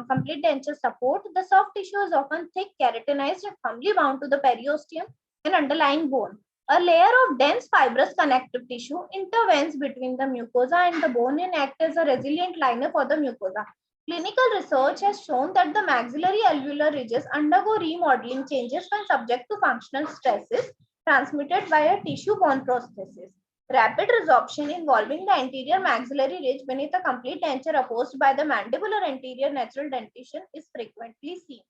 complete denture support. The soft tissue is often thick, keratinized, and firmly bound to the periosteum and underlying bone. A layer of dense fibrous connective tissue intervenes between the mucosa and the bone and acts as a resilient liner for the mucosa. Clinical research has shown that the maxillary alveolar ridges undergo remodeling changes when subject to functional stresses transmitted by a tissue-borne prosthesis. Rapid resorption involving the anterior maxillary ridge beneath a complete denture opposed by the mandibular anterior natural dentition is frequently seen.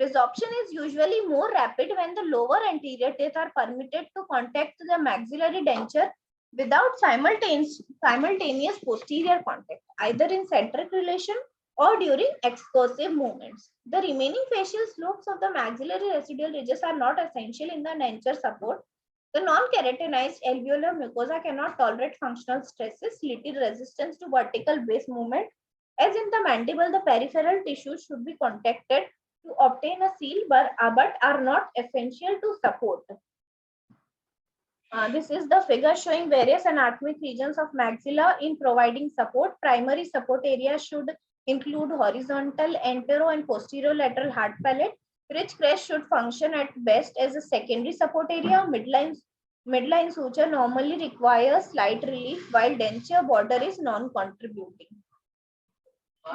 Resorption is usually more rapid when the lower anterior teeth are permitted to contact the maxillary denture without simultaneous posterior contact, either in centric relation or during excursive movements. The remaining facial slopes of the maxillary residual ridges are not essential in the denture support. The non-keratinized alveolar mucosa cannot tolerate functional stresses, little resistance to vertical base movement. As in the mandible, the peripheral tissues should be contacted to obtain a seal but are not essential to support. This is the figure showing various anatomic regions of maxilla in providing support. Primary support areas should include horizontal, antero, and posterolateral hard palate. Ridge crest should function at best as a secondary support area. Midline suture normally requires slight relief while denture border is non-contributing.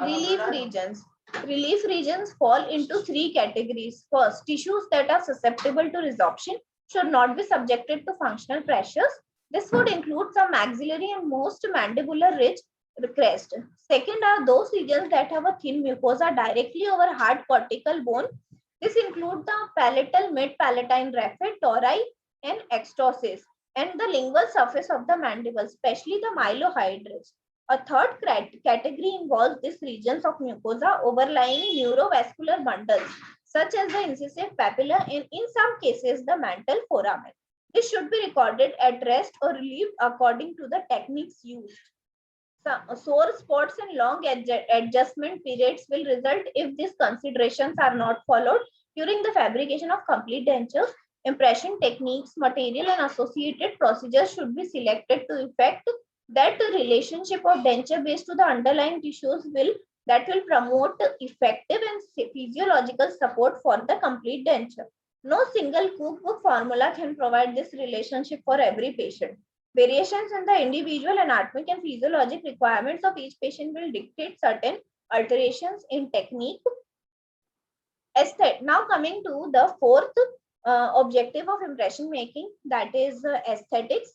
Relief regions. Relief regions fall into three categories. First, tissues that are susceptible to resorption should not be subjected to functional pressures. This would include some maxillary and most mandibular ridge crest. Second are those regions that have a thin mucosa directly over hard cortical bone. This includes the palatal, mid-palatine raphe, tori, and extosis, and the lingual surface of the mandible, especially the mylohydrous. A third category involves these regions of mucosa overlying neurovascular bundles, such as the incisive papilla and in some cases the mantle foramen. This should be recorded at rest or relieved according to the techniques used. Sore spots and long adjustment periods will result if these considerations are not followed during the fabrication of complete dentures. Impression techniques, material, and associated procedures should be selected to effect that the relationship of denture base to the underlying tissues will promote effective and physiological support for the complete denture. No single cookbook formula can provide this relationship for every patient. Variations in the individual anatomic and physiologic requirements of each patient will dictate certain alterations in technique. Now coming to the fourth objective of impression making, that is aesthetics.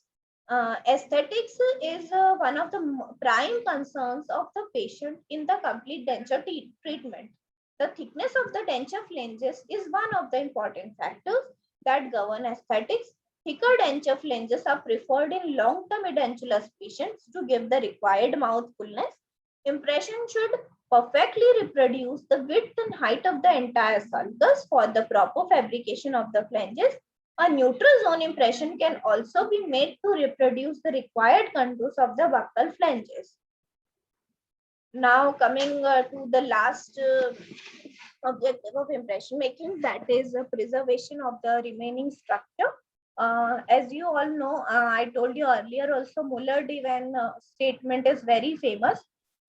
Aesthetics is one of the prime concerns of the patient in the complete denture treatment. The thickness of the denture flanges is one of the important factors that govern aesthetics. Thicker denture flanges are preferred in long-term edentulous patients to give the required mouth fullness. Impression should perfectly reproduce the width and height of the entire sulcus for the proper fabrication of the flanges. A neutral zone impression can also be made to reproduce the required contours of the buccal flanges. Now coming to the last objective of impression making, that is preservation of the remaining structure. As you all know, I told you earlier also, Muller-Dewin statement is very famous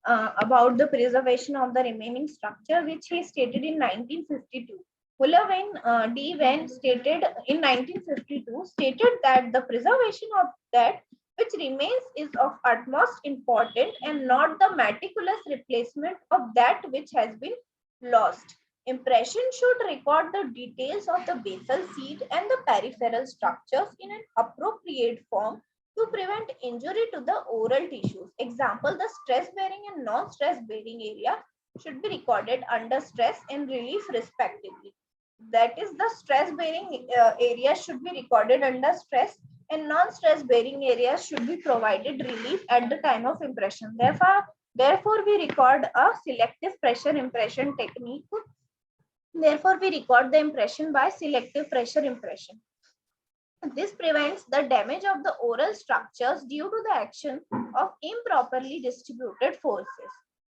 about the preservation of the remaining structure, which he stated in 1952. Muller-Dewin stated in 1952 stated that the preservation of that which remains is of utmost importance and not the meticulous replacement of that which has been lost. Impression should record the details of the basal seat and the peripheral structures in an appropriate form to prevent injury to the oral tissues. Example, the stress-bearing and non-stress-bearing area should be recorded under stress and relief respectively. That is, the stress-bearing area should be recorded under stress and non-stress bearing areas should be provided relief at the time of impression. Therefore, we record a selective pressure impression technique. Therefore, we record the impression by selective pressure impression. This prevents the damage of the oral structures due to the action of improperly distributed forces.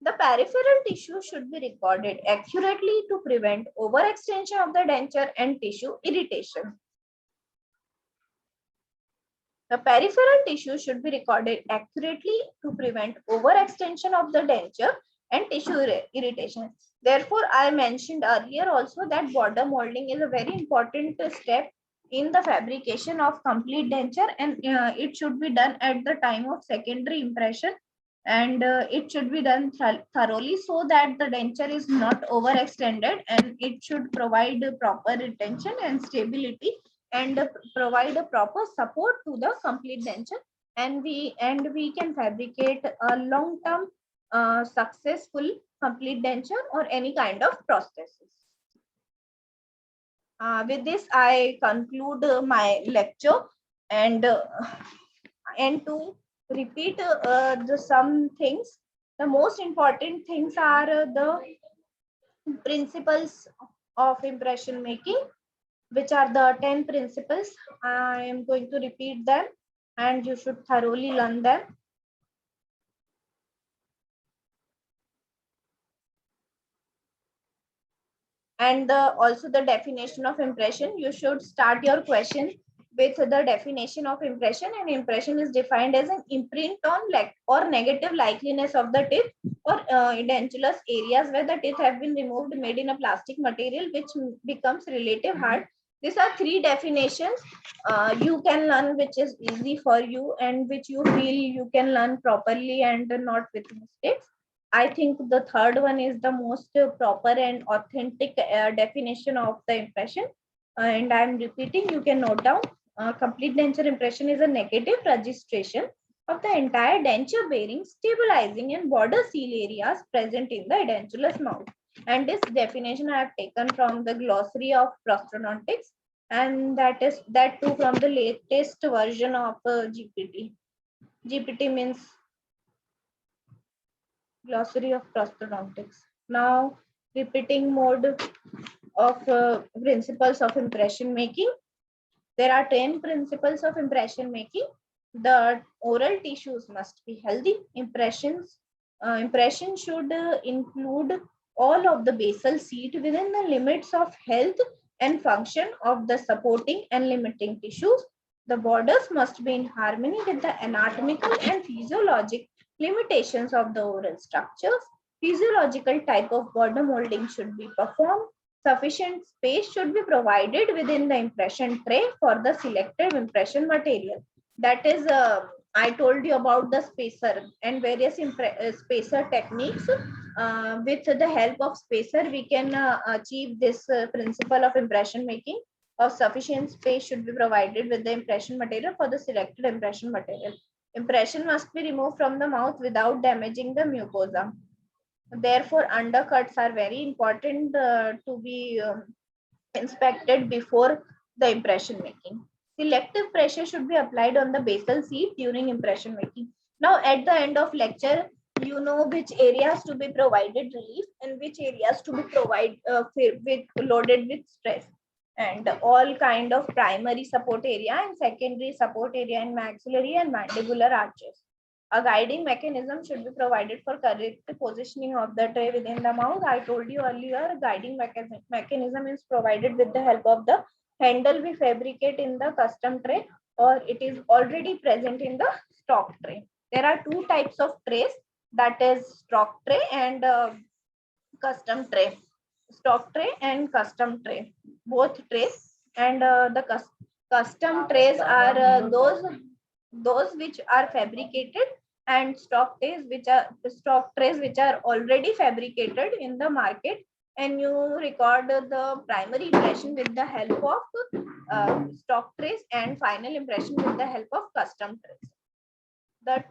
The peripheral tissue should be recorded accurately to prevent overextension of the denture and tissue irritation. The peripheral tissue should be recorded accurately to prevent overextension of the denture and tissue irritation. Therefore, I mentioned earlier also that border molding is a very important step in the fabrication of complete denture, and it should be done at the time of secondary impression, and it should be done thoroughly so that the denture is not overextended, and it should provide proper retention and stability and provide a proper support to the complete denture, and we can fabricate a long-term successful complete denture or any kind of prosthesis. With this, I conclude my lecture, and to repeat some things. The most important things are the principles of impression making, which are the 10 principles. I am going to repeat them and you should thoroughly learn them. And also the definition of impression. You should start your question with the definition of impression, and impression is defined as an imprint on or negative likeliness of the teeth or edentulous areas where the teeth have been removed, made in a plastic material which becomes relative hard. These are 3 definitions you can learn, which is easy for you and which you feel you can learn properly and not with mistakes. I think the third one is the most proper and authentic definition of the impression. And I'm repeating, you can note down. Complete denture impression is a negative registration of the entire denture bearing, stabilizing and border seal areas present in the edentulous mouth. And this definition I have taken from the glossary of prosthodontics, and that too from the latest version of GPT. GPT means glossary of prosthodontics. Now, repeating mode of principles of impression making. There are 10 principles of impression making. The oral tissues must be healthy. Impression should include all of the basal seat within the limits of health and function of the supporting and limiting tissues. The borders must be in harmony with the anatomical and physiologic limitations of the oral structures. Physiological type of border molding should be performed. Sufficient space should be provided within the impression tray for the selected impression material. That is, I told you about the spacer and various spacer techniques. With the help of spacer, we can achieve this principle of impression making. Of sufficient space should be provided with the impression material for the selected impression material. Impression must be removed from the mouth without damaging the mucosa. Therefore, undercuts are very important to be inspected before the impression making. Selective pressure should be applied on the basal seat during impression making. Now, at the end of lecture, you know which areas to be provided relief and which areas to be provided with loaded with stress, and all kind of primary support area and secondary support area in maxillary and mandibular arches. A guiding mechanism should be provided for correct positioning of the tray within the mouth. I told you earlier, guiding mechanism is provided with the help of the handle we fabricate in the custom tray, or it is already present in the stock tray. There are two types of trays, that is stock tray and custom tray. Stock tray and custom tray, both trays. And the custom trays are those which are fabricated, and stock trays which are already fabricated in the market, and you record the primary impression with the help of stock trays and final impression with the help of custom trays. The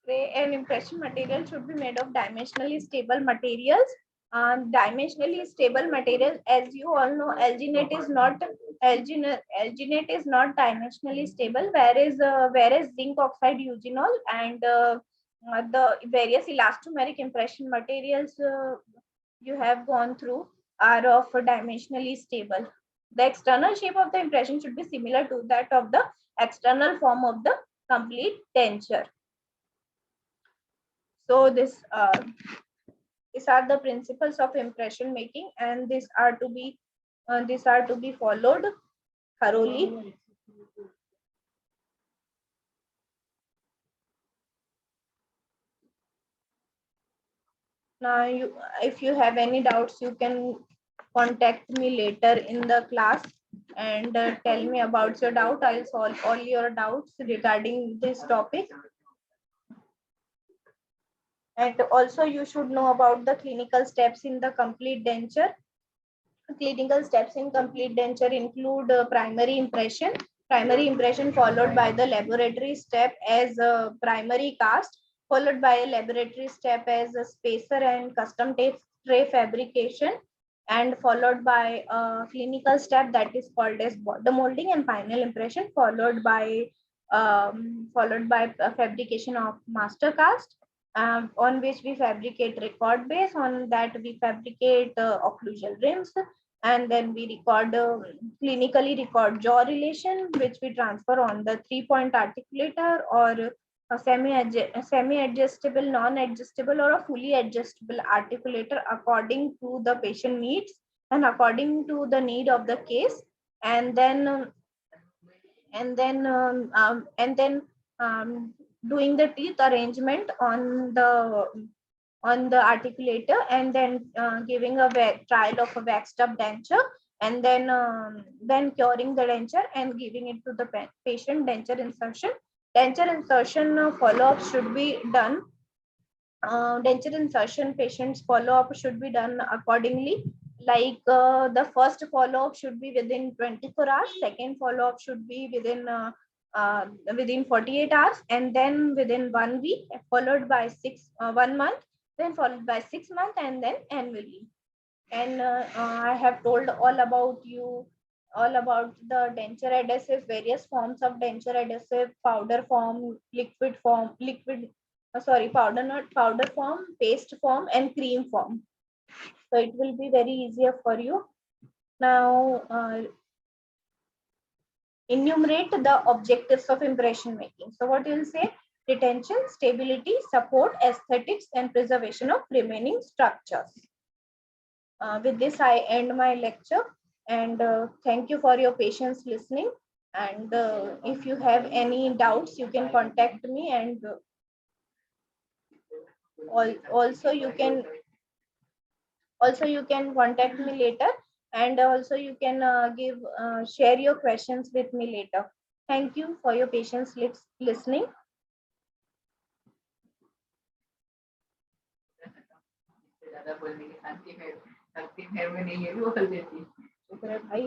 tray and impression material should be made of dimensionally stable materials. Dimensionally stable material, as you all know, alginate is not dimensionally stable, whereas zinc oxide eugenol and the various elastomeric impression materials you have gone through are of dimensionally stable. The external shape of the impression should be similar to that of the external form of the complete denture. So these are the principles of impression making, and these are to be followed thoroughly. Now, if you have any doubts, you can contact me later in the class and tell me about your doubt. I'll solve all your doubts regarding this topic. And also, you should know about the clinical steps in the complete denture. Clinical steps in complete denture include primary impression followed by the laboratory step as a primary cast, followed by a laboratory step as a spacer and custom tray fabrication, and followed by a clinical step that is called as border molding, and final impression followed by fabrication of master cast, on which we fabricate record base. On that we fabricate occlusal rims, and then we clinically record jaw relation, which we transfer on the 3-point articulator, or a semi-adjustable, non-adjustable, or a fully adjustable articulator according to the patient needs and according to the need of the case. And then doing the teeth arrangement on the articulator, and then giving a trial of a waxed up denture, and then curing the denture and giving it to the patient. Denture insertion follow-up should be done. Denture insertion patients follow-up should be done accordingly, like the first follow-up should be within 24 hours, second follow-up should be within 48 hours, and then within 1 week, followed by 1 month, then followed by 6 months, and then annually. And I have told all about the denture adhesive, various forms of denture adhesive: powder form, liquid form, powder, not powder form, paste form, and cream form. So it will be very easier for you. Now, enumerate the objectives of impression making. So what you will say: retention, stability, support, aesthetics, and preservation of remaining structures. With this, I end my lecture, and thank you for your patience listening. And if you have any doubts, you can contact me, and also you can contact me later, and also you can share your questions with me later. Thank you for your patience listening. भाई